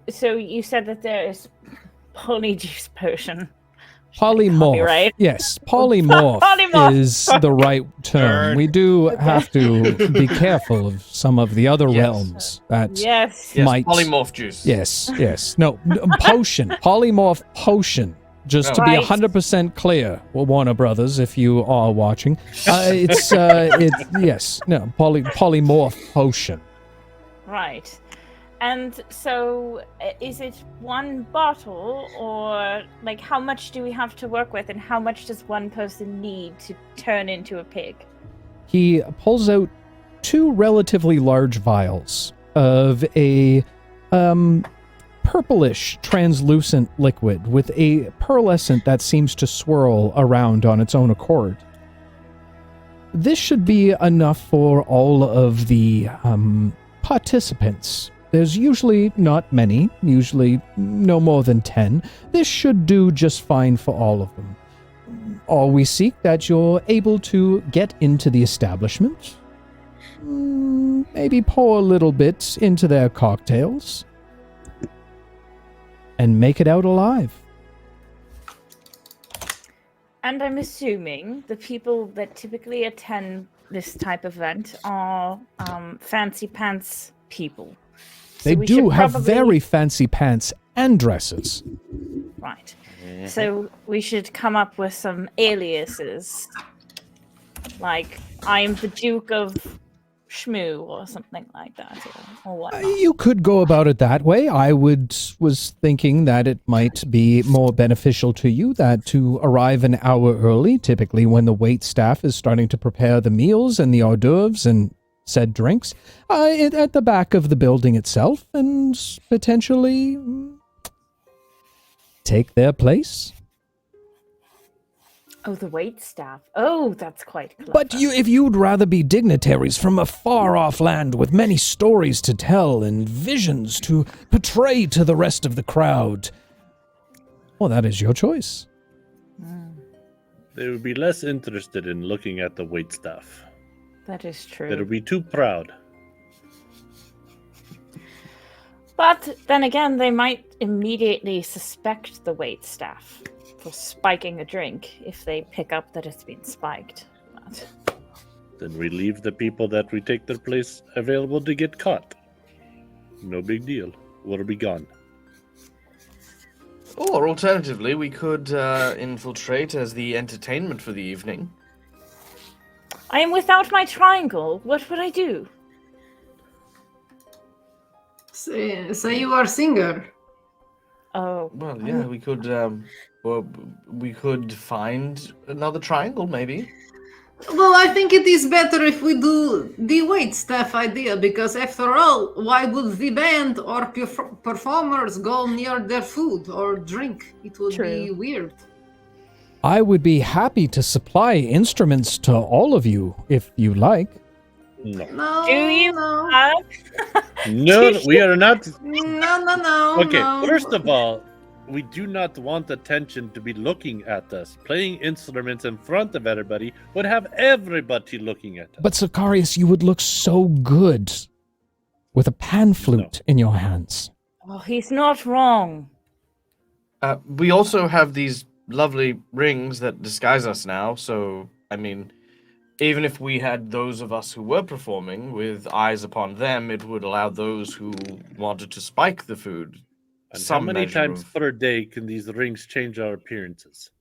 So you said that there is polyjuice potion. Polymorph. Copyright. Yes, polymorph, Polymorph. is the right term. We do have to be careful of some of the other Yes. realms that Yes. Yes, might. polymorph juice. Yes. No, potion. Polymorph potion. Just to be Right. 100% clear, well, Warner Brothers, if you are watching, it's polymorph potion. Right. And so, is it one bottle, or like how much do we have to work with, and how much does one person need to turn into a pig? He pulls out 2 relatively large vials of a purplish translucent liquid with a pearlescent that seems to swirl around on its own accord. This should be enough for all of the participants. There's usually not many, usually no more than 10. This should do just fine for all of them. All we seek that you're able to get into the establishment, maybe pour a little bit into their cocktails, and make it out alive. And I'm assuming the people that typically attend this type of event are fancy pants people. So They we do should have probably- very fancy pants and dresses. Right. So we should come up with some aliases. Like, I am the Duke of Shmoo or something like that, or whatnot. You could go about it that way. I was thinking that it might be more beneficial to you that to arrive an hour early, typically when the wait staff is starting to prepare the meals and the hors d'oeuvres and said drinks, at the back of the building itself, and potentially take their place. Oh, the wait staff. Oh, that's quite clever. But if you'd rather be dignitaries from a far-off land with many stories to tell and visions to portray to the rest of the crowd, well, that is your choice. They would be less interested in looking at the wait staff. That is true. They would be too proud. But then again, they might immediately suspect the wait staff for spiking a drink if they pick up that it's been spiked. But Then we leave the people that we take their place available to get caught. No big deal. We'll be gone. Or alternatively, we could infiltrate as the entertainment for the evening. I am without my triangle. What would I do? Say you are singer. Oh, Well, yeah, we could. Well, we could find another triangle, maybe. Well, I think it is better if we do the wait staff idea, because after all, why would the band or performers go near their food or drink? It would be True. weird. I would be happy to supply instruments to all of you if you like. No. No. Do you No. No, we are not. No. Okay, no. first of all, we do not want attention to be looking at us. Playing instruments in front of everybody would have everybody looking at us. But Sicarius, you would look so good with a pan flute in your hands. oh, he's not wrong. We also have these lovely rings that disguise us now, so, I mean, even if we had those of us who were performing with eyes upon them, it would allow those who wanted to spike the food. And how some many measure times of- per day can these rings change our appearances?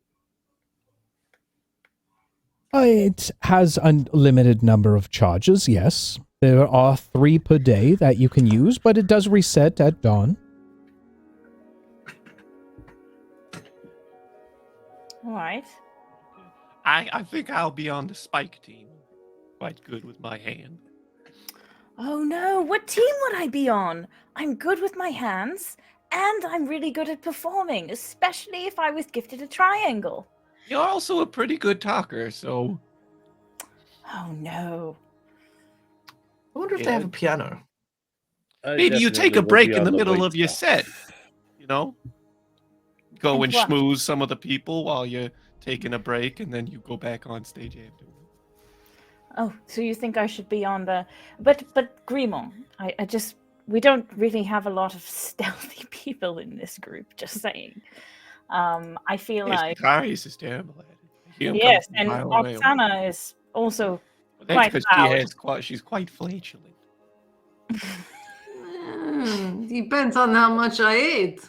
It has a limited number of charges, yes. There are 3 per day that you can use, but it does reset at dawn. All right. I think I'll be on the spike team. Quite good with my hand. Oh no, what team would I be on? I'm good with my hands, and I'm really good at performing, especially if I was gifted a triangle. You're also a pretty good talker, so Oh no. I wonder if they have a piano. I maybe you take definitely a will break be in on the middle wait of your staff. set. You know? Go And and what? schmooze some of the people while you're taking a break, and then you go back on stage after. Oh, so you think I should be on the but Grimon, I just we don't really have a lot of stealthy people in this group, just saying. I feel Yes, like Darius is terrible at it. I hear him yes, coming from a and mile away. Oksana is also Well, that's quite because loud. she's quite flatulent. Depends on how much I ate.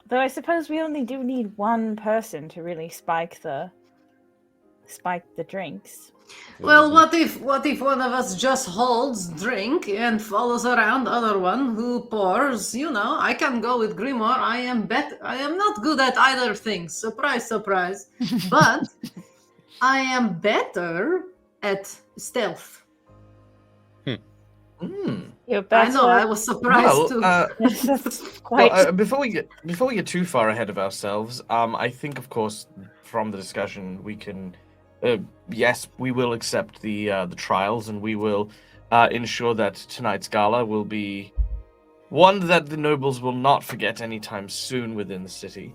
Though I suppose we only do need one person to really spike the drinks. Well, what if one of us just holds drink and follows around other one who pours? You know, I can go with Grimoire. I am not good at either thing. Surprise, surprise. But I am better at stealth. You're I better. know. I was surprised too. That's quite. Before we get too far ahead of ourselves, I think, of course, from the discussion, we can. Yes, we will accept the trials, and we will ensure that tonight's gala will be one that the nobles will not forget anytime soon within the city.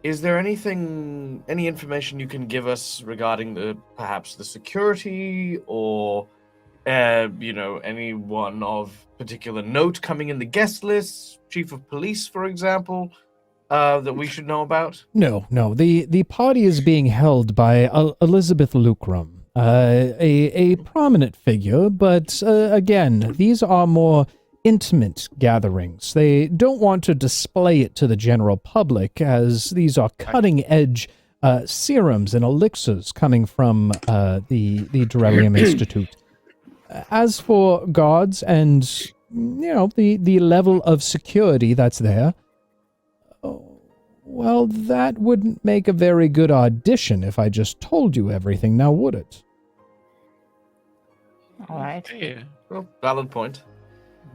Is there any information you can give us regarding perhaps the security or anyone of particular note coming in the guest list, chief of police, for example, that we should know about? No. The party is being held by Elizabeth Lucrum, a prominent figure, but again, these are more intimate gatherings. They don't want to display it to the general public, as these are cutting-edge serums and elixirs coming from the Durellium Institute. As for guards and, the level of security that's there, well, that wouldn't make a very good audition if I just told you everything, now would it? All right. Yeah. Well, valid point.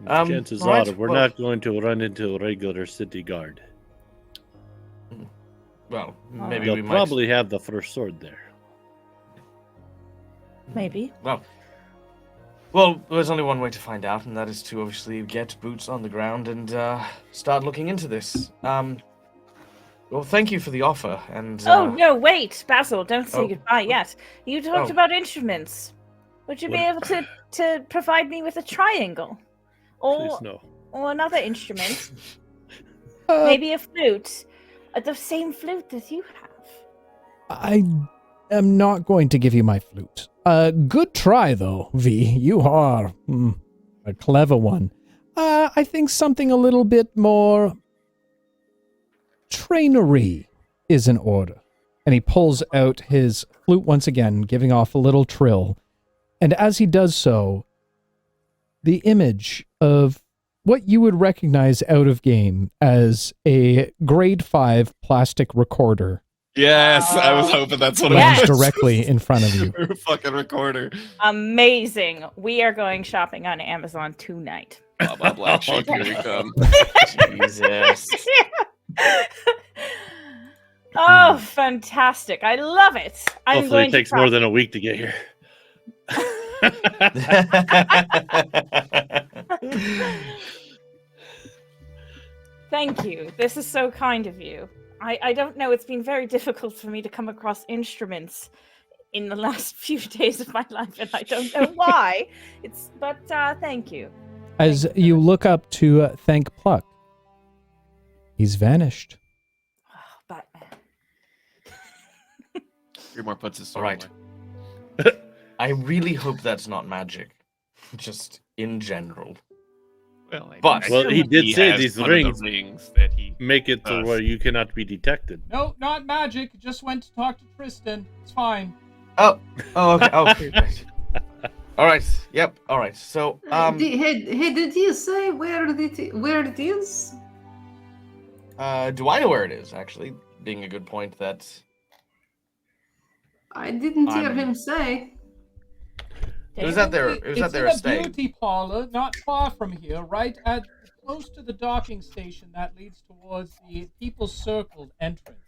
Chances right, are we're well- not going to run into a regular city guard. Well, maybe They'll we might. probably have the first sword there. Maybe. Well, there's only one way to find out, and that is to obviously get boots on the ground and start looking into this. Well, thank you for the offer, and... Oh, no, wait, Basil, don't say Oh. goodbye yet. You talked Oh. about instruments. Would you be able to provide me with a triangle? Please Or, no. or another instrument? Maybe a flute? The same flute that you have. I am not going to give you my flute. Good try, though, V. You are a clever one. I think something a little bit more trainery is in order. And he pulls out his flute once again, giving off a little trill. And as he does so, the image of what you would recognize out of game as a grade 5 plastic recorder Yes, I was hoping that's what Yes. it was. directly in front of you. A fucking recorder. Amazing. We are going shopping on Amazon tonight. Blah, blah, blah. Shit, here we come. Jesus. Oh, fantastic. I love it. I'm Hopefully going it takes to more than a week to get here. Thank you. This is so kind of you. I don't know. It's been very difficult for me to come across instruments in the last few days of my life, and I don't know why. But thank you. As you look up to thank Pluck, he's vanished. Oh, Batman. Grimoire puts his sword Right. away. I really hope that's not magic. Just in general. Well, But- Well, he did say has these one of the rings- rings that he. Make it to where you cannot be detected. No, not magic. Just went to talk to Tristan. It's fine. Oh, okay. Right. All right. Yep. All right. So, Hey, did you say where it is? do I know where it is? Actually, being a good point that I didn't hear I'm- him say. it was at their estate. beauty parlor not far from here, right at close to the docking station that leads towards the People's Circle entrance.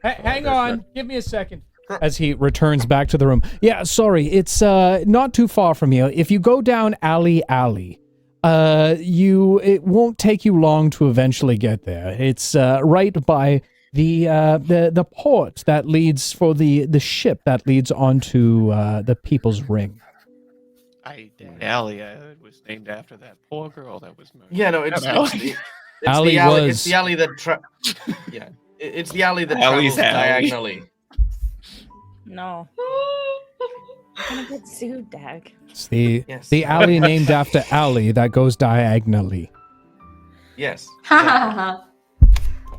Hang on, give me a second. As he returns back to the room. Yeah, sorry, it's not too far from here. If you go down alley, it won't take you long to eventually get there. It's right by the port that leads for the ship that leads onto the People's Ring. That alley I heard was named after that poor girl that was murdered. Yeah, no, it's That alley. the Alley alley. was- It's the alley that. Yeah, it's the alley that Alley's travels alley. diagonally. No. I'm gonna get sued, Dag. It's the Yes. the alley named after alley that goes diagonally. Yes. Ha ha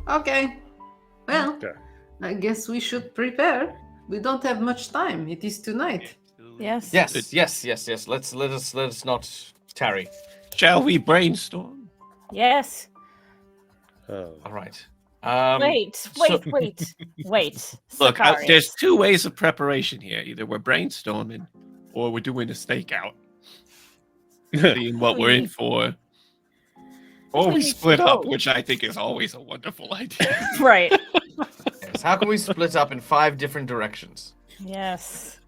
ha. Okay. Well, Okay. I guess we should prepare. We don't have much time. It is tonight. Yes. Yes. Let us not tarry. Shall we brainstorm? Yes. Oh. All right. Wait. Look, Sicarius. there's two ways of preparation here. Either we're brainstorming, or we're doing a stakeout, seeing what we're in for, or we split up, which I think is always a wonderful idea. Right. Yes. How can we split up in 5 different directions? Yes.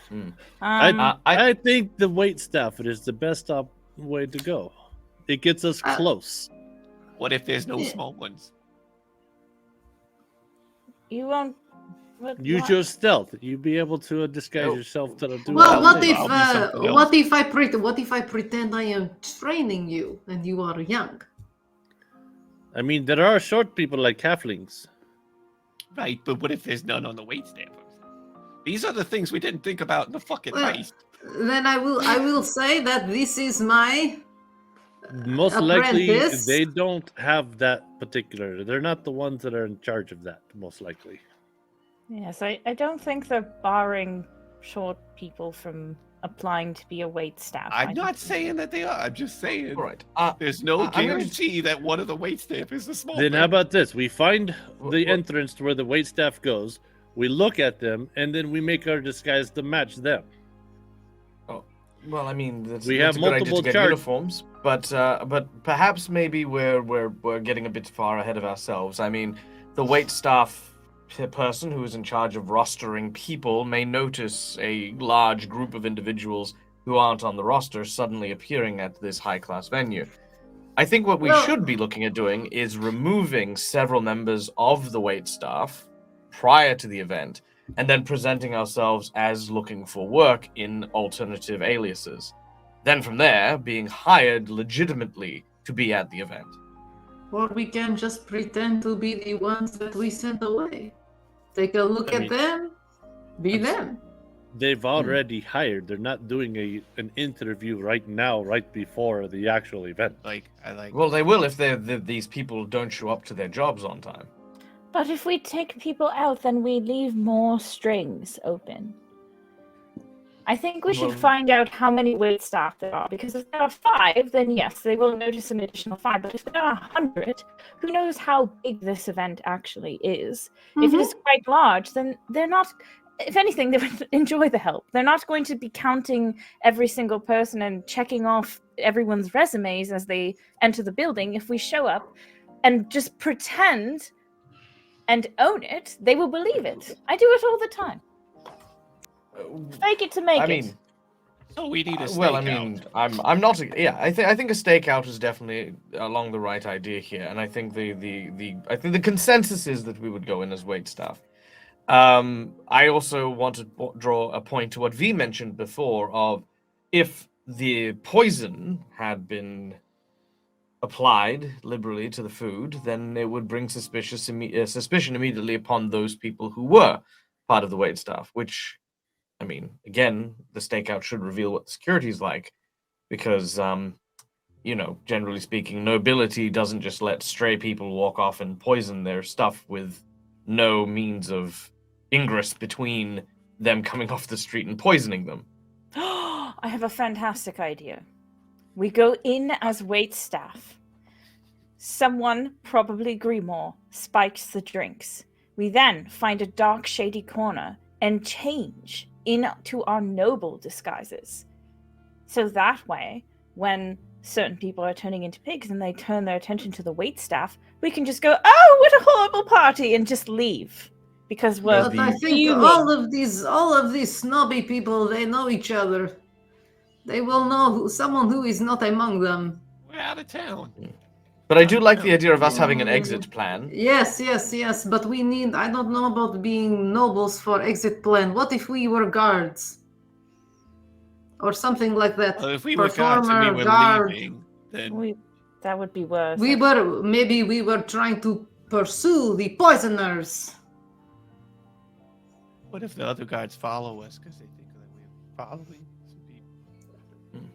Hmm. I think the wait staff is the best way to go. It gets us close. What if there's no small ones? You won't. What, Use what? your stealth. You'll be able to disguise Oh. yourself to do Well, that what thing. if I'll be something what if I pretend I am training you and you are young? I mean, there are short people like halflings. Right, but what if there's none on the wait staff? These are the things we didn't think about in the fucking Well, heist. Then I will say that this is my Most likely, apprentice. they don't have that particular. They're not the ones that are in charge of that. Most likely. Yes, I don't think they're barring short people from applying to be a wait staff. I'm I not think- saying that they are. I'm just saying All right. there's no I'm gonna- guarantee that one of the wait staff is the small. Then how about this? We find the Wh- wh- entrance to where the wait staff goes. We look at them, and then we make our disguise to match them. Well, I mean, that's, We that's have a good idea multiple to get charge- uniforms, but perhaps maybe we're getting a bit far ahead of ourselves. I mean, the wait staff person who is in charge of rostering people may notice a large group of individuals who aren't on the roster suddenly appearing at this high-class venue. I think what we Well- should be looking at doing is removing several members of the wait staff prior to the event, and then presenting ourselves as looking for work in alternative aliases. Then from there, being hired legitimately to be at the event. Or we can just pretend to be the ones that we sent away. Take a look I at mean- them. Be them. They've already hired. They're not doing an interview right now, right before the actual event. I like. Well, they will if these people don't show up to their jobs on time. But if we take people out, then we leave more strings open. I think we should Well- find out how many wait staff there are, because if there are 5, then yes, they will notice an additional 5. But if there are 100, who knows how big this event actually is? If it is quite large, then they're not. If anything, they would enjoy the help. They're not going to be counting every single person and checking off everyone's resumes as they enter the building. If we show up and just pretend and own it, they will believe it. I do it all the time. Fake it to make I it. mean, So we need a stakeout. well, I mean, I'm not. Yeah, I think a stakeout is definitely along the right idea here, and I think the consensus is that we would go in as wait staff. I also want to draw a point to what V mentioned before of if the poison had been applied liberally to the food, then it would bring suspicion immediately upon those people who were part of the wait staff, which, I mean, again, the stakeout should reveal what the security is like, because, generally speaking, nobility doesn't just let stray people walk off and poison their stuff with no means of ingress between them coming off the street and poisoning them. I have a fantastic idea. We go in as wait staff. Someone, probably Grimoire, spikes the drinks. We then find a dark, shady corner and change into our noble disguises. So that way, when certain people are turning into pigs and they turn their attention to the wait staff, we can just go, "Oh, what a horrible party," and just leave. Because we're But I think fuming. all of these snobby people, they know each other. They will know someone who is not among them. We're out of town. But I do like the idea of us having an exit plan. Yes. But we need. I don't know about being nobles for exit plan. What if we were guards? or something like that. Well, if we look out and we Performer, were guard. leaving, then That would be worse. We were trying to pursue the poisoners. what if the other guards follow us because they think that we're following some people?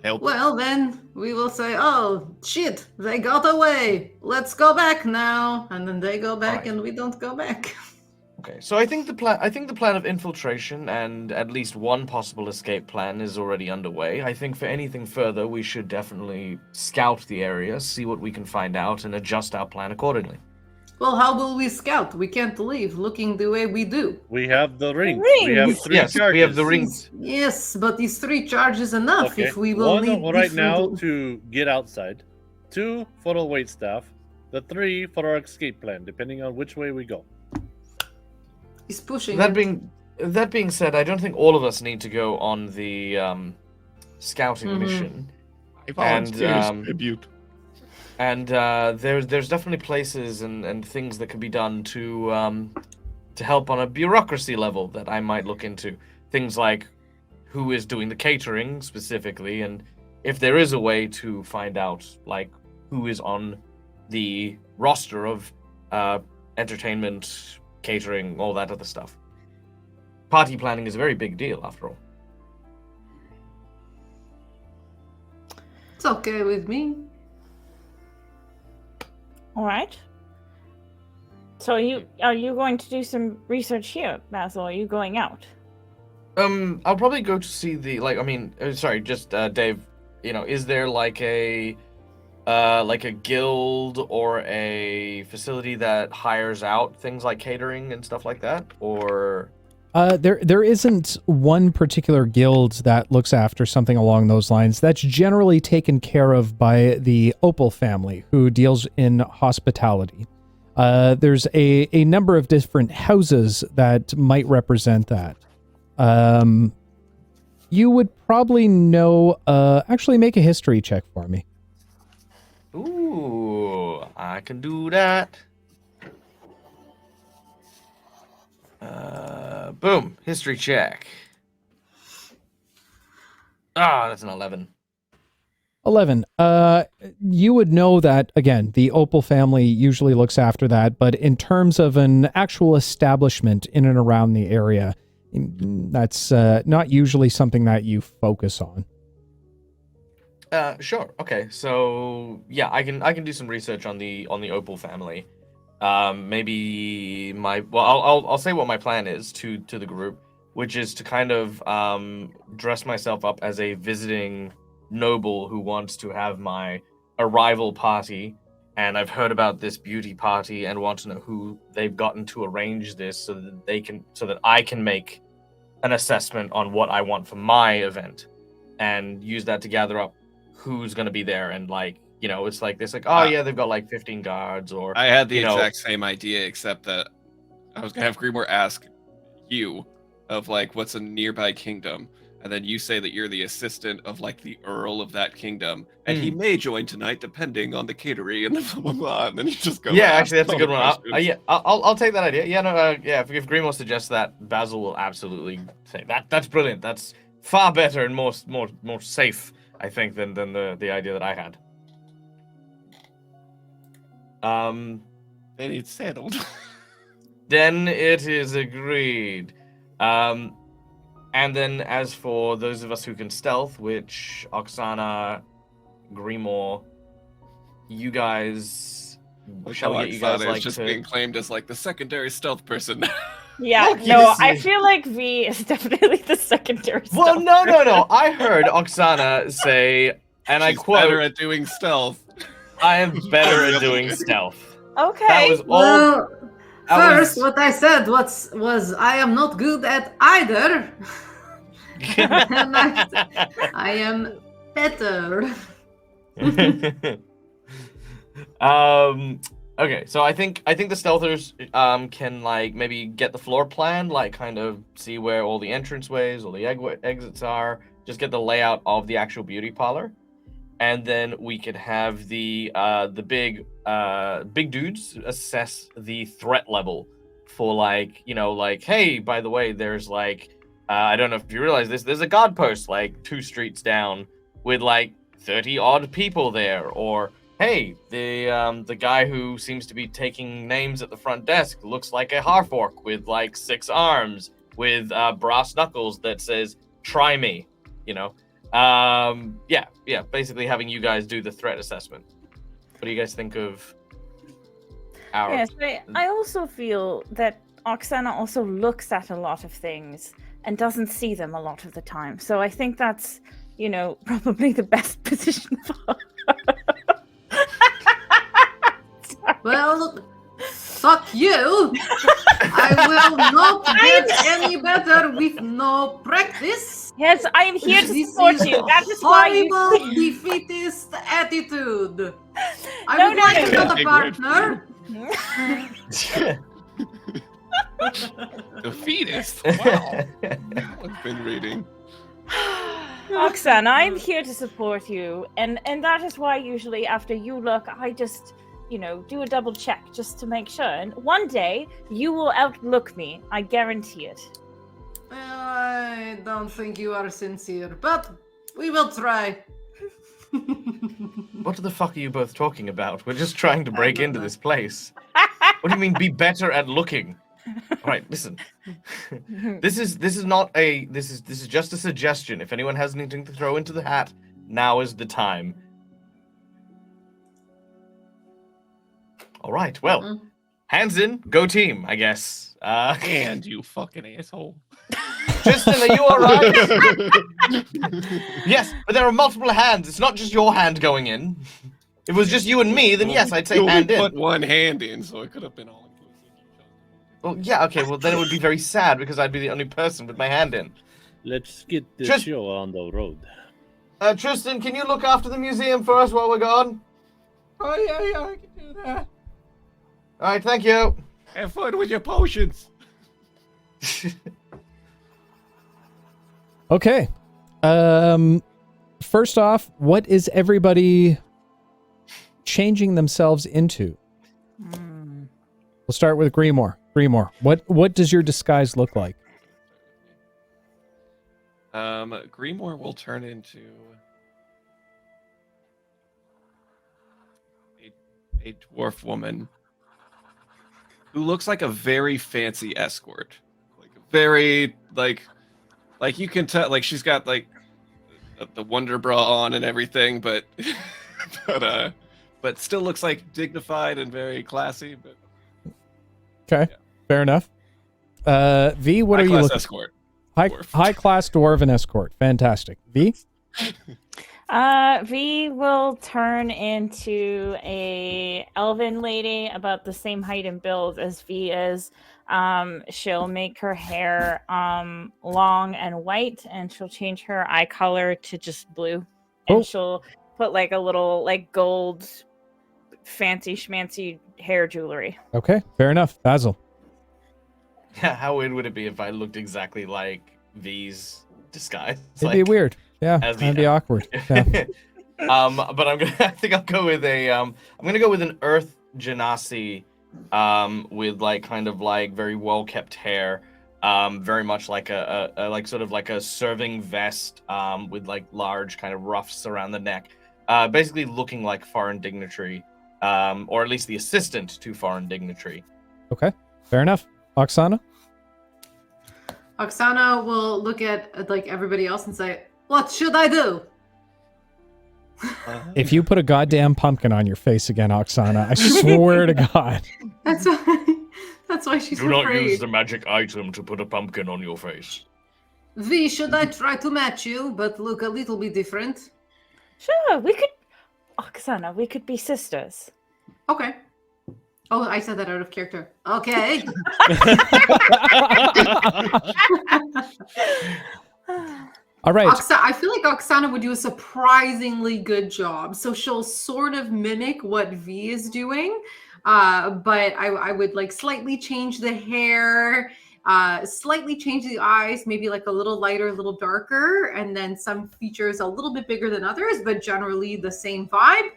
Help. Well, then we will say, "Oh shit, they got away. Let's go back now." And then they go back, Alright. and we don't go back. Okay, so I think the plan of infiltration and at least one possible escape plan is already underway. I think for anything further, we should definitely scout the area, see what we can find out, and adjust our plan accordingly. Well, how will we scout? We can't leave looking the way we do. We have the rings. rings. We have 3 Yes, charges. we have the rings. Yes, but is 3 charges enough Okay. if we will 1 need right now different- to get outside. 2 for the wait staff. The 3 for our escape plan, depending on which way we go. He's pushing. That it. being said, I don't think all of us need to go on the scouting Mhm. mission. I volunteer as tribute. And there's definitely places and things that could be done to help on a bureaucracy level that I might look into. Things like who is doing the catering specifically, and if there is a way to find out like who is on the roster of entertainment, catering, all that other stuff. Party planning is a very big deal, after all. It's okay with me. All right. So are you going to do some research here, Basil? Are you going out? I'll probably go to see the Dave. You know, is there like a guild or a facility that hires out things like catering and stuff like that, or? There isn't one particular guild that looks after something along those lines. That's generally taken care of by the Opal family, who deals in hospitality. There's a number of different houses that might represent that. You would probably know. Actually, make a history check for me. Ooh, I can do that. Boom, history check. That's an 11. 11. You would know that, again, the Opal family usually looks after that, but in terms of an actual establishment in and around the area, that's not usually something that you focus on. Sure. Okay. So yeah, I can do some research on the Opal family. Maybe I'll say what my plan is to the group, which is to kind of dress myself up as a visiting noble who wants to have my arrival party, and I've heard about this beauty party and want to know who they've gotten to arrange this so that I can make an assessment on what I want for my event and use that to gather up who's going to be there. And like, you know, it's like this, like, oh yeah, they've got like 15 guards, or I had the exact same idea, except that I was gonna have Grimoire ask you of like what's a nearby kingdom, and then you say that you're the assistant of like the Earl of that kingdom, and he may join tonight depending on the catering and blah blah blah. And then you just go. Yeah, actually, that's a good one. Questions. I'll take that idea. Yeah, no, yeah. If Grimoire suggests that, Basil will absolutely say that. That's brilliant. That's far better and more safe, I think, than the idea that I had. Then it's settled. Then it is agreed. And then as for those of us who can stealth, which Oksana, Grimoire, you guys, shall we get you guys Oksana like is just to... being claimed as like the secondary stealth person. Yeah, Look, no, you I see. feel like V is definitely the secondary Well, stuff. no. I heard Oksana say, and I She's quote, better at doing stealth. I am better at doing stealth. Okay. That was all. Well, that first, was- what I said was I am not good at either. And I am better. Okay, so I think the stealthers can like maybe get the floor plan, like kind of see where all the entranceways, all the exits are, just get the layout of the actual beauty parlor, and then we could have the big dudes assess the threat level for like, you know, like, hey, by the way, there's like I don't know if you realize this. There's a guard post like 2 streets down with like 30 odd people there. Or hey, the guy who seems to be taking names at the front desk looks like a Harfork with like 6 arms with brass knuckles that says "Try me." You know, yeah. Basically, having you guys do the threat assessment. What do you guys think of our? Yes, I also feel that Oksana also looks at a lot of things and doesn't see them a lot of the time. So I think that's, probably the best position for her. Well, fuck you. I will not get any better with no practice. Yes, I am here to This support is you. That is why you... horrible defeatist attitude. I No, would no, like no. another partner. The fetus. Wow. I've been reading. Oksana, I'm here to support you, and that is why usually after you look, I just, do a double check just to make sure. And one day you will outlook me. I guarantee it. I don't think you are sincere, but we will try. What the fuck are you both talking about? We're just trying to break into this place. What do you mean be better at looking? All right, listen. This is just a suggestion. If anyone has anything to throw into the hat, now is the time. All right, well, hands in, go team, I guess. And you fucking asshole. Tristan, are you all right? Yes, but there are multiple hands. It's not just your hand going in. If it was just you and me, then yes, I'd say You hand only in. put one hand in, so it could have been all inclusive. Well, yeah, okay, well, then it would be very sad because I'd be the only person with my hand in. Let's get this Just- show on the road. Tristan, can you look after the museum for us while we're gone? Oh, yeah, I can do that. All right, thank you. Have fun with your potions. Okay. First off, what is everybody changing themselves into? We'll start with Grimoire. Grimoire, what does your disguise look like? Grimoire will turn into a dwarf woman who looks like a very fancy escort. Like a very like you can tell like she's got like the Wonder Bra on and everything, but but still looks like dignified and very classy. But Okay, yeah. Fair enough. V, what are you looking? Escort. High class dwarven escort. Fantastic. V. V will turn into a elven lady about the same height and build as V is. She'll make her hair long and white, and she'll change her eye color to just blue. Oh. And she'll put like a little like gold fancy schmancy hair jewelry. Okay, fair enough. Basil. Yeah, how weird would it be if I looked exactly like V's disguise? It'd be weird. Yeah, as the that'd be elf. awkward. Yeah. But I think I'll go with I'm gonna go with an Earth Genasi, with like kind of like very well kept hair, very much like a like sort of like a serving vest, with like large kind of ruffs around the neck, basically looking like foreign dignitary, or at least the assistant to foreign dignitary. Okay, fair enough. Oksana. Oksana will look at like everybody else and say, "What should I do?" If you put a goddamn pumpkin on your face again, Oksana, I swear to God. That's why she's Do not afraid. use the magic item to put a pumpkin on your face. V, should I try to match you, but look a little bit different? Sure, we could. Oksana, we could be sisters. Okay. Oh, I said that out of character. Okay. All right. I feel like Oksana would do a surprisingly good job. So she'll sort of mimic what V is doing, but I would like slightly change the hair, slightly change the eyes, maybe like a little lighter, a little darker, and then some features a little bit bigger than others, but generally the same vibe.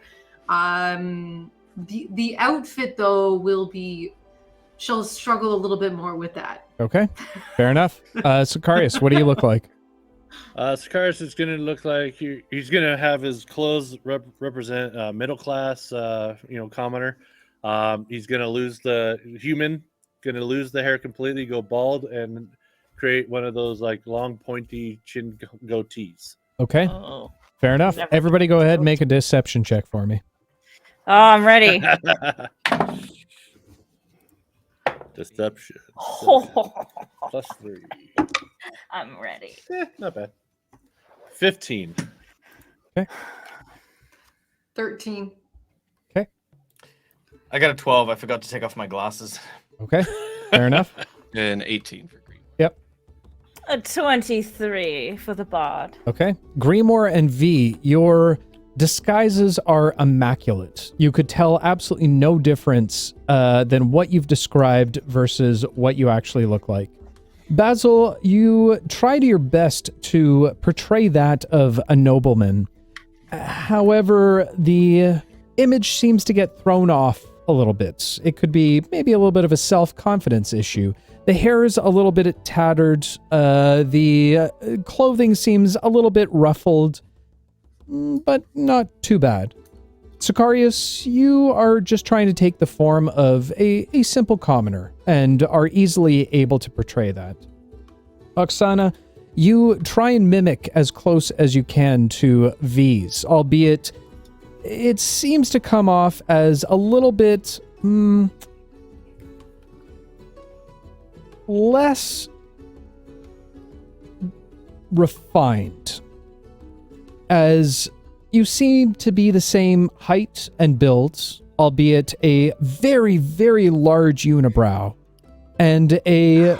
The outfit though will be she'll struggle a little bit more with that. Okay, fair enough. Sicarius, what do you look like? Sicarius is going to look like he's going to have his clothes represent middle class, commoner. He's going to lose the hair completely, go bald, and create one of those like long pointy chin goatees. Okay, Oh. fair enough. Everybody go ahead and make a deception check for me. Oh, I'm ready. Deception. Oh, +3. I'm ready. Not bad. 15. 13. I got a 12. I forgot to take off my glasses. Okay, fair enough. And 18 for green. Yep. A 23 for the bard. Okay. Grimoire and V, your disguises are immaculate. You could tell absolutely no difference than what you've described versus what you actually look like. Basil, you tried your best to portray that of a nobleman. However, the image seems to get thrown off a little bit. It could be maybe a little bit of a self-confidence issue. The hair is a little bit tattered. The clothing seems a little bit ruffled, but not too bad. Sicarius, you are just trying to take the form of a simple commoner and are easily able to portray that. Oksana, you try and mimic as close as you can to V's, albeit it seems to come off as a little bit less refined, as you seem to be the same height and build, albeit a very, very large unibrow and a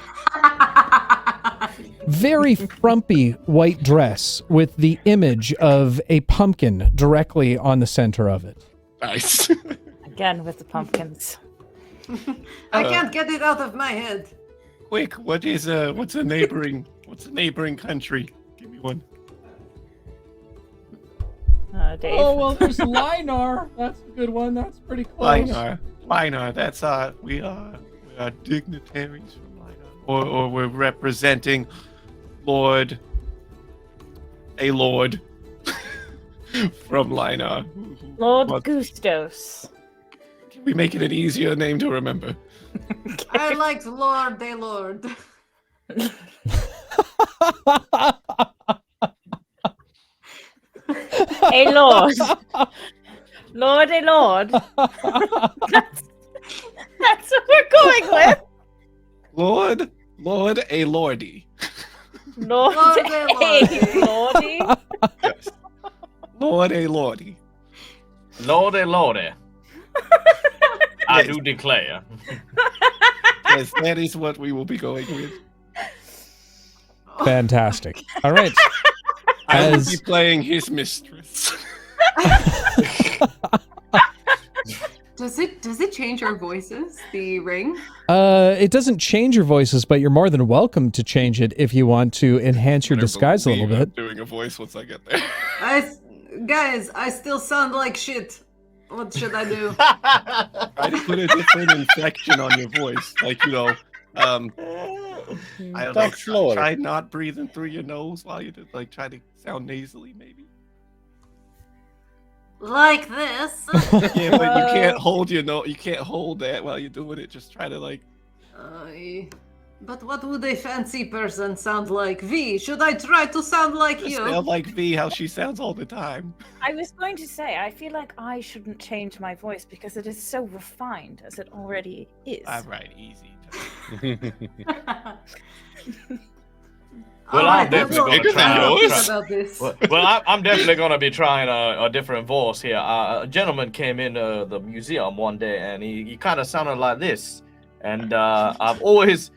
very frumpy white dress with the image of a pumpkin directly on the center of it. Nice. Again with the pumpkins. I can't get it out of my head. Quick, what's a neighboring country? Give me one. Dave. Oh, well, there's Linar. That's a good one. That's pretty close. Linar. That's we are dignitaries from Linar, or we're representing a lord from Linar. Lord Gustos. Can we make it an easier name to remember? I liked Lord de Lord. A lord. Lord, a lord. That's what we're going with. Lord a lordy. Lord, Lord, a lordy. Yes. Lord a lordy. Lordy, lordy. I do declare. Yes, that is what we will be going with. Fantastic. All right. I will be playing his mistress. Does it change our voices? The ring? It doesn't change your voices, but you're more than welcome to change it if you want to enhance your disguise a little bit. I'm doing a voice once I get there. Guys, I still sound like shit. What should I do? Try to put a different inflection on your voice, like I don't know, slower. try not breathing through your nose while you like try to sound nasally, maybe. Like this? Yeah, but you can't hold your nose. You can't hold that while you're doing it. Just try to like. But what would a fancy person sound like? V, should I try to sound like you? Sound like V, how she sounds all the time. I was going to say, I feel like I shouldn't change my voice because it is so refined as it already is. All right, easy. Well, I'm definitely gonna try about this. Well, I'm definitely going to be trying a different voice here. A gentleman came in the museum one day, and he kind of sounded like this. And I've always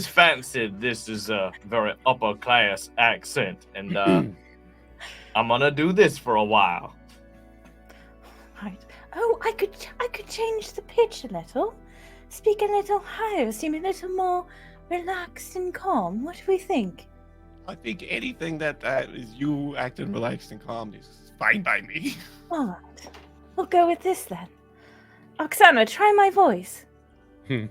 fancied this is a very upper class accent, and I'm gonna do this for a while. Right. Oh, I could change the pitch a little. Speak a little higher, seem a little more relaxed and calm. What do we think? I think anything that is you acting relaxed and calm is fine by me. All right. We'll go with this then. Oksana, try my voice. I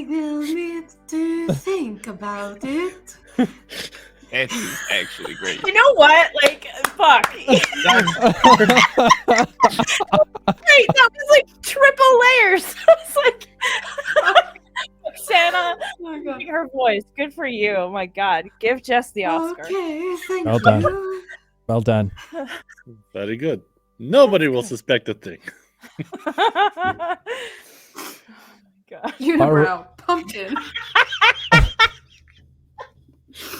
will need to think about it. It's actually great. You know what? Like, fuck. Great, that was like triple layers. It's like Santa, Oh my God. her voice. Good for you. Oh my God. Give Jess the Oscar. Okay, thank Well you. done. Well done. Very good. Nobody will suspect a thing. Oh my God. Unibrow, pumpkin.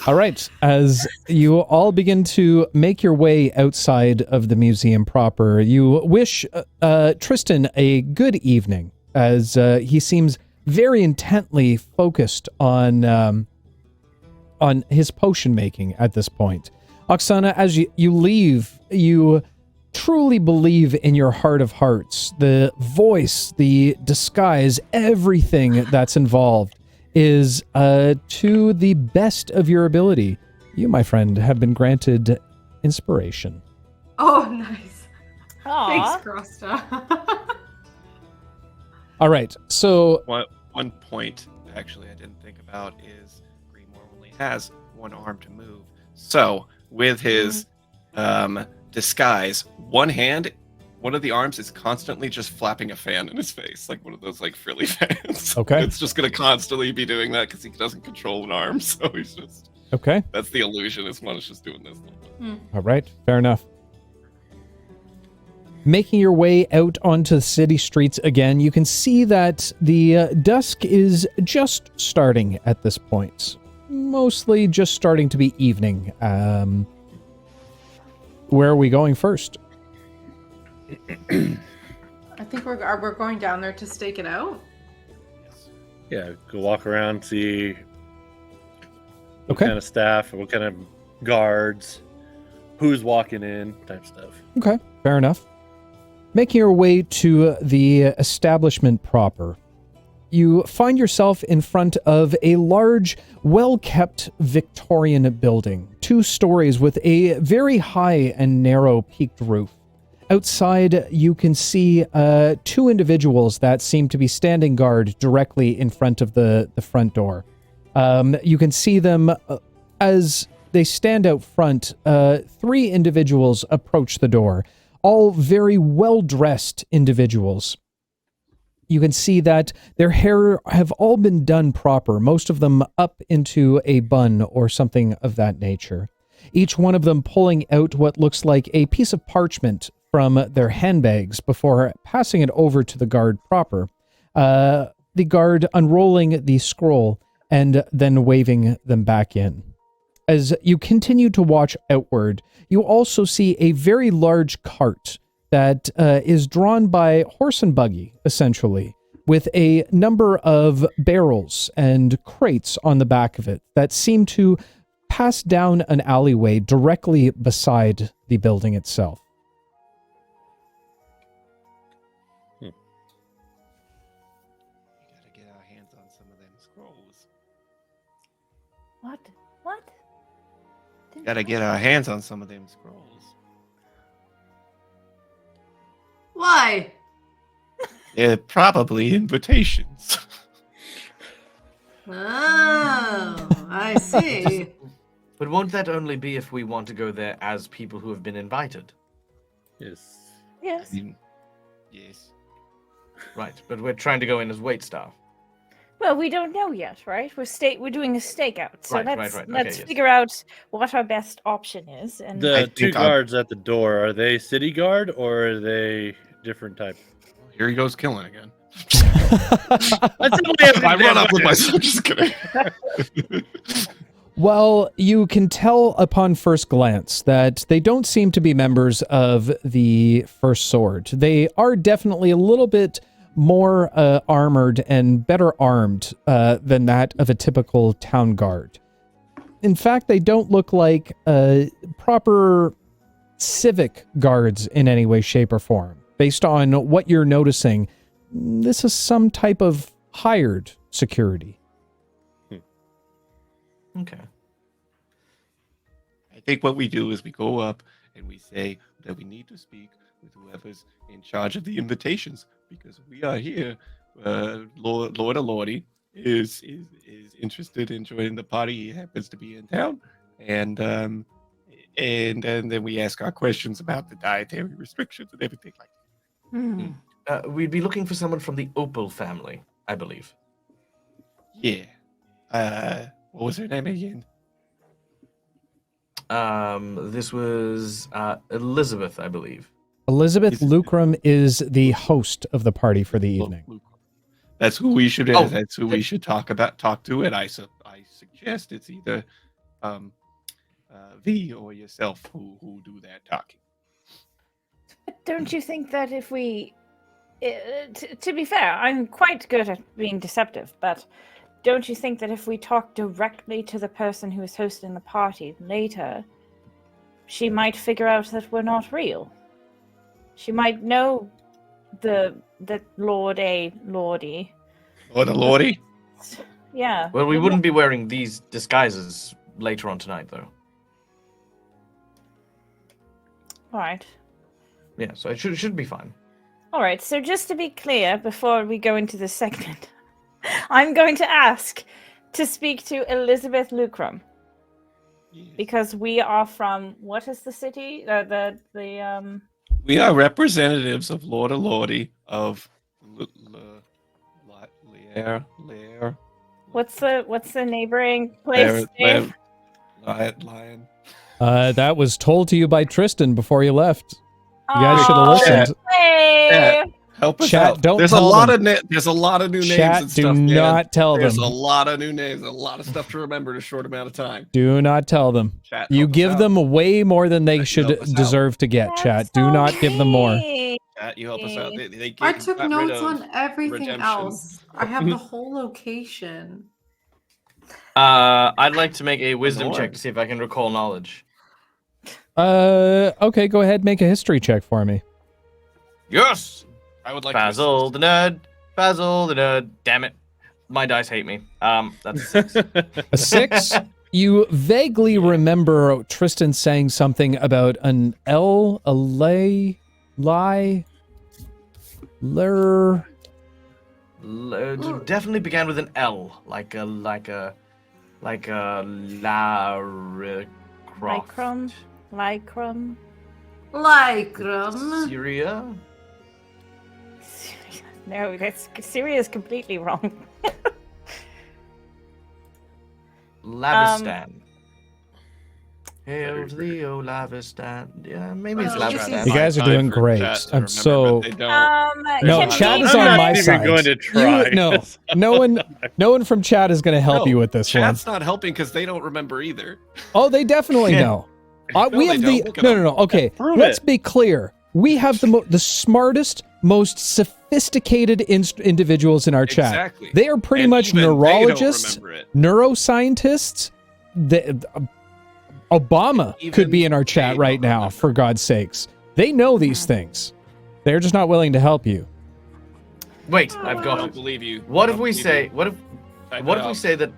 All right. As you all begin to make your way outside of the museum proper, you wish Tristan a good evening, as he seems very intently focused on his potion making at this point. Oksana, as you leave, you truly believe in your heart of hearts. The voice, the disguise, everything that's involved is to the best of your ability. You, my friend, have been granted inspiration. Oh, nice. Aw. Thanks, Crosta. All right, so One point, actually, I didn't think about is Greenmore only has one arm to move. So, with his disguise, one of the arms is constantly just flapping a fan in his face, like one of those like frilly fans. Okay. It's just going to constantly be doing that because he doesn't control an arm. So he's just, okay, that's the illusion, is one is just doing this a little bit. all right, fair enough. Making your way out onto the city streets again, you can see that the dusk is just starting at this point. Mostly just starting to be evening. Where are we going first? I think we're going down there to stake it out. Yeah, go walk around, see what Okay. kind of staff, what kind of guards, who's walking in, type stuff. Okay, fair enough. Making your way to the establishment proper, you find yourself in front of a large, well-kept Victorian building, 2 stories with a very high and narrow peaked roof. Outside, you can see 2 individuals that seem to be standing guard directly in front of the front door. You can see them as they stand out front. 3 individuals approach the door, all very well-dressed individuals. You can see that their hair have all been done proper, most of them up into a bun or something of that nature. Each one of them pulling out what looks like a piece of parchment from their handbags before passing it over to the guard proper. The guard unrolling the scroll and then waving them back in. As you continue to watch outward, you also see a very large cart that is drawn by horse and buggy, essentially, with a number of barrels and crates on the back of it that seem to pass down an alleyway directly beside the building itself. We gotta get our hands on some of them scrolls. What? What? Gotta get our hands on some of them scrolls. Why? They're probably invitations. Oh, I see. But won't that only be if we want to go there as people who have been invited? Yes. Yes. Yes. Right, but we're trying to go in as waitstaff. Well, we don't know yet, right? We're doing a stakeout, so Right, let's right. Okay, let's yes. figure out what our best option is. And The I 2 think guards at the door, are they city guard or are they different type? Here he goes killing again. I I run up with my sword. Just kidding. Well, you can tell upon first glance that they don't seem to be members of the First Sword. They are definitely a little bit more armored and better armed than that of a typical town guard. In fact, they don't look like proper civic guards in any way, shape, or form. Based on what you're noticing, this is some type of hired security. Okay. I think what we do is we go up and we say that we need to speak with whoever's in charge of the invitations because we are here Lord Lordy is interested in joining the party. He happens to be in town, and then we ask our questions about the dietary restrictions and everything like that. We'd be looking for someone from the Opal family, I believe. Yeah. What was her name again? This was Elizabeth, I believe. Elizabeth Lucrum is the host of the party for the evening. That's who we should. Oh. That's who we should talk to. And I suggest it's either V or yourself who do that talking. Don't you think that if we... to be fair, I'm quite good at being deceptive, but don't you think that if we talk directly to the person who is hosting the party later, she might figure out that we're not real? She might know that Lord A. Lordy. Lord Lordy? Yeah. Well, we wouldn't be wearing these disguises later on tonight, though. All right. Yeah, so it should be fine. All right, so just to be clear, before we go into this segment, I'm going to ask to speak to Elizabeth Lucrum. Because we are from, what is the city? We are representatives of Lord Lordy of Lair. What's the neighboring place? Dave? Lion. That was told to you by Tristan before you left. You guys should have listened. Hey. Help us Chat, out. don't There's tell a lot them. of there's a lot of new names Chat, and do stuff. man. not tell There's them. a lot of new names, a lot of stuff to remember in a short amount of time. Do not tell them. Chat, You help us give out. them way more than they Chat, should help us out. deserve to get, That's chat. Do not give them more. okay. Chat, you help us out. I took got rid notes of on everything redemption. else. I have the whole location. I'd like to make a wisdom Lord. check to see if I can recall knowledge. Okay, go ahead, make a history check for me. Yes! I would like Basil the nerd. Basil the nerd. Damn it. My dice hate me. That's a 6. A 6? You vaguely remember Tristan saying something about an L, a lay, lie, lur. Definitely began with an L, like a Lara Croft. Lycrum. Syria? No, Syria is completely wrong. Lavistan. Hail to thee, O Lavistan. Yeah, maybe it's Well, Lavistan. You guys are doing great. I'm so- No, can chat we- is I'm on not my even side. going to try. No one from chat is going to help you with this one. Chat's not helping because they don't remember either. Oh, they definitely know. We No, have they the don't. Look at no. them. Okay, Prove let's it. be clear. We have the smartest, most sophisticated individuals in our chat. Exactly. They are pretty And much even they don't neurologists, remember it. neuroscientists. Obama Even could be in our chat they right don't now, remember. for God's sakes. They know these things. They're just not willing to help you. Wait, I've I got don't it. believe you. What I if don't we believe say? you. What if Type What it if we out. say that?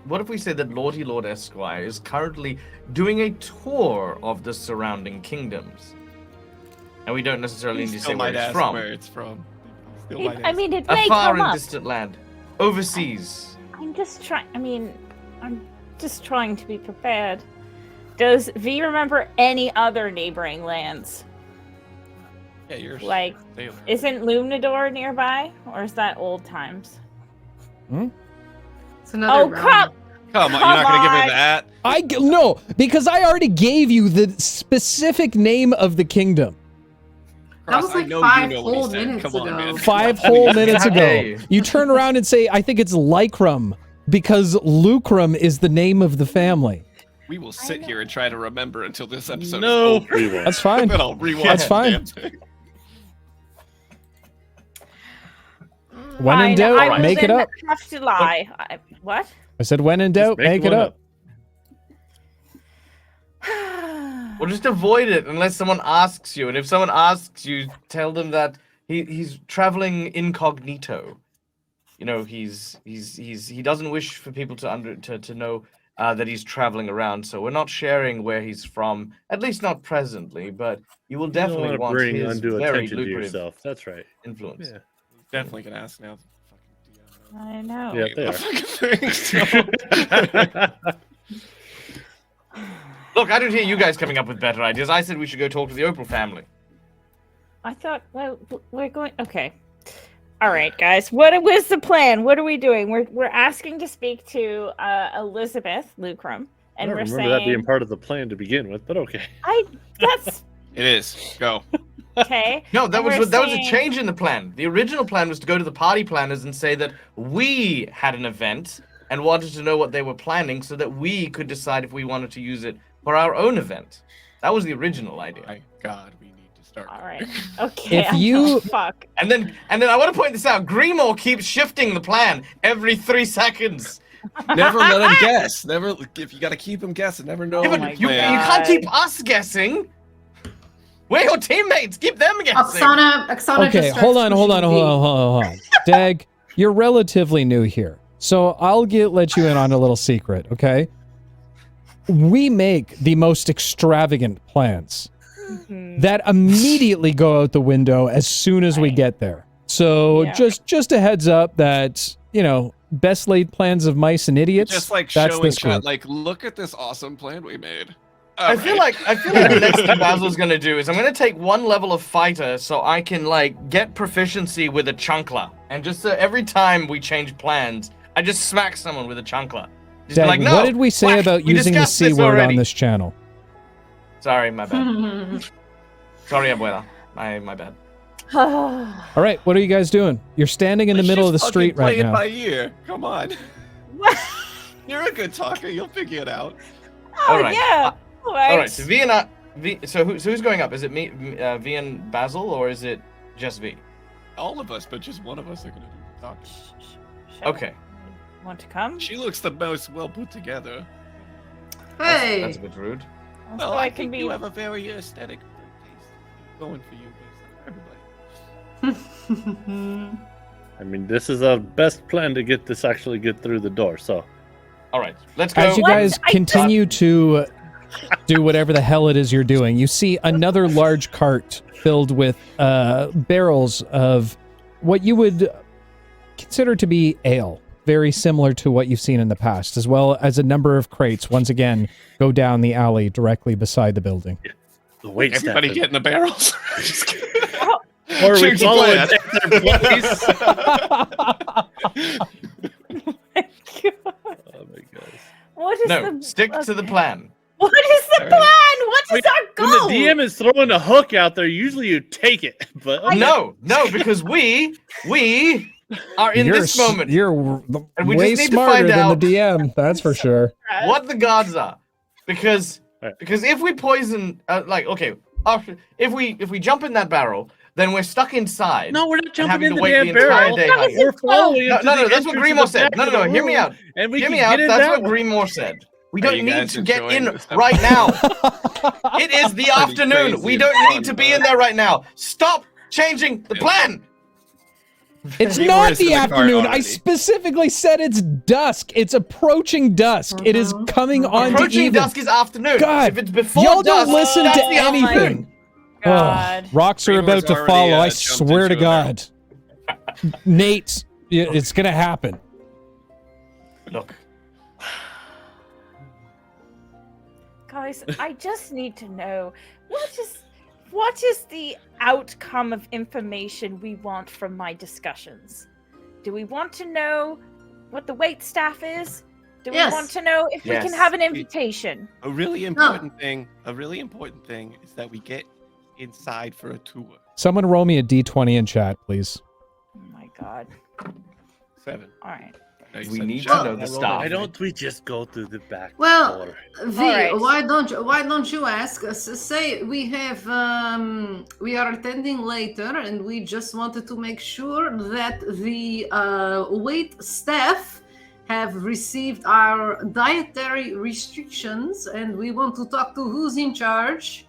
What if we say that Lordy Lord Esquire is currently doing a tour of the surrounding kingdoms, and we don't necessarily You need to still say where might it's ask from? where it's from. Still might I ask. mean, it A may far come and up. distant land, overseas. I'm just trying. I'm just trying to be prepared. Does V remember any other neighboring lands? Yeah, you're Like, Taylor. isn't Lumnador nearby, or is that old times? It's another Oh, round. Come on, you're not gonna give on. her that. No, because I already gave you the specific name of the kingdom. That was Cross, I like know 5 you know what he whole said. minutes Come on, ago. man. 5 whole minutes ago. Hey. You turn around and say, I think it's Lycrum, because Lucrum is the name of the family. We will sit here and try to remember until this episode No, is over. we won't. That's fine. Then I'll rewatch That's the fine. damn thing. When in Fine, doubt, I will make it then up. Have to lie. What? I said, when in doubt, Just make it one up. Well, just avoid it unless someone asks you, and if someone asks you, tell them that he's traveling incognito. You know, he doesn't wish for people to know that he's traveling around. So we're not sharing where he's from, at least not presently. But you will You don't definitely want to want bring his undue very attention to lucrative yourself. That's right. influence. Yeah. Definitely gonna ask now. I know. Yeah, they Look, I don't hear you guys coming up with better ideas. I said we should go talk to the Opal family. I thought, well, we're going. Okay. All right, guys. What was the plan? What are we doing? We're asking to speak to Elizabeth Lucrum, I and don't we're remember saying that being part of the plan to begin with, but okay. that's It is. Go. okay. No, that And was we're that was a saying- change in the plan. The original plan was to go to the party planners and say that we had an event and wanted to know what they were planning so that we could decide if we wanted to use it for our own event. That was the original idea. My God, we need to start. All right. Okay. If you- fuck. And then I want to point this out. Grimo keeps shifting the plan every 3 seconds. Never let him guess. Never. If you gotta keep him guessing, never know. Yeah, but my you man. can't keep us guessing. We're your teammates. Keep them guessing. Oksana Okay, just hold starts on. pushing V. Dag, you're relatively new here. So I'll let you in on a little secret, okay? We make the most extravagant plans Mhm. that immediately go out the window as soon as we Right. get there. So Yeah. just a heads up that, best laid plans of mice and idiots. Just like that's showing this chat, group. like, look at this awesome plan we made. I feel like the next thing Basil's gonna do is I'm gonna take one level of fighter so I can get proficiency with a chunkler, and just every time we change plans, I just smack someone with a chunkler. Just be Dag, like, no. what did we say whack, about we using the discussed C this word already." on this channel? Sorry, my bad. Sorry, abuela. My bad. All right, what are you guys doing? You're standing in the Let's middle of the just street fucking right play now. it by ear. Come on. What? You're a good talker. You'll figure it out. Oh All right. yeah. All right. All right, so V and I. So who's going up? Is it me, V and Basil, or is it just V? All of us, but just one of us are gonna do the talking. Shall Okay. we Want to come? She looks the most well put together. Hey. That's a bit rude. So Well, I I can think be. you have a very aesthetic taste going for you, but it's not for everybody. I mean, this is our best plan to get through the door. So All right, let's go. As you What? guys continue to do whatever the hell it is you're doing, you see another large cart filled with barrels of what you would consider to be ale, very similar to what you've seen in the past, as well as a number of crates, once again, go down the alley directly beside the building. the wait staff Everybody is- get in the barrels. or we Change the follow plan. and take their place. Oh my god! What is No, the stick to the okay. plan. What is the All plan? right. What is Wait, our When goal? the DM is throwing a hook out there, usually you take it. But okay. No, because we are in this moment. You're And we way just need to smarter find than out- the DM, that's for sure. What the gods are, because Right. if we poison, if we jump in that barrel, then we're stuck inside. No, we're not jumping having in to the wait damn the entire barrel. day That was hiding. We're following No, him to no, the that's what entrance Grimo of the said. back No, of no, the hear me room, out. And we Hear can me out. get in That's that what way. Grimo said. We Are don't you need guys to get in enjoying this? right now. It is the afternoon. crazy We and don't fun, need to be but- in there right now. Stop changing the plan. It's You were not in the the cart afternoon. I already. specifically said it's dusk. It's approaching dusk. It is coming on to Approaching even. dusk is afternoon. God, If it's before y'all dusk, don't listen that's to the afternoon. anything. God. Oh, rocks are Grimo's about to already, follow. I jumped swear to into a barrel. God. Nate, it's gonna happen. Look, Guys, I just need to know what is the outcome of information we want from my discussions? Do we want to know what the wait staff is? Do Yes. we want to know if we can Yes. have an invitation? A really important thing is that we get inside for a tour. Someone roll me a d20 in chat, please. Oh my god. 7. All right. No, you we said need shut to know up. the stuff. Why don't we just go through the back Well, door? V, All right. why don't you ask us? Say we have we are attending later, and we just wanted to make sure that the wait staff have received our dietary restrictions, and we want to talk to who's in charge,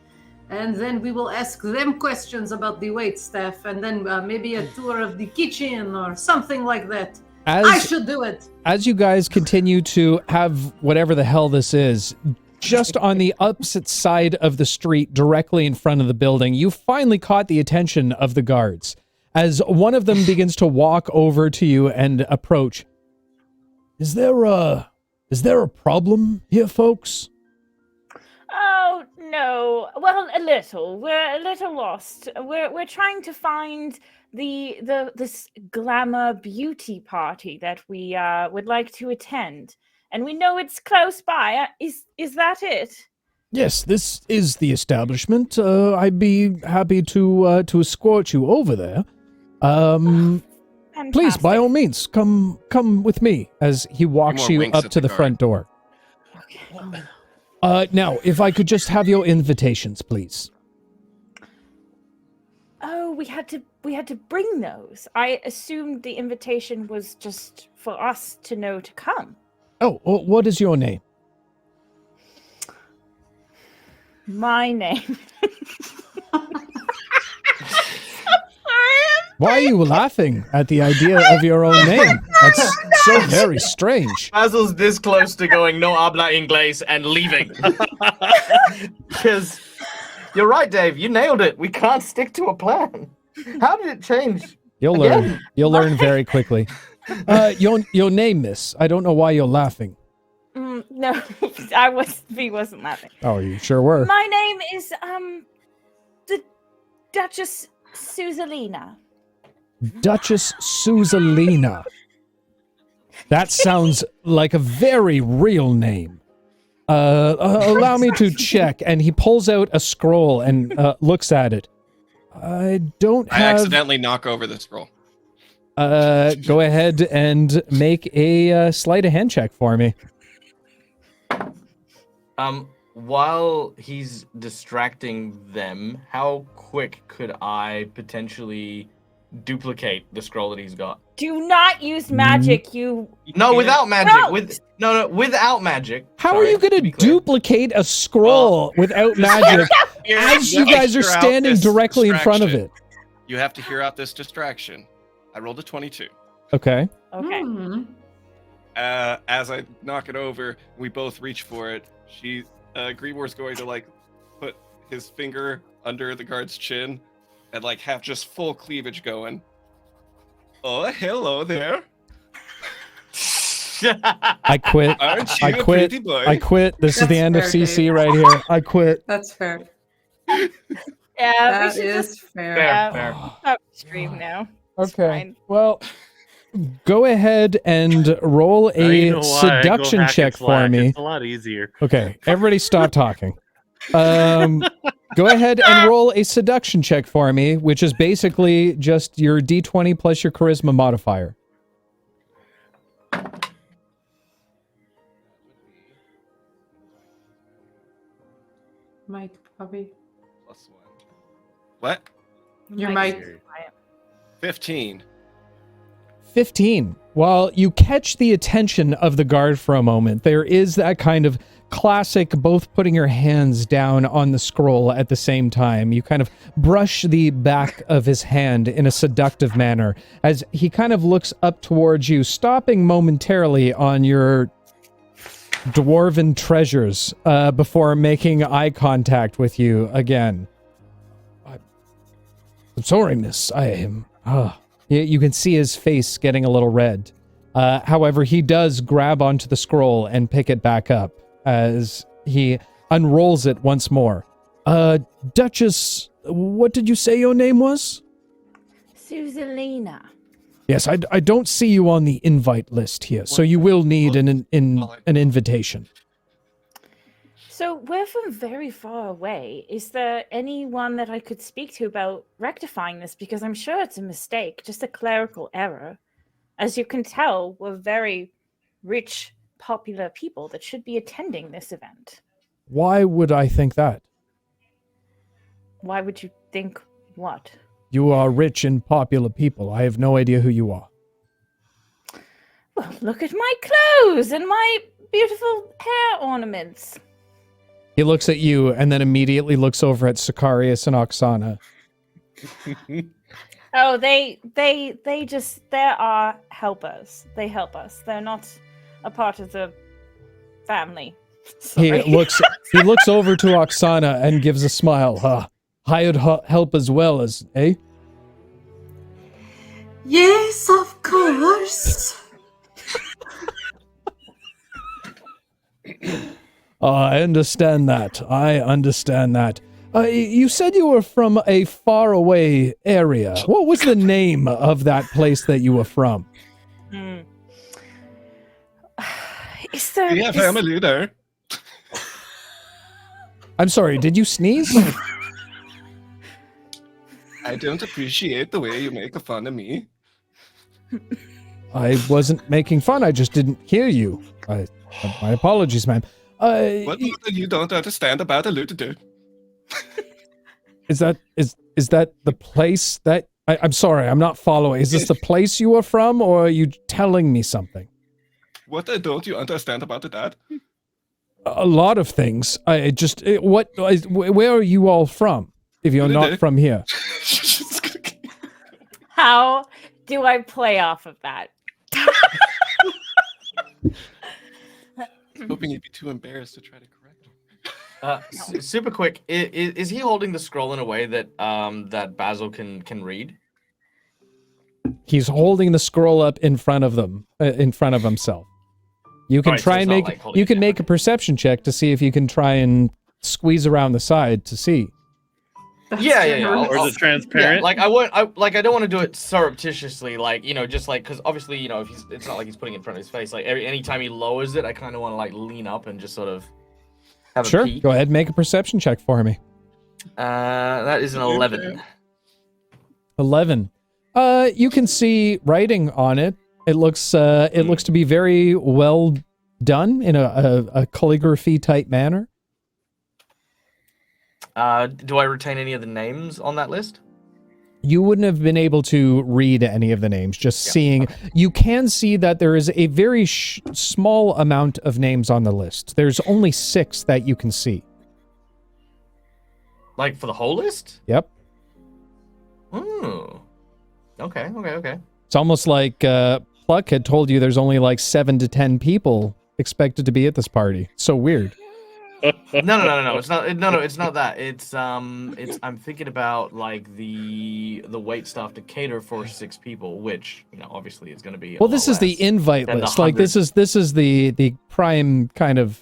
and then we will ask them questions about the wait staff, and then maybe a tour of the kitchen or something like that. I should do it. As you guys continue to have whatever the hell this is, just on the opposite side of the street, directly in front of the building, you finally caught the attention of the guards. as one of them begins to walk over to you and approach. Is there a problem here, folks? Oh, no. Well, a little. We're a little lost. We're trying to find this glamour beauty party that we would like to attend. And we know it's close by. Is that it? Yes, this is the establishment. I'd be happy to escort you over there. Please, by all means, come with me as he walks you up to the front door. Okay. Now, if I could just have your invitations, please. Oh, we had to bring those. I assumed the invitation was just for us to know to come. Oh, what is your name? My name. Why are you laughing at the idea of your own name? That's so very strange. Basil's this close to going no habla inglés and leaving. Because you're right, Dave. You nailed it. We can't stick to a plan. How did it change? You'll learn. You'll learn very quickly. Your name, miss. I don't know why you're laughing. No, he wasn't laughing. Oh, you sure were. My name is the Duchess Susalina. Duchess Susalina. That sounds like a very real name. Allow me to check. And he pulls out a scroll and looks at it. I accidentally knock over the scroll. Go ahead and make a sleight of hand check for me. While he's distracting them, how quick could I potentially duplicate the scroll that he's got? Do not use magic, without magic. No. Without magic. How are you going to duplicate a scroll without magic as you guys are standing directly in front of it? You have to hear out this distraction. I rolled a 22. Okay. Okay. As I knock it over, we both reach for it. Grimoire's going to put his finger under the guard's chin and have just full cleavage going. Oh, hello there. I quit. Aren't you I a quit. pretty boy? I quit. This is the end of fair, CC Dave. right here. I quit. That's fair. Yeah, That we should is just fair. stop the stream now. It's Okay. fine. Well, go ahead and roll Now you a know why I go seduction hack and check for slack. me. It's a lot easier. Okay, everybody stop talking. Go ahead and roll a seduction check for me, which is basically just your D20 plus your charisma modifier. Mike, probably. +1. What? Your Mike's mic. quiet. 15. 15. While you catch the attention of the guard for a moment, there is that kind of classic both putting your hands down on the scroll at the same time. You kind of brush the back of his hand in a seductive manner as he kind of looks up towards you, stopping momentarily on your dwarven treasures before making eye contact with you again. I'm sorry, miss. I am... You can see his face getting a little red. However, he does grab onto the scroll and pick it back up as he unrolls it once more. Duchess, what did you say your name was? Susalina. Yes, I don't see you on the invite list here, so you will need an invitation. So we're from very far away. Is there anyone that I could speak to about rectifying this? Because I'm sure it's a mistake, just a clerical error. As you can tell, we're very rich, popular people that should be attending this event. Why would I think that? Why would you think what? You are rich and popular people. I have no idea who you are. Well, look at my clothes and my beautiful hair ornaments. He looks at you and then immediately looks over at Sicarius and Oksana. Oh, they're our helpers. They help us. They're not a part of the family. Sorry. He looks over to Oksana and gives a smile. Hired help as well as, eh? Yes, of course. I understand that. I understand that. You said you were from a faraway area. What was the name of that place that you were from? Is there? We have family there. I'm sorry, did you sneeze? I don't appreciate the way you make fun of me. I wasn't making fun. I just didn't hear you. My apologies, ma'am. What you don't understand about a Luditor? Is that the place that I'm sorry, I'm not following. Is this the place you are from, or are you telling me something? What don't you understand about that? A lot of things. Where are you all from? If you're not from here, How do I play off of that? Hoping you'd be too embarrassed to try to correct him. Super quick, is he holding the scroll in a way that that Basil can read? he's holding the scroll up in front of himself. You can Right, so try it's and not make like holding you it can down. make a perception check to see if you can try and squeeze around the side to see. That's Yeah. generous. Or is it transparent? Yeah, like I don't want to do it surreptitiously, like, you know, just like, because obviously, you know, if it's not like he's putting it in front of his face. Like anytime he lowers it, I kind of want to like lean up and just sort of have Sure, a peek. go ahead and make a perception check for me. That is an 11. 11. You can see writing on it. It looks to be very well done in a calligraphy type manner. Do I retain any of the names on that list? You wouldn't have been able to read any of the names, just seeing. okay. You can see that there is a very small amount of names on the list. There's only 6 that you can see. Like for the whole list? Yep. Oh. Okay. It's almost like Pluck had told you there's only like 7 to 10 people expected to be at this party. So weird. No. It's not. No, it's not that. It's I'm thinking about like the wait staff to cater for 6 people, which, you know, obviously is going to be. Well, this is the invite than the list. Like this 100. is the prime kind of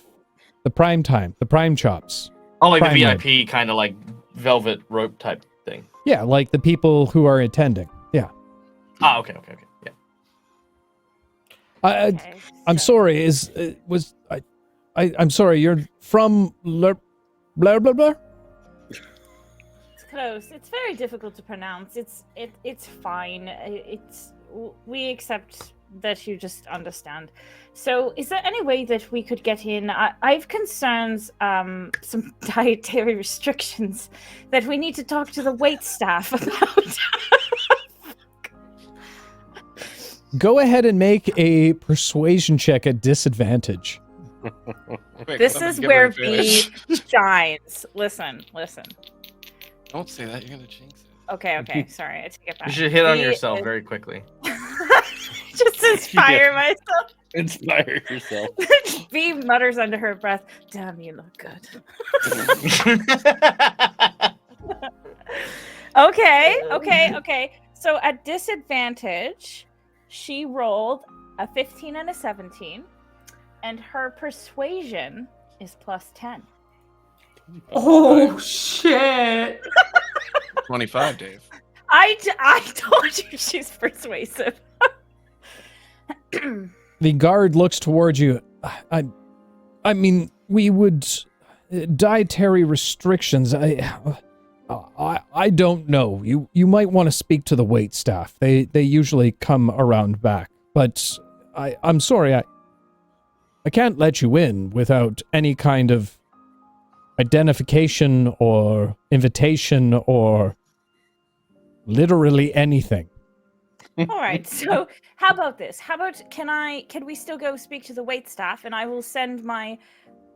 the prime time, the prime chops. Oh, like prime the rib. VIP kind of like velvet rope type thing. Yeah, like the people who are attending. Yeah. Ah, okay. Yeah. Okay, I'm so- sorry. I'm sorry. You're from blah blah blah. It's close. It's very difficult to pronounce. It's fine. We accept that you just understand. So, is there any way that we could get in? I've concerns, some dietary restrictions that we need to talk to the wait staff about. Go ahead and make a persuasion check at disadvantage. Quick, This somebody is give where her advantage. B shines. Listen. Don't say that. You're gonna jinx it. Okay. Sorry, I take it back. You should hit on B yourself is- very quickly. Just inspire myself. Inspire yourself. B mutters under her breath, "Damn, you look good." Okay. So at disadvantage, she rolled a 15 and a 17, and her persuasion is plus 10. Oh shit! 25, Dave. I told you she's persuasive. The guard looks towards you. I mean, we would dietary restrictions. I don't know. You might want to speak to the wait staff. They usually come around back. But I'm sorry. I can't let you in without any kind of identification or invitation or literally anything. All right. So how about this? Can we still go speak to the wait staff, and I will send my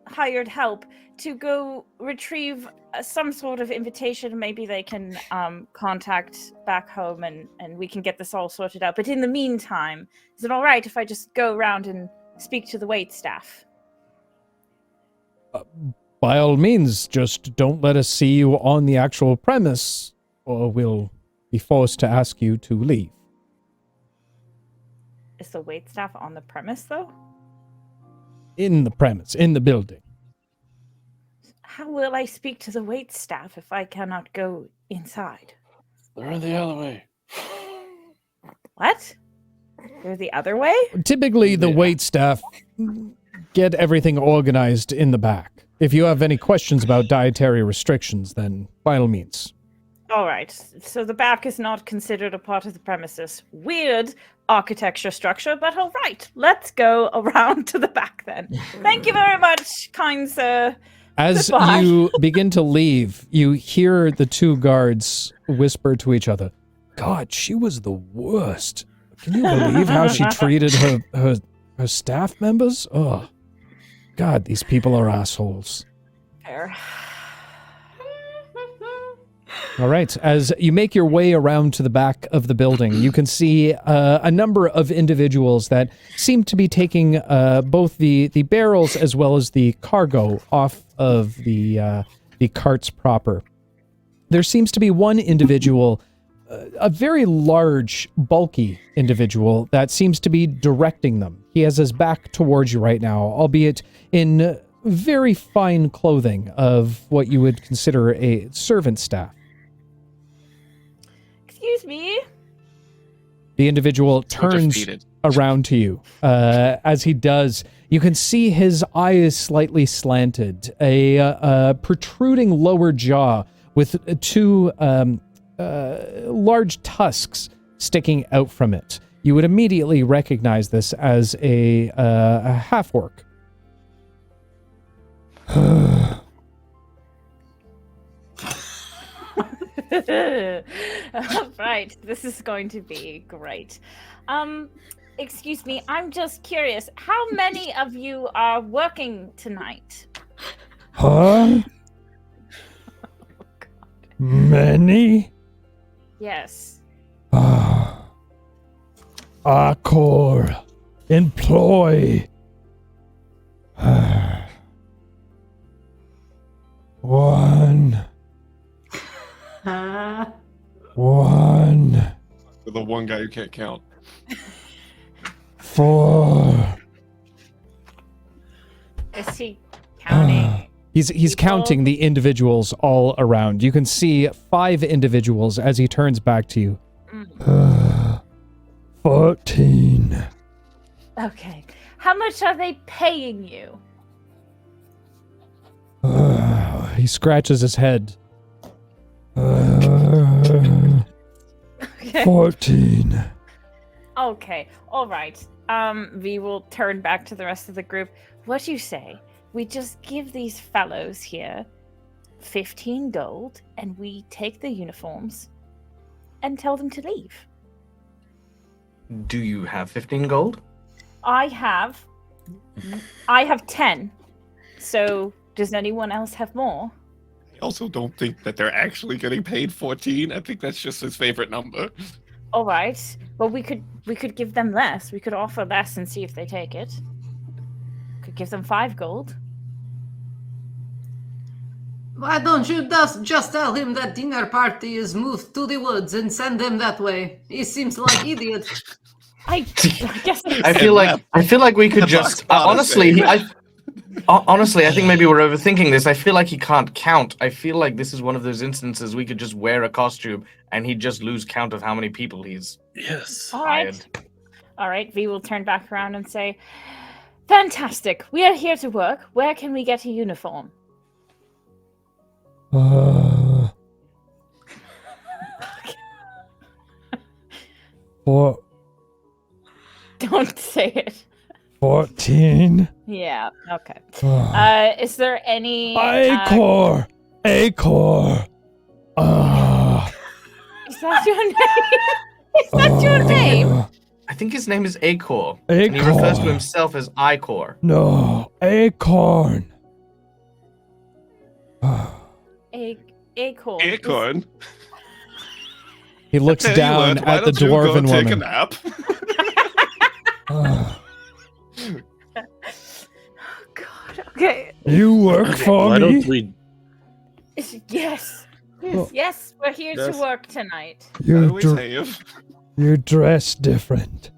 hired help to go retrieve some sort of invitation. Maybe they can contact back home, and we can get this all sorted out. But in the meantime, is it all right if I just go around and speak to the wait staff? By all means, just don't let us see you on the actual premise, or we'll be forced to ask you to leave. Is the waitstaff on the premise, though? In the premise, in the building. How will I speak to the waitstaff if I cannot go inside? They're in the alleyway. What? Go the other way? Typically, the wait staff get everything organized in the back. If you have any questions about dietary restrictions, then by all means. All right. So the back is not considered a part of the premises. Weird architecture structure, but all right. Let's go around to the back then. Thank you very much, kind sir. As Goodbye. you begin to leave, you hear the two guards whisper to each other, God, she was the worst. Can you believe how she treated her staff members? Oh, God, these people are assholes. Fair. All right, as you make your way around to the back of the building, you can see a number of individuals that seem to be taking both the barrels as well as the cargo off of the carts proper. There seems to be one individual, a very large, bulky individual that seems to be directing them. He has his back towards you right now, albeit in very fine clothing of what you would consider a servant staff. Excuse me. The individual So turns defeated. around to you. As he does, you can see his eye is slightly slanted, a protruding lower jaw with two large tusks sticking out from it. You would immediately recognize this as a half-orc. Right. This is going to be great. Excuse me. I'm just curious. How many of you are working tonight? Huh? Many? Yes. Accor. Employ. One. One. The one guy who can't count. 4. Is he counting? He's people? counting the individuals all around. You can see 5 individuals as he turns back to you. 14. Okay. How much are they paying you? He scratches his head. Okay. 14. Okay. All right. We will turn back to the rest of the group. What do you say? We just give these fellows here 15 gold and we take the uniforms and tell them to leave. Do you have 15 gold? I have 10. So does anyone else have more? I also don't think that they're actually getting paid 14. I think that's just his favorite number. All right. Well, we could give them less. We could offer less and see if they take it. Could give them 5 gold. Why don't you just tell him that dinner party is moved to the woods and send them that way? He seems like idiot. I guess I feel like we could just honestly. Honestly, I think maybe we're overthinking this. I feel like he can't count. I feel like this is one of those instances we could just wear a costume and he'd just lose count of how many people he's Yes. All hired. right. All right. V will turn back around and say, "Fantastic. We are here to work. Where can we get a uniform?" Four, Don't say it. 14. Yeah. Okay. Is there any? Acor. Acor. Is that your name? Is that your name? I think his name is Acor. And he refers to himself as Icor. No, acorn. Acorn. Acorn. He looks Tell you down what, why at the don't you go dwarven take a woman. nap? God. Okay. You work for Why me? don't we? Yes. Well, Yes. We're here Yes. to work tonight. How do You we dr- save? you dress different.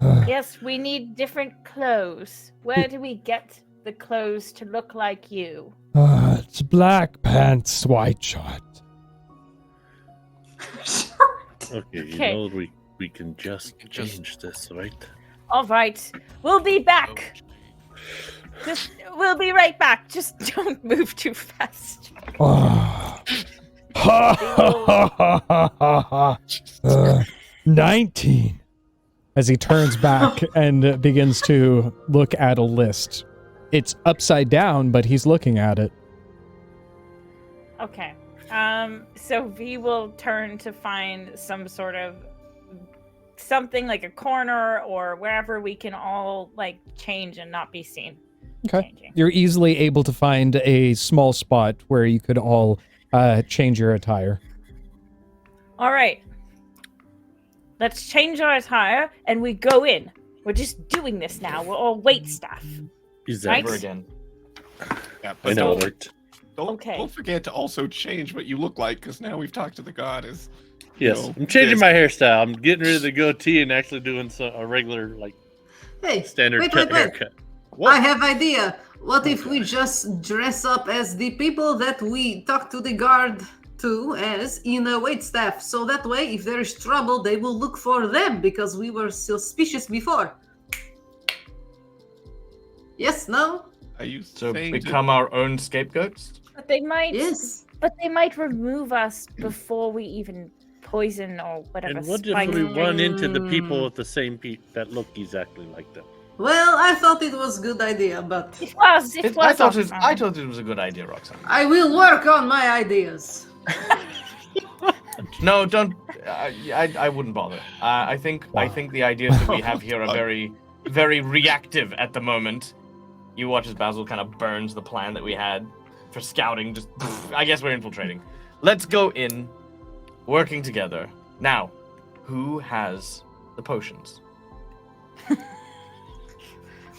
Yes, we need different clothes. Where do we get the clothes to look like you? It's black pants, white shirt. Okay, you Okay. know we can just change this, right? All right, we'll be back. We'll be right back. Just don't move too fast. Ha ha ha ha ha ha. 19. As he turns back and begins to look at a list. It's upside down, but he's looking at it. Okay. So V will turn to find some sort of something like a corner or wherever we can all like change and not be seen. Okay. Changing. You're easily able to find a small spot where you could all change your attire. All right. Let's change our attire and we go in. We're just doing this now. We're all wait staff. Exactly. Never again. Yeah, I but know, don't, right? Okay. don't forget to also change what you look like, because now we've talked to the goddess. Yes, No, I'm changing this- my hairstyle. I'm getting rid of the goatee and actually doing a regular, like, Hey, standard wait, cut wait, wait. haircut. I What? have idea. What if we just dress up as the people that we talk to the guard to as in a wait staff? So that way, if there is trouble, they will look for them because we were suspicious before. Yes, no? Are you So saying become our own scapegoats? But they might Yes. But they might remove us before we even poison or whatever. And what if spike we thing. run into the people with the same that look exactly like them? Well, I thought it was a good idea, but It was. It was. I thought awesome. it was a good idea, Roxanne. I will work on my ideas. No, don't. I wouldn't bother. I think the ideas that we have here are very, very reactive at the moment. You watch as Basil kind of burns the plan that we had for scouting. Just, I guess we're infiltrating. Let's go in, working together. Now, who has the potions?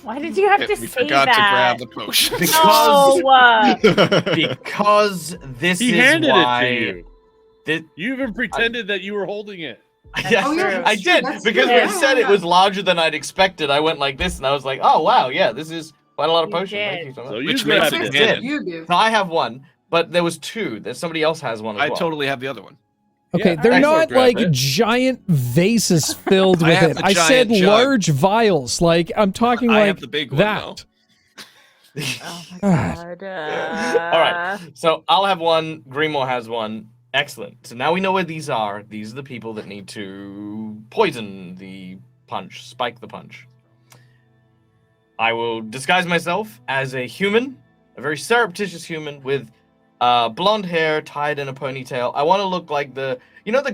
Why did you have to we say forgot that? to grab the potion. Because No, because this He is handed why. it to you. Thi- You even pretended that you were holding it. Yeah, Oh, yeah, I that's true, did that's because true. when Yeah, it said yeah, it was larger than I'd expected. I went like this, and I was like, "Oh wow, yeah, this is quite a lot of You potions." did. Thank you so much. So you Which grabbed makes it. it did. You do. So I have one, but there was two. That somebody else has one as I well. totally have the other one. Okay, Yeah, they're I not grab like it. giant vases filled I with have it. the I said giant jug. large vials. Like, I'm talking I like have the big one, that. though. Oh my God. god. All right. So I'll have one. Greenmore has one. Excellent. So now we know where these are. These are the people that need to poison the punch, spike the punch. I will disguise myself as a human, a very surreptitious human with blonde hair tied in a ponytail. I want to look like the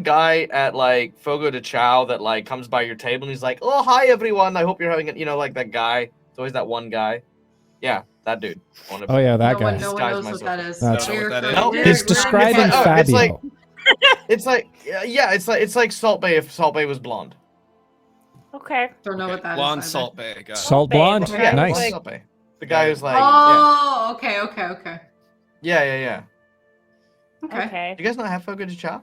guy at like Fogo de Chao that like comes by your table and he's like, "Oh, hi everyone. I hope you're having it." Like that guy. It's always that one guy. Yeah, that dude. I wanna- Oh yeah, that no guy. one, no one Disguise knows what myself. that is. That's- Don't know what that is. No, We're- He's we're- describing it's like- it's like- Fabio. It's like it's like Salt Bay if Salt Bay was blonde. Okay. Don't know what that is. Blonde either. salt bag. Salt Babe, blonde. okay. Yeah, Nice. blonde Salt Bay. The guy who's like, Oh, okay, okay, okay. yeah. Okay. Okay. Do you guys not have Fogo de Chao?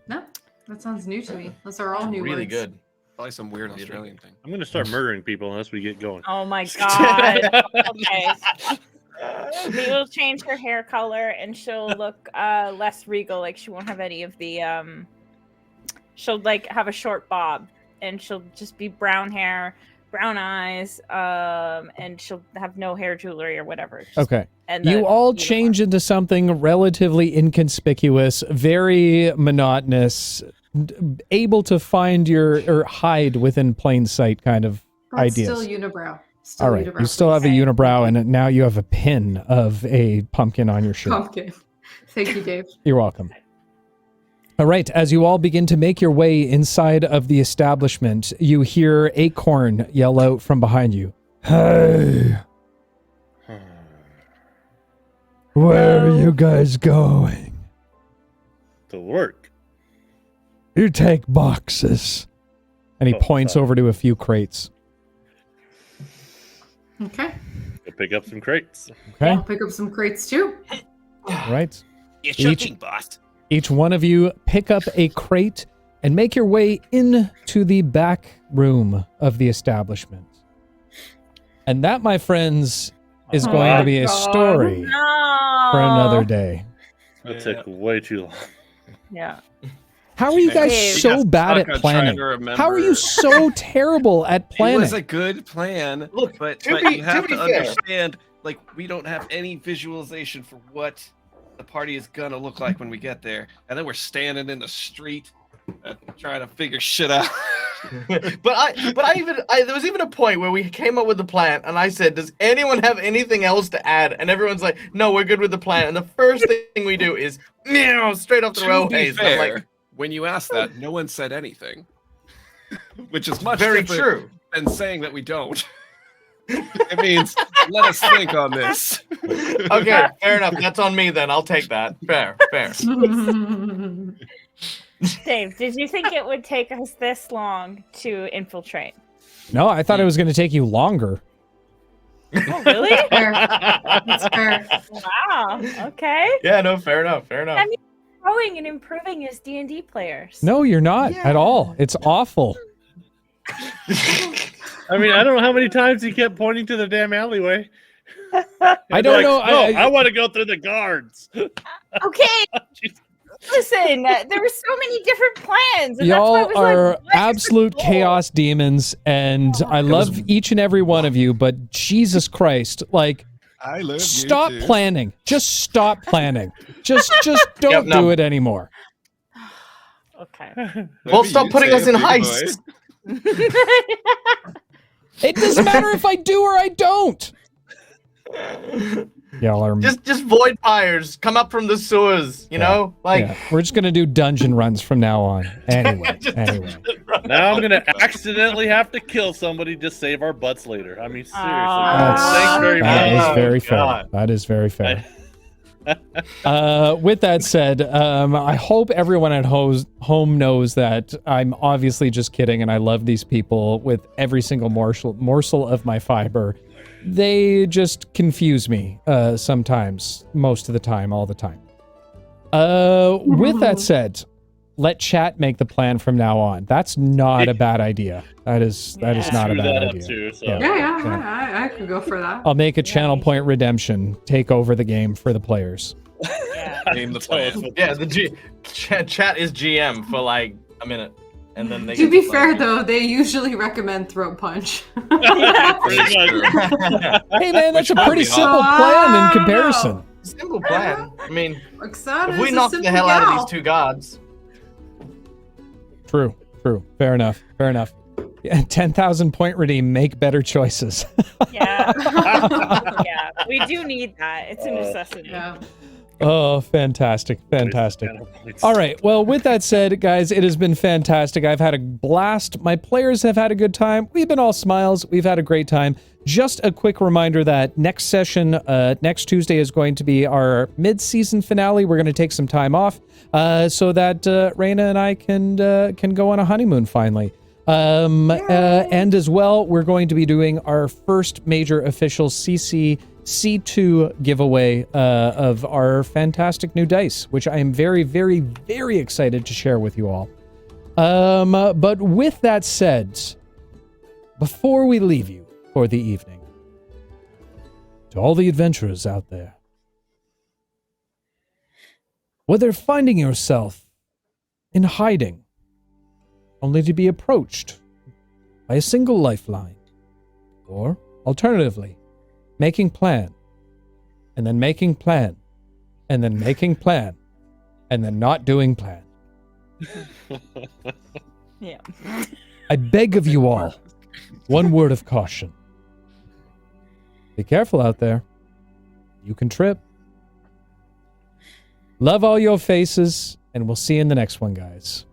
No, that sounds new to me. Those are all new Really words. good. Probably some weird Australian thing. I'm gonna start murdering people unless we get going. Oh my god. Okay. We will change her hair color and she'll look less regal, like she won't have any of the she'll like have a short bob and she'll just be brown hair, brown eyes, and she'll have no hair jewelry or whatever. Just- Okay. And You the all uniform. change into something relatively inconspicuous, very monotonous, able to find or hide within plain sight kind of But ideas. Still unibrow. Still All right, unibrow, you still have a please. unibrow, and now you have a pin of a pumpkin on your shirt. Pumpkin. Thank you, Dave. You're welcome. All right, as you all begin to make your way inside of the establishment, you hear Acorn yell out from behind you. Hey, where are you guys going? To work. You take boxes. And he Oh, points sorry. over to a few crates. Okay. Go pick up some crates. Okay, I'll pick up some crates too. all right. You're Each- shooting, boss. Each one of you pick up a crate and make your way into the back room of the establishment. And that, my friends, is going to be a story for another day. That took way too long. Yeah. How are you guys Dave. so got bad stuck at on planning? trying to How are you remember. so terrible at It planning? was a good plan. Look, but to be- you have to to be fair. understand, like, we don't have any visualization for what the party is gonna look like when we get there, and then we're standing in the street trying to figure shit out. but there was even a point where we came up with the plan, and I said, "Does anyone have anything else to add?" And everyone's like, "No, we're good with the plan." And the first thing we do is meow straight off the To be railways. And I'm fair, like, when you asked that, no one said anything, which is much very different true. than saying that we don't. It means let us think on this. Okay, fair enough. That's on me then. I'll take that. Fair. Dave, did you think it would take us this long to infiltrate? No, I thought it was going to take you longer. Oh, really? Fair. That's fair. Wow. Okay. Yeah, no, fair enough. I mean, growing and improving as D&D players. No, you're not at all. It's awful. I mean, I don't know how many times he kept pointing to the damn alleyway. I don't know. I want to go through the guards. Okay. Listen, there were so many different plans. And that's why I Y'all was are like, what is absolute the goal? chaos demons, and I love each and every one of you, but Jesus Christ, like, I love stop planning. Just stop planning. Just don't do it anymore. Okay. Well, stop putting us in heists. It doesn't matter if I do or I don't. Y'all are Just void pyres come up from the sewers. You know, like yeah. We're just gonna do dungeon runs from now on. Anyway. Now I'm gonna accidentally have to kill somebody to save our butts later. I mean, seriously. That's- Thanks very That much. is very fair. God. That is very fair. With that said, I hope everyone at home knows that I'm obviously just kidding, and I love these people with every single morsel of my fiber. They just confuse me sometimes, most of the time, all the time. With that said, let chat make the plan from now on. That's not a bad idea. That is not a Screw bad that up idea. too, so. Yeah, I could go for that. I'll make a channel point redemption take over the game for the players. Yeah. Name the Tell us plan. what- yeah, the chat is GM for like a minute, and then they. To get be play. fair, though, they usually recommend throat punch. Pretty much. Hey man, that's a Which pretty would be simple awesome. plan in I don't comparison. know. Simple plan. I mean, Oksana if we is a knock the simple hell out of gal. these two guards, True. Fair enough. Yeah, 10,000 point redeem. Make better choices. Yeah. Yeah. We do need that. It's a necessity. Yeah. Oh, fantastic. All right. Well, with that said, guys, it has been fantastic. I've had a blast. My players have had a good time. We've been all smiles. We've had a great time. Just a quick reminder that next session, next Tuesday, is going to be our mid-season finale. We're going to take some time off so that Raina and I can go on a honeymoon finally. And as well, we're going to be doing our first major official C2 giveaway of our fantastic new dice, which I am very, very, very excited to share with you all. But with that said, before we leave you for the evening, to all the adventurers out there, whether finding yourself in hiding, only to be approached by a single lifeline, or alternatively, making plan, and then making plan, and then making plan, and then not doing plan. Yeah. I beg of you all, one word of caution. Be careful out there. You can trip. Love all your faces, and we'll see you in the next one, guys.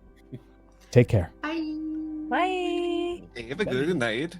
Take care. Bye. Bye. Have a good night.